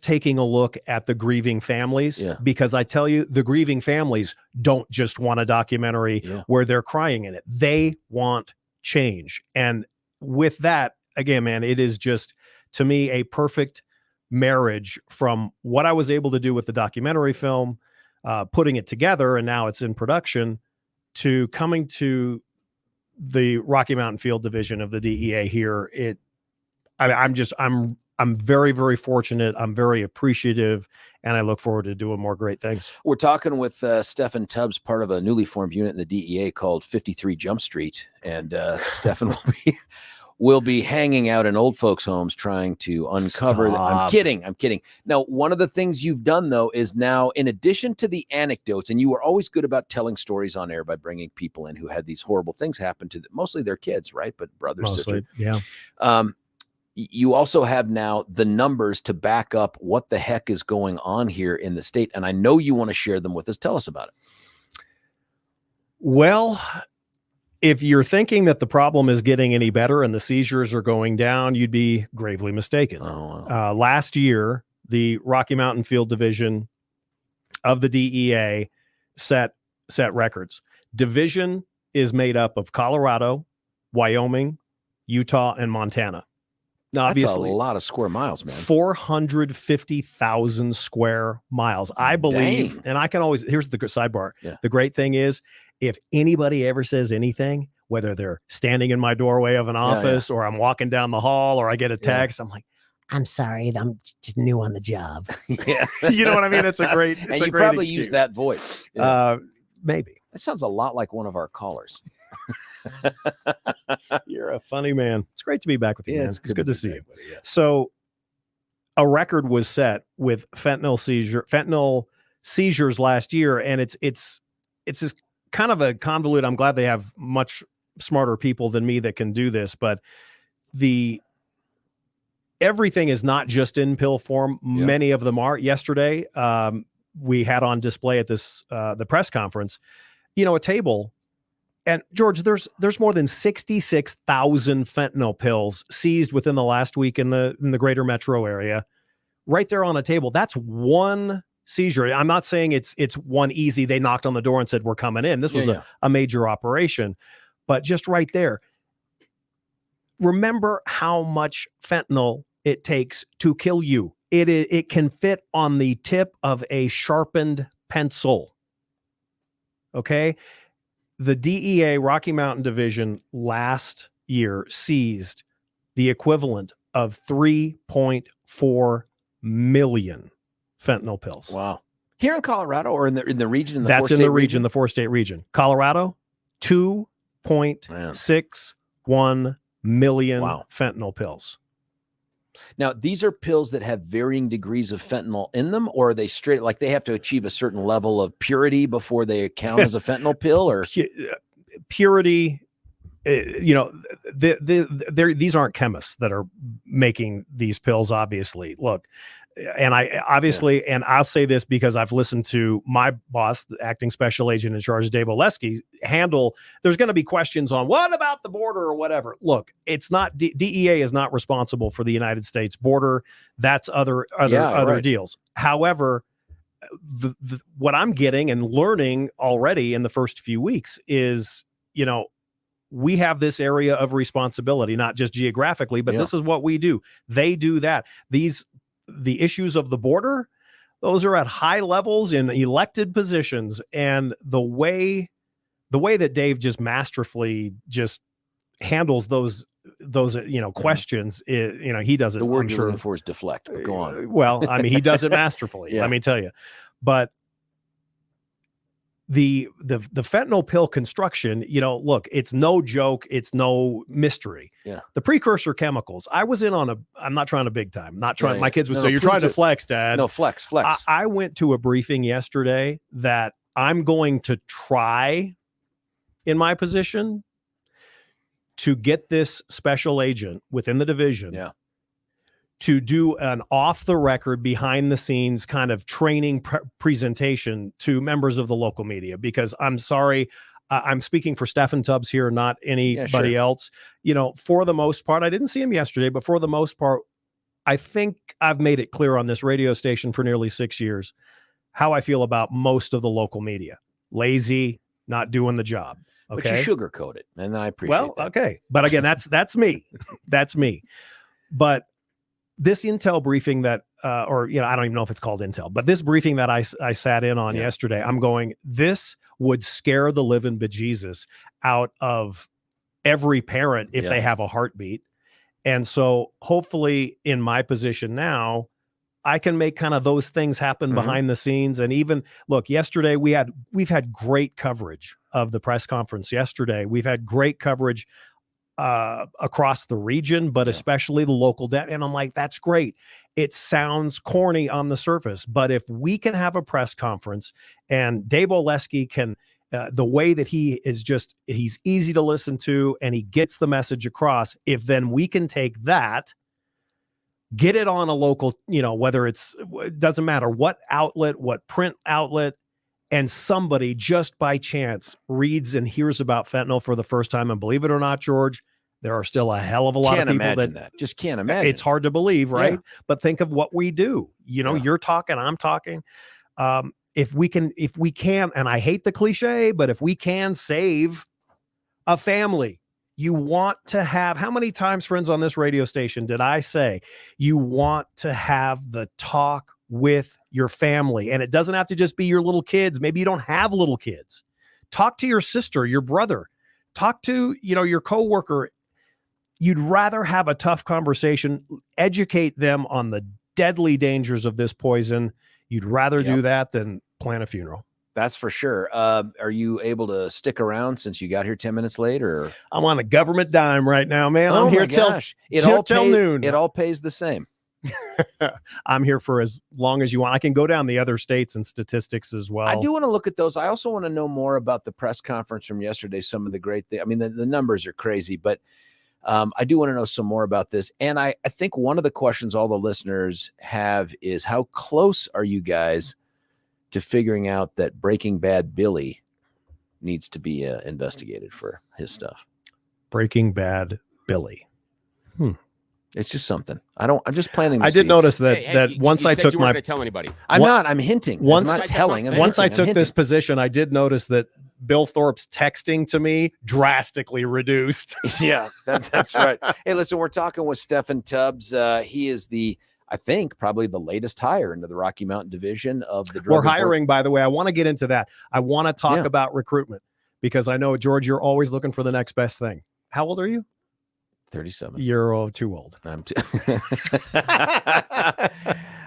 taking a look at the grieving families, because I tell you, the grieving families don't just want a documentary where they're crying in it. They want change. And with that, again, man, it is just, to me, a perfect marriage from what I was able to do with the documentary film, putting it together, and now it's in production, to coming to the Rocky Mountain Field Division of the DEA here. I'm very, very fortunate. I'm very appreciative, and I look forward to doing more great things. We're talking with Stephen Tubbs, part of a newly formed unit in the DEA called 53 Jump Street, and Stephen will be hanging out in old folks' homes trying to uncover. I'm kidding. Now, one of the things you've done, though, is now, in addition to the anecdotes, and you were always good about telling stories on air by bringing people in who had these horrible things happen to them, mostly their kids, right? But brothers, sisters. Yeah. You also have now the numbers to back up what the heck is going on here in the state. And I know you want to share them with us. Tell us about it. Well, if you're thinking that the problem is getting any better and the seizures are going down, you'd be gravely mistaken. Oh, wow. Last year, the Rocky Mountain Field Division of the DEA set records. Division is made up of Colorado, Wyoming, Utah, and Montana. Now, obviously, that's a lot of square miles, man. 450,000 square miles. I believe, and I can always, here's the sidebar. Yeah. The great thing is, if anybody ever says anything, whether they're standing in my doorway of an office or I'm walking down the hall or I get a text, I'm like, I'm sorry, I'm just new on the job. Yeah. You know what I mean? It's a great, and you probably use that voice. Maybe. That sounds a lot like one of our callers. You're a funny man. It's great to be back with you, man. It's good to see you. Buddy, yeah. So a record was set with fentanyl seizures last year, and it's this kind of a convoluted. I'm glad they have much smarter people than me that can do this, but everything is not just in pill form. Yeah. Many of them are. Yesterday, we had on display at this the press conference, a table. And George, there's more than 66,000 fentanyl pills seized within the last week in the greater metro area, right there on a table. That's one seizure. I'm not saying it's one easy. They knocked on the door and said, we're coming in. This was a major operation, but just right there. Remember how much fentanyl it takes to kill you. It can fit on the tip of a sharpened pencil. Okay. The DEA Rocky Mountain Division last year seized the equivalent of 3.4 million fentanyl pills. Wow. Here in Colorado or in the region? That's in the region, the 4-state region. Colorado, 2.61 million fentanyl pills. Now, these are pills that have varying degrees of fentanyl in them, or are they straight, like they have to achieve a certain level of purity before they count as a fentanyl pill, or purity? You know, these aren't chemists that are making these pills, obviously. Look, and and I'll say this because I've listened to my boss, the acting special agent in charge, Dave Oleski, there's going to be questions on what about the border or whatever. Look, it's not DEA is not responsible for the United States border. That's other deals. However, what I'm getting and learning already in the first few weeks is, you know, we have this area of responsibility, not just geographically, but this is what we do. They do that. The issues of the border, those are at high levels in elected positions. And the way that Dave just masterfully just handles those questions, he does it. The word you're looking for is deflect, but go on. Well, I mean, he does it masterfully, let me tell you. But the fentanyl pill construction, look, it's no joke. It's no mystery. Yeah. The precursor chemicals. I was in on I'm not trying to big time, not trying. My kids would say, you're trying to flex, Dad. No, flex. I went to a briefing yesterday that I'm going to try in my position to get this special agent within the division to do an off-the-record, behind-the-scenes kind of training presentation to members of the local media, because I'm sorry, I'm speaking for Stephen Tubbs here, not anybody else. For the most part, I didn't see him yesterday, but for the most part, I think I've made it clear on this radio station for nearly 6 years how I feel about most of the local media. Lazy, not doing the job. Okay? But you sugarcoat it, and I appreciate that. Okay. But again, that's me. That's me. But this intel briefing that, I don't even know if it's called intel, but this briefing that I sat in on yesterday, I'm going, this would scare the living bejesus out of every parent if they have a heartbeat. And so hopefully in my position now, I can make kind of those things happen behind the scenes. And even look, yesterday we've had great coverage of the press conference yesterday. We've had great coverage across the region, but especially the local and I'm like, that's great. It sounds corny on the surface, but if we can have a press conference and Dave Oleski can, the way that he is he's easy to listen to and he gets the message across, if then we can take that, get it on a local, whether it doesn't matter what outlet, what print outlet, and somebody just by chance reads and hears about fentanyl for the first time. And believe it or not, George, there are still a hell of a lot of people that just can't imagine. It's hard to believe, right? Yeah. But think of what we do. You're talking, I'm talking. If we can, and I hate the cliche, but if we can save a family, you want to have, how many times, friends, on this radio station did I say you want to have the talk with your family? And it doesn't have to just be your little kids. Maybe you don't have little kids. Talk to your sister, your brother, talk to, your coworker. You'd rather have a tough conversation, educate them on the deadly dangers of this poison. You'd rather do that than plan a funeral. That's for sure. Are you able to stick around since you got here 10 minutes late, or? I'm on a government dime right now, man. I'm here till noon. It all pays the same. I'm here for as long as you want. I can go down the other states and statistics as well. I do want to look at those. I also want to know more about the press conference from yesterday. Some of the great things. I mean, the numbers are crazy, but I do want to know some more about this. And I think one of the questions all the listeners have is, how close are you guys to figuring out that Breaking Bad Billy needs to be investigated for his stuff? Breaking Bad Billy. It's just something. I'm just planting. I did notice that once I took you weren't going to tell anybody. I'm hinting. Once I'm not telling. Once I took this position, I did notice that Bill Thorpe's texting to me drastically reduced. Yeah, that's right. Hey, listen, we're talking with Stephen Tubbs. He is I think probably the latest hire into the Rocky Mountain division of the drug. We're hiring, by the way. I want to get into that. I want to talk about recruitment because I know, George, you're always looking for the next best thing. How old are you? 37. You're too old. I'm too.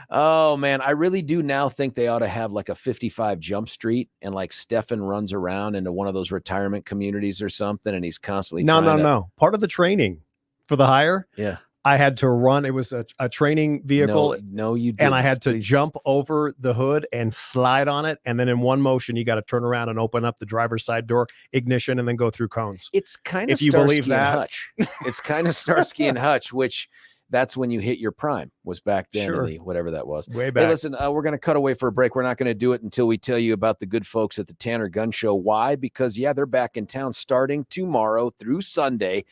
Oh man, I really do now think they ought to have like a 55 Jump Street, and like Stefan runs around into one of those retirement communities or something, and he's constantly no. Part of the training for the hire. Yeah. I had to run. It was a training vehicle. No, you didn't. And I had to jump over the hood and slide on it. And then in one motion, you got to turn around and open up the driver's side door, ignition, and then go through cones. It's kind of if you believe that. Hutch. It's kind of Starsky and Hutch, which that's when you hit your prime, was back then, Sure. in the, whatever that was. Way back. Hey, listen, we're going to cut away for a break. We're not going to do it until we tell you about the good folks at the Tanner Gun Show. Why? Because, yeah, they're back in town starting tomorrow through Sunday.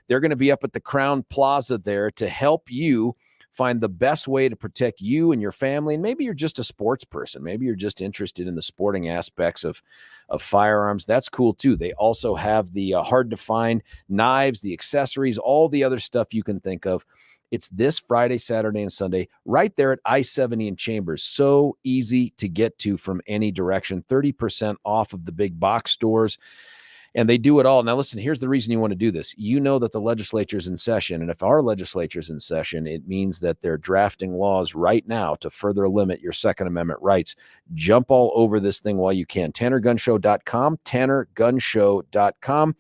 They're going to be up at the Crown Plaza there to help you find the best way to protect you and your family. And maybe you're just a sports person. Maybe you're just interested in the sporting aspects of firearms. That's cool too. They also have the hard to find knives, the accessories, all the other stuff you can think of. It's this Friday, Saturday, and Sunday right there at I-70 in Chambers. So easy to get to from any direction. 30% off of the big box stores. And they do it all. Now, listen, here's the reason you want to do this. You know that the legislature's in session. And if our legislature's in session, it means that they're drafting laws right now to further limit your Second Amendment rights. Jump all over this thing while you can. TannerGunShow.com, TannerGunShow.com.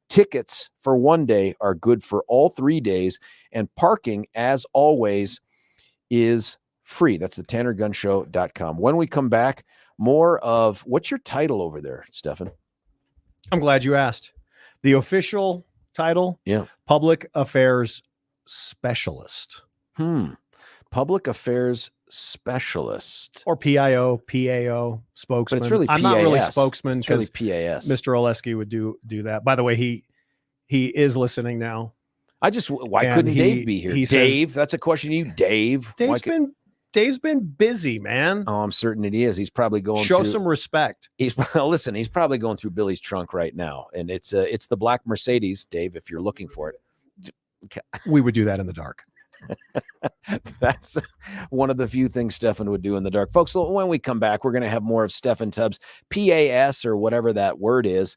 Tickets for one day are good for all 3 days. And parking, as always, is free. That's the TannerGunShow.com. When we come back, more of what's your title over there, Stefan? I'm glad you asked. The official title, Public Affairs Specialist. Public Affairs Specialist. Or PIO, PAO, spokesman. But it's really PAS. I'm not really spokesman because really PAS. Mr. Oleski would do that. By the way, he is listening now. Why couldn't Dave be here? Dave, that's a question to you, Dave. Dave's been busy, man. Oh, I'm certain it is. He's probably going Show some respect. He's probably going through Billy's trunk right now. And it's the black Mercedes, Dave, if you're looking for it. We would do that in the dark. That's one of the few things Stefan would do in the dark. Folks, so when we come back, we're going to have more of Stefan Tubbs, PAS, or whatever that word is,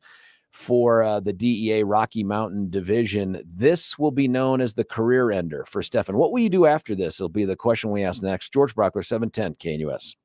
for the DEA Rocky Mountain Division. This will be known as the career ender for Stefan. What will you do after this? It'll be the question we ask next. George Brockler, 710 KNUS.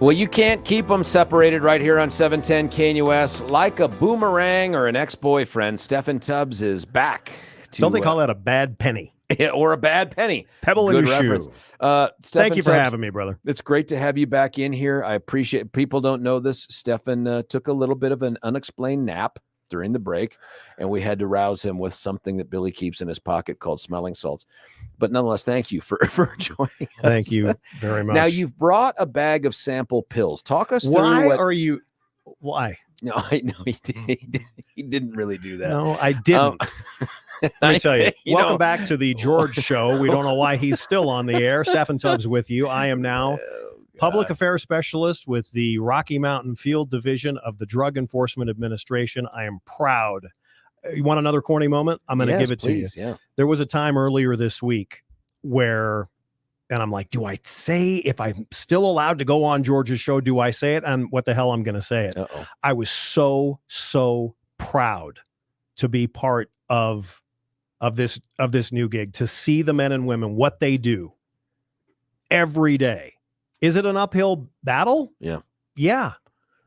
Well, you can't keep them separated right here on 710 KNUS. Like a boomerang or an ex-boyfriend, Stephen Tubbs is back. Don't they call that a bad penny? Or a bad penny. Pebble Good in your reference. shoe. Thank you for having me, brother. It's great to have you back in here. I appreciate people don't know this. Stephen took a little bit of an unexplained nap during the break, and we had to rouse him with something that Billy keeps in his pocket called smelling salts. But nonetheless, thank you for joining us. Thank you very much. Now, you've brought a bag of sample pills. Talk us through Why? No, I know he didn't really do that. No, I didn't. Let me tell you. Welcome back to the George Show. We don't know why he's still on the air. Stephen Tubbs with you. I am now public affairs specialist with the Rocky Mountain Field Division of the Drug Enforcement Administration. I am proud. You want another corny moment? I'm going to give it to you. Yeah. There was a time earlier this week where, and I'm like, do I say, if I'm still allowed to go on George's show, do I say it? And what the hell I'm going to say it. Uh-oh. I was so proud to be part of this new gig, to see the men and women, what they do every day. Is it an uphill battle? Yeah. Yeah.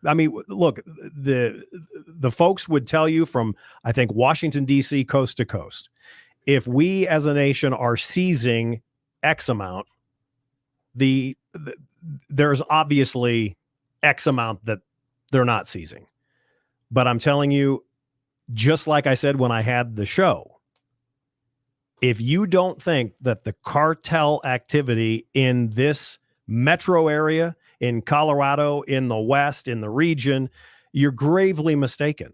I mean, look, the folks would tell you from, I think, Washington, D.C., coast to coast, if we as a nation are seizing X amount, there's obviously X amount that they're not seizing. But I'm telling you, just like I said when I had the show, if you don't think that the cartel activity in this metro area, in Colorado, in the West, in the region, you're gravely mistaken.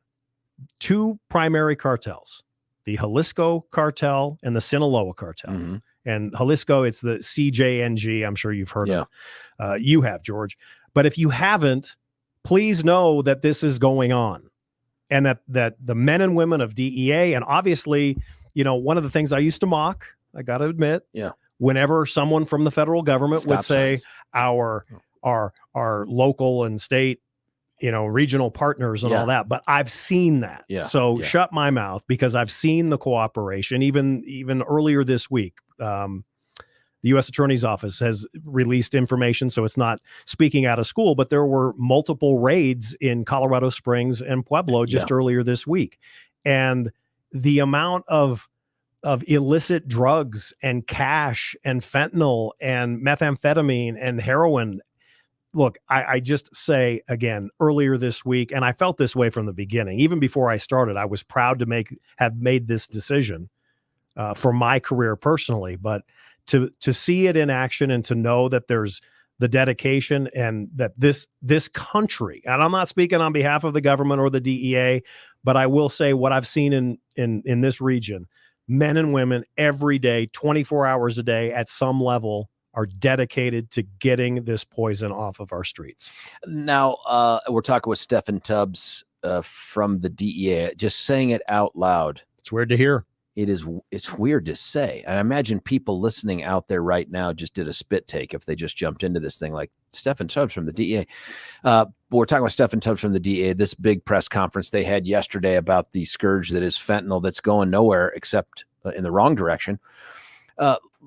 Two primary cartels, the Jalisco cartel and the Sinaloa cartel. Mm-hmm. And Jalisco, it's the CJNG. I'm sure you've heard of it. You have, George. But if you haven't, please know that this is going on, and that the men and women of DEA, and obviously, one of the things I used to mock, I got to admit, whenever someone from the federal government would say our local and state, regional partners and all that, but I've seen that. So shut my mouth, because I've seen the cooperation. Even earlier this week, the U.S. Attorney's Office has released information, so it's not speaking out of school, but there were multiple raids in Colorado Springs and Pueblo just earlier this week. And the amount of illicit drugs and cash and fentanyl and methamphetamine and heroin. Look, I just say again, earlier this week, and I felt this way from the beginning, even before I started, I was proud to have made this decision for my career personally, but to see it in action and to know that there's the dedication, and that this country, and I'm not speaking on behalf of the government or the DEA, but I will say what I've seen in this region, men and women every day, 24 hours a day at some level, are dedicated to getting this poison off of our streets. Now, we're talking with Stephen Tubbs from the DEA. Just saying it out loud, it's weird to hear. It's weird to say. I imagine people listening out there right now just did a spit take if they just jumped into this thing, like Stephen Tubbs from the DEA. But we're talking about Stephen Tubbs from the DEA, this big press conference they had yesterday about the scourge that is fentanyl, that's going nowhere except in the wrong direction.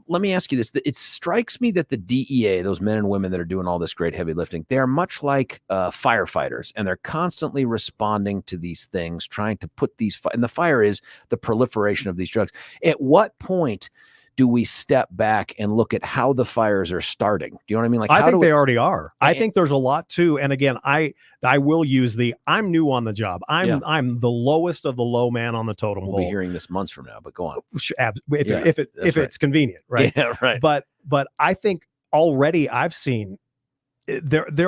Let me ask you this. It strikes me that the DEA, those men and women that are doing all this great heavy lifting, they are much like firefighters, and they're constantly responding to these things, trying to put these, and the fire is the proliferation of these drugs. At what point do we step back and look at how the fires are starting? Do you know what I mean? Like, I think they already are. I think there's a lot too. And again, I will use I'm new on the job. I'm the lowest of the low man on the totem pole. We'll be hearing this months from now, but go on. If it's convenient, right? Yeah, right. But I think already I've seen there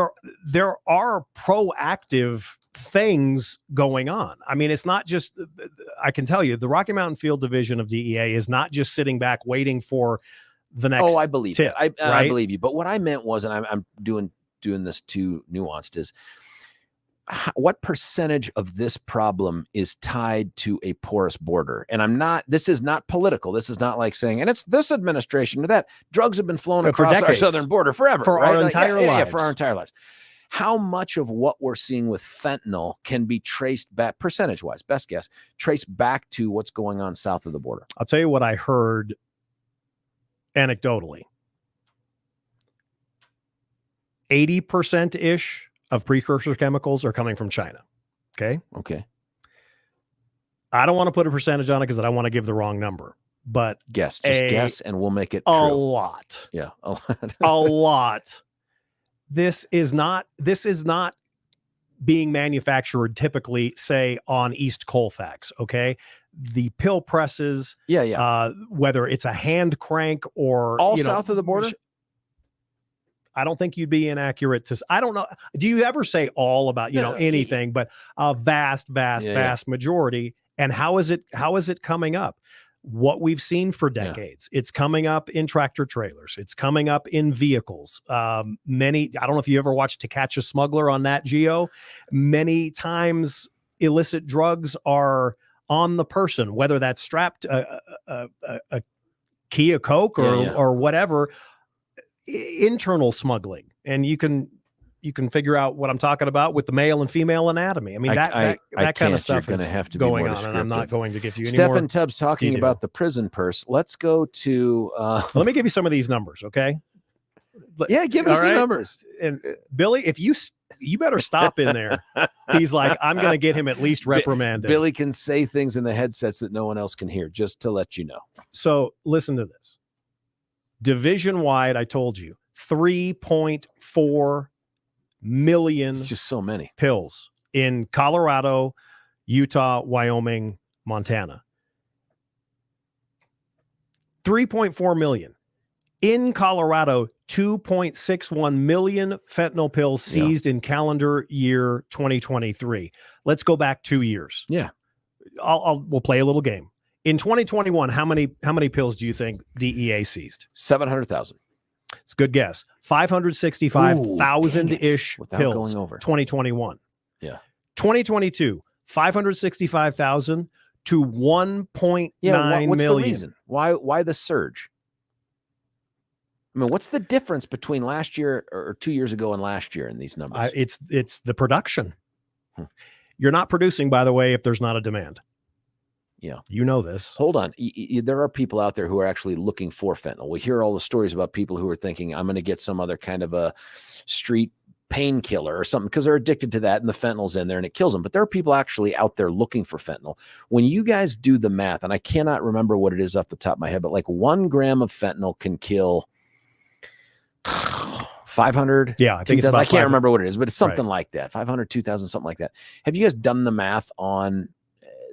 are proactive things going on. I mean, it's not just, I can tell you, the Rocky Mountain Field Division of DEA is not just sitting back waiting for the next. Oh, I believe tip, it. I believe you. But what I meant was, and I'm doing this too nuanced, is what percentage of this problem is tied to a porous border? And this is not political. This is not like saying, and it's this administration or that. Drugs have been flowing across our southern border forever. For right? our entire lives. Yeah, for our entire lives. How much of what we're seeing with fentanyl can be traced back, percentage-wise, best guess, traced back to what's going on south of the border? I'll tell you what I heard anecdotally. 80% ish of precursor chemicals are coming from China. Okay. I don't want to put a percentage on it because I don't want to give the wrong number, but guess and we'll make it a true. lot. Yeah. A lot. A lot. This is not being manufactured typically, say, on East Colfax. Okay. The pill presses. Whether it's a hand crank or all south of the border. I don't think you'd be inaccurate to. I don't know. Do you ever say all about anything? But a vast majority. And how is it coming up? What we've seen for decades. It's coming up in tractor trailers. It's coming up in vehicles. I don't know if you ever watched To Catch a Smuggler on Nat Geo. Many times illicit drugs are on the person, whether that's strapped a key of Coke or whatever. Internal smuggling, and you can figure out what I'm talking about with the male and female anatomy. I mean, that kind of stuff is have to going on, and I'm not going to give you any Stephen more Tubbs talking detail. about the prison purse. Let's go to let me give you some of these numbers, okay? Give us the numbers. And Billy, if you better stop in there. He's like, I'm going to get him at least reprimanded. Billy can say things in the headsets that no one else can hear, just to let you know. So listen to this. Division-wide, I told you, 3.4 million. It's just so many pills in Colorado, Utah, Wyoming, Montana. 3.4 million. In Colorado, 2.61 million fentanyl pills seized in calendar year 2023. Let's go back 2 years. Yeah. We'll play a little game. In 2021, how many pills do you think DEA seized? 700,000. It's a good guess. 565,000-ish pills. Going over. 2021. Yeah. 2022, 565,000 to 1.9 what's million. The reason? Why the surge? I mean, what's the difference between last year or 2 years ago and last year in these numbers? It's the production. You're not producing, by the way, if there's not a demand. Yeah. You know this. Hold on. There are people out there who are actually looking for fentanyl. We hear all the stories about people who are thinking, I'm going to get some other kind of a street painkiller or something because they're addicted to that and the fentanyl's in there and it kills them. But there are people actually out there looking for fentanyl. When you guys do the math, and I cannot remember what it is off the top of my head, but like 1 gram of fentanyl can kill 500. Yeah, I think it's about I can't remember what it is, but it's something like that. 500, 2,000, something like that. Have you guys done the math on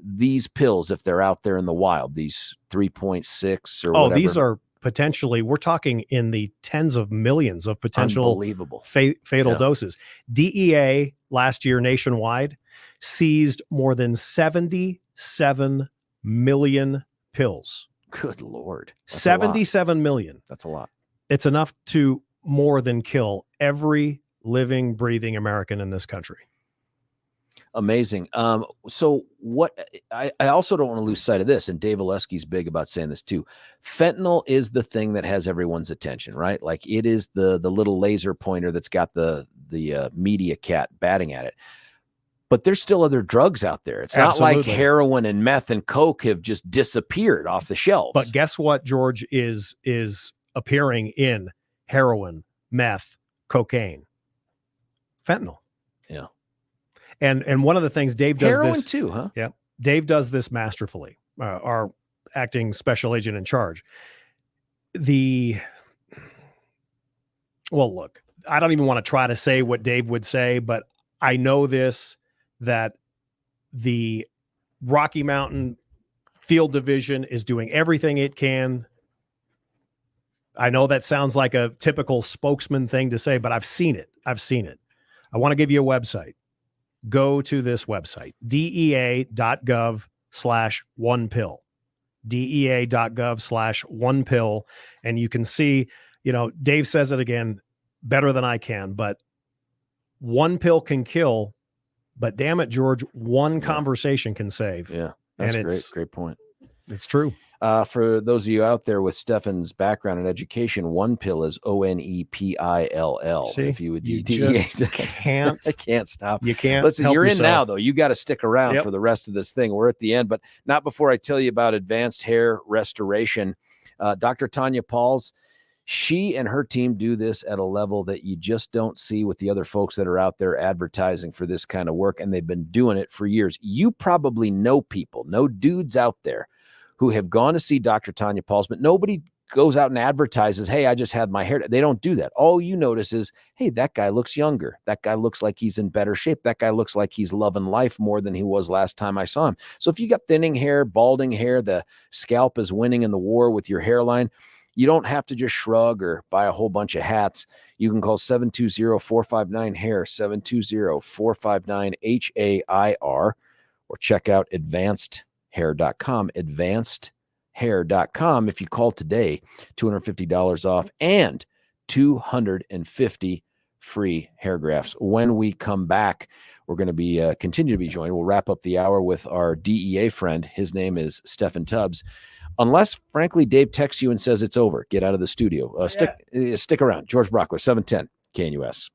these pills if they're out there in the wild, these 3.6 or whatever? These are potentially, we're talking in the tens of millions of potential unbelievable fatal doses. DEA last year nationwide seized more than 77 million pills. Good Lord. 77 million. That's a lot. It's enough to more than kill every living, breathing American in this country. Amazing. So what I also don't want to lose sight of this, and Dave Oleski's big about saying this too. Fentanyl is the thing that has everyone's attention, right? Like it is the little laser pointer that's got the media cat batting at it. But there's still other drugs out there. It's Absolutely. Not like heroin and meth and coke have just disappeared off the shelves. But guess what, George, is appearing in heroin, meth, cocaine, fentanyl. Yeah. And one of the things Dave does heroin this too, huh? Yeah. Dave does this masterfully. Our acting special agent in charge. Look, I don't even want to try to say what Dave would say, but I know this, that the Rocky Mountain Field Division is doing everything it can. I know that sounds like a typical spokesman thing to say, but I've seen it. I want to give you a website. Go to this website, dea.gov/1pill, dea.gov/1pill. And you can see, Dave says it again better than I can, but 1 pill can kill, but damn it, George, one conversation can save. Yeah. That's great point. It's true. For those of you out there with Stefan's background in education, 1 pill is ONEPILL. See, if you would you DEA, just can't. I can't stop. You can't. Listen, you're yourself. in now, though. You got to stick around Yep. for the rest of this thing. We're at the end, but not before I tell you about advanced hair restoration. Dr. Tanya Pauls, She and her team do this at a level that you just don't see with the other folks that are out there advertising for this kind of work, and they've been doing it for years. You probably know people, no dudes out there who have gone to see Dr. Tanya Pauls, but nobody goes out and advertises, hey, I just had my hair. They don't do that. All you notice is, hey, that guy looks younger. That guy looks like he's in better shape. That guy looks like he's loving life more than he was last time I saw him. So if you got thinning hair, balding hair, the scalp is winning in the war with your hairline, you don't have to just shrug or buy a whole bunch of hats. You can call 720-459-HAIR, 720-459-HAIR, or check out advancedhair.com, advancedhair.com. If you call today, $250 off and 250 free hair grafts. When we come back, we're going to be continue to be joined. We'll wrap up the hour with our DEA friend. His name is Stephen Tubbs. Unless, frankly, Dave texts you and says it's over. Get out of the studio. Stick around. George Brockler, 710 KNUS.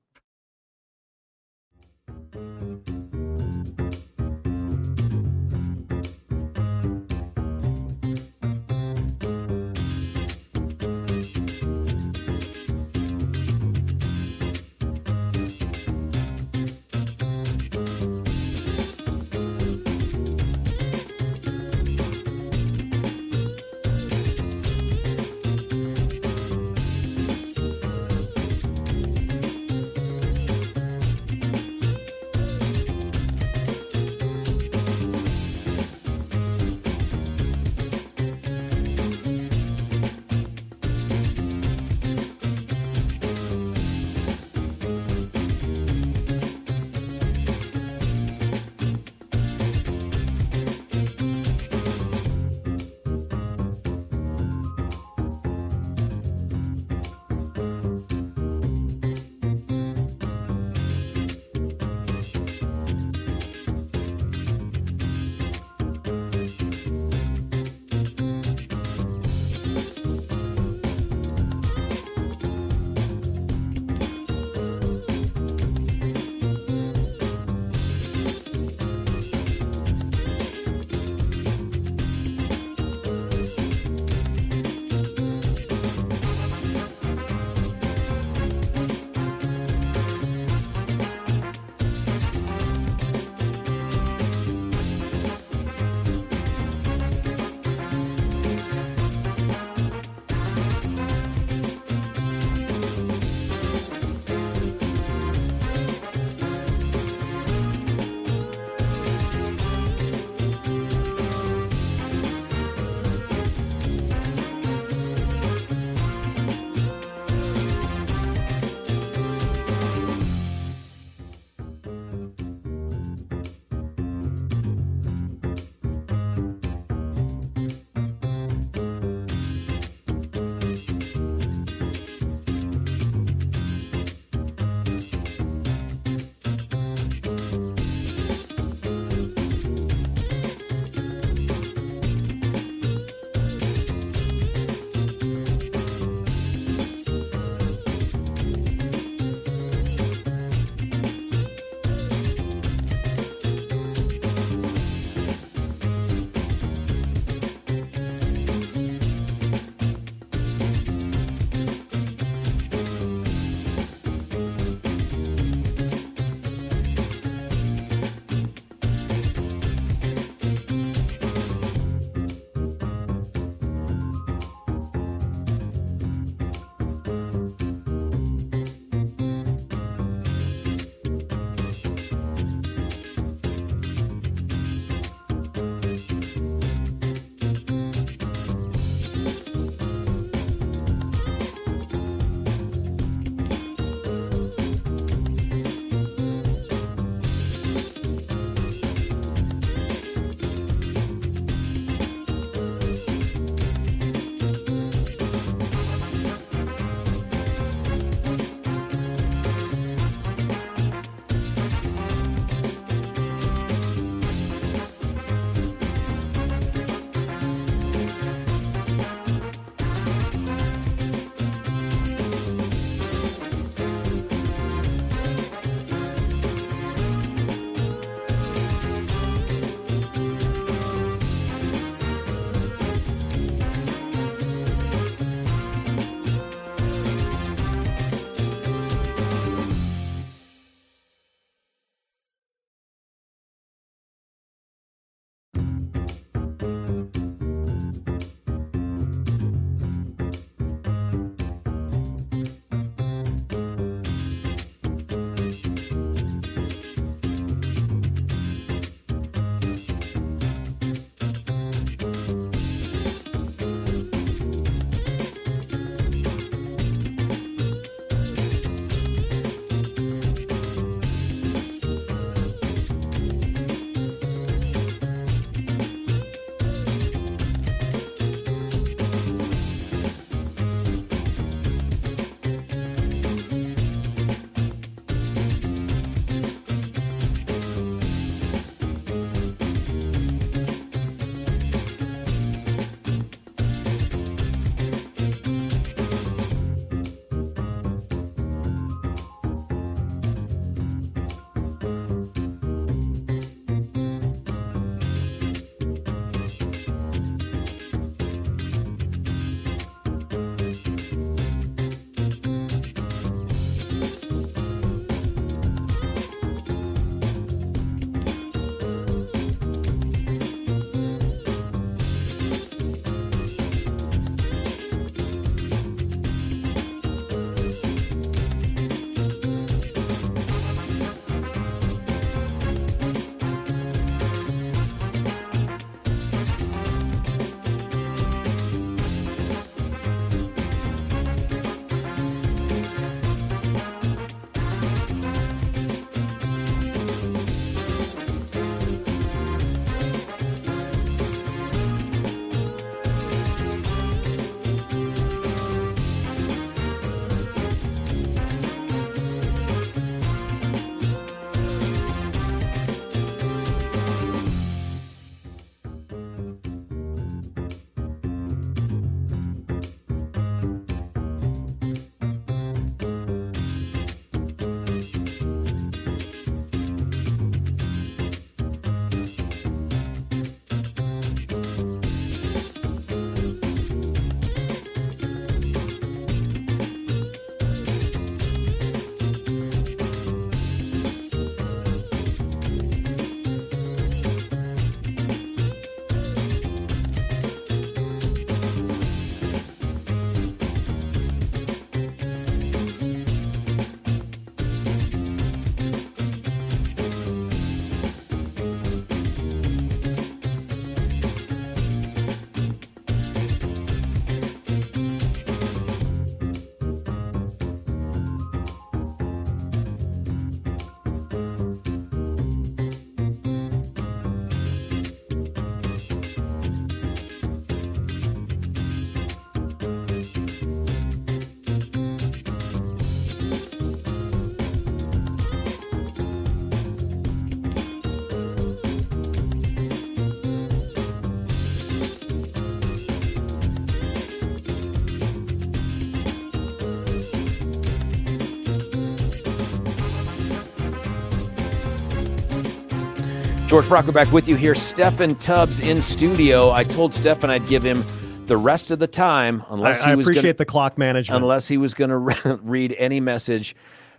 George Brocker back with you here. Stephen Tubbs in studio. I told Stephen I'd give him the rest of the time unless I appreciate the clock management. Unless he was going to read any message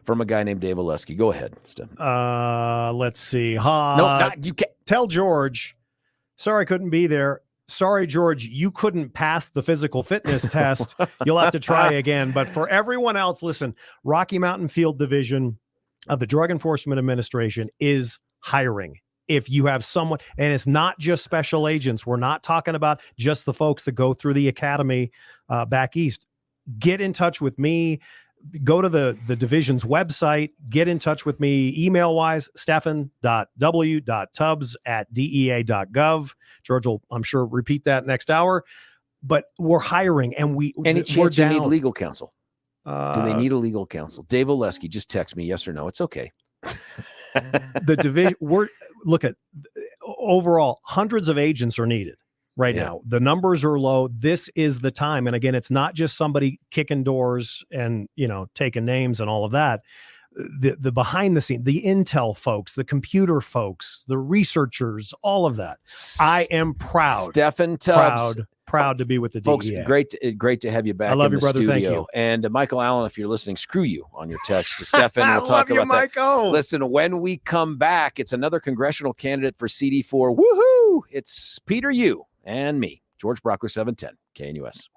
from a guy named Dave Oleski. Go ahead, Stephen. Let's see. You can't. Tell George, sorry I couldn't be there. Sorry, George, you couldn't pass the physical fitness test. You'll have to try again. But for everyone else, listen, Rocky Mountain Field Division of the Drug Enforcement Administration is hiring. If you have someone, and it's not just special agents, we're not talking about just the folks that go through the academy back east. Get in touch with me. Go to the division's website. Get in touch with me email-wise, stephen.w.tubbs@dea.gov. George will, I'm sure, repeat that next hour. But we're hiring, and any chance you need legal counsel? Do they need a legal counsel? Dave Oleski, just text me, yes or no. It's okay. The division, look at overall, hundreds of agents are needed right now. The numbers are low. This is the time. And again, it's not just somebody kicking doors and, taking names and all of that. The behind the scene, the intel folks, the computer folks, the researchers, all of that. I am proud. Stephen Tubbs. Proud to be with the DEA. Folks, great to have you back. I love in you, the brother. studio. Thank you. And Michael Allen, if you're listening, screw you on your text to Stephen. We'll talk about Michael. that. Listen, when we come back, it's another congressional candidate for CD4. Woohoo! It's Peter Yu and me, George Brockler, 710 KNUS.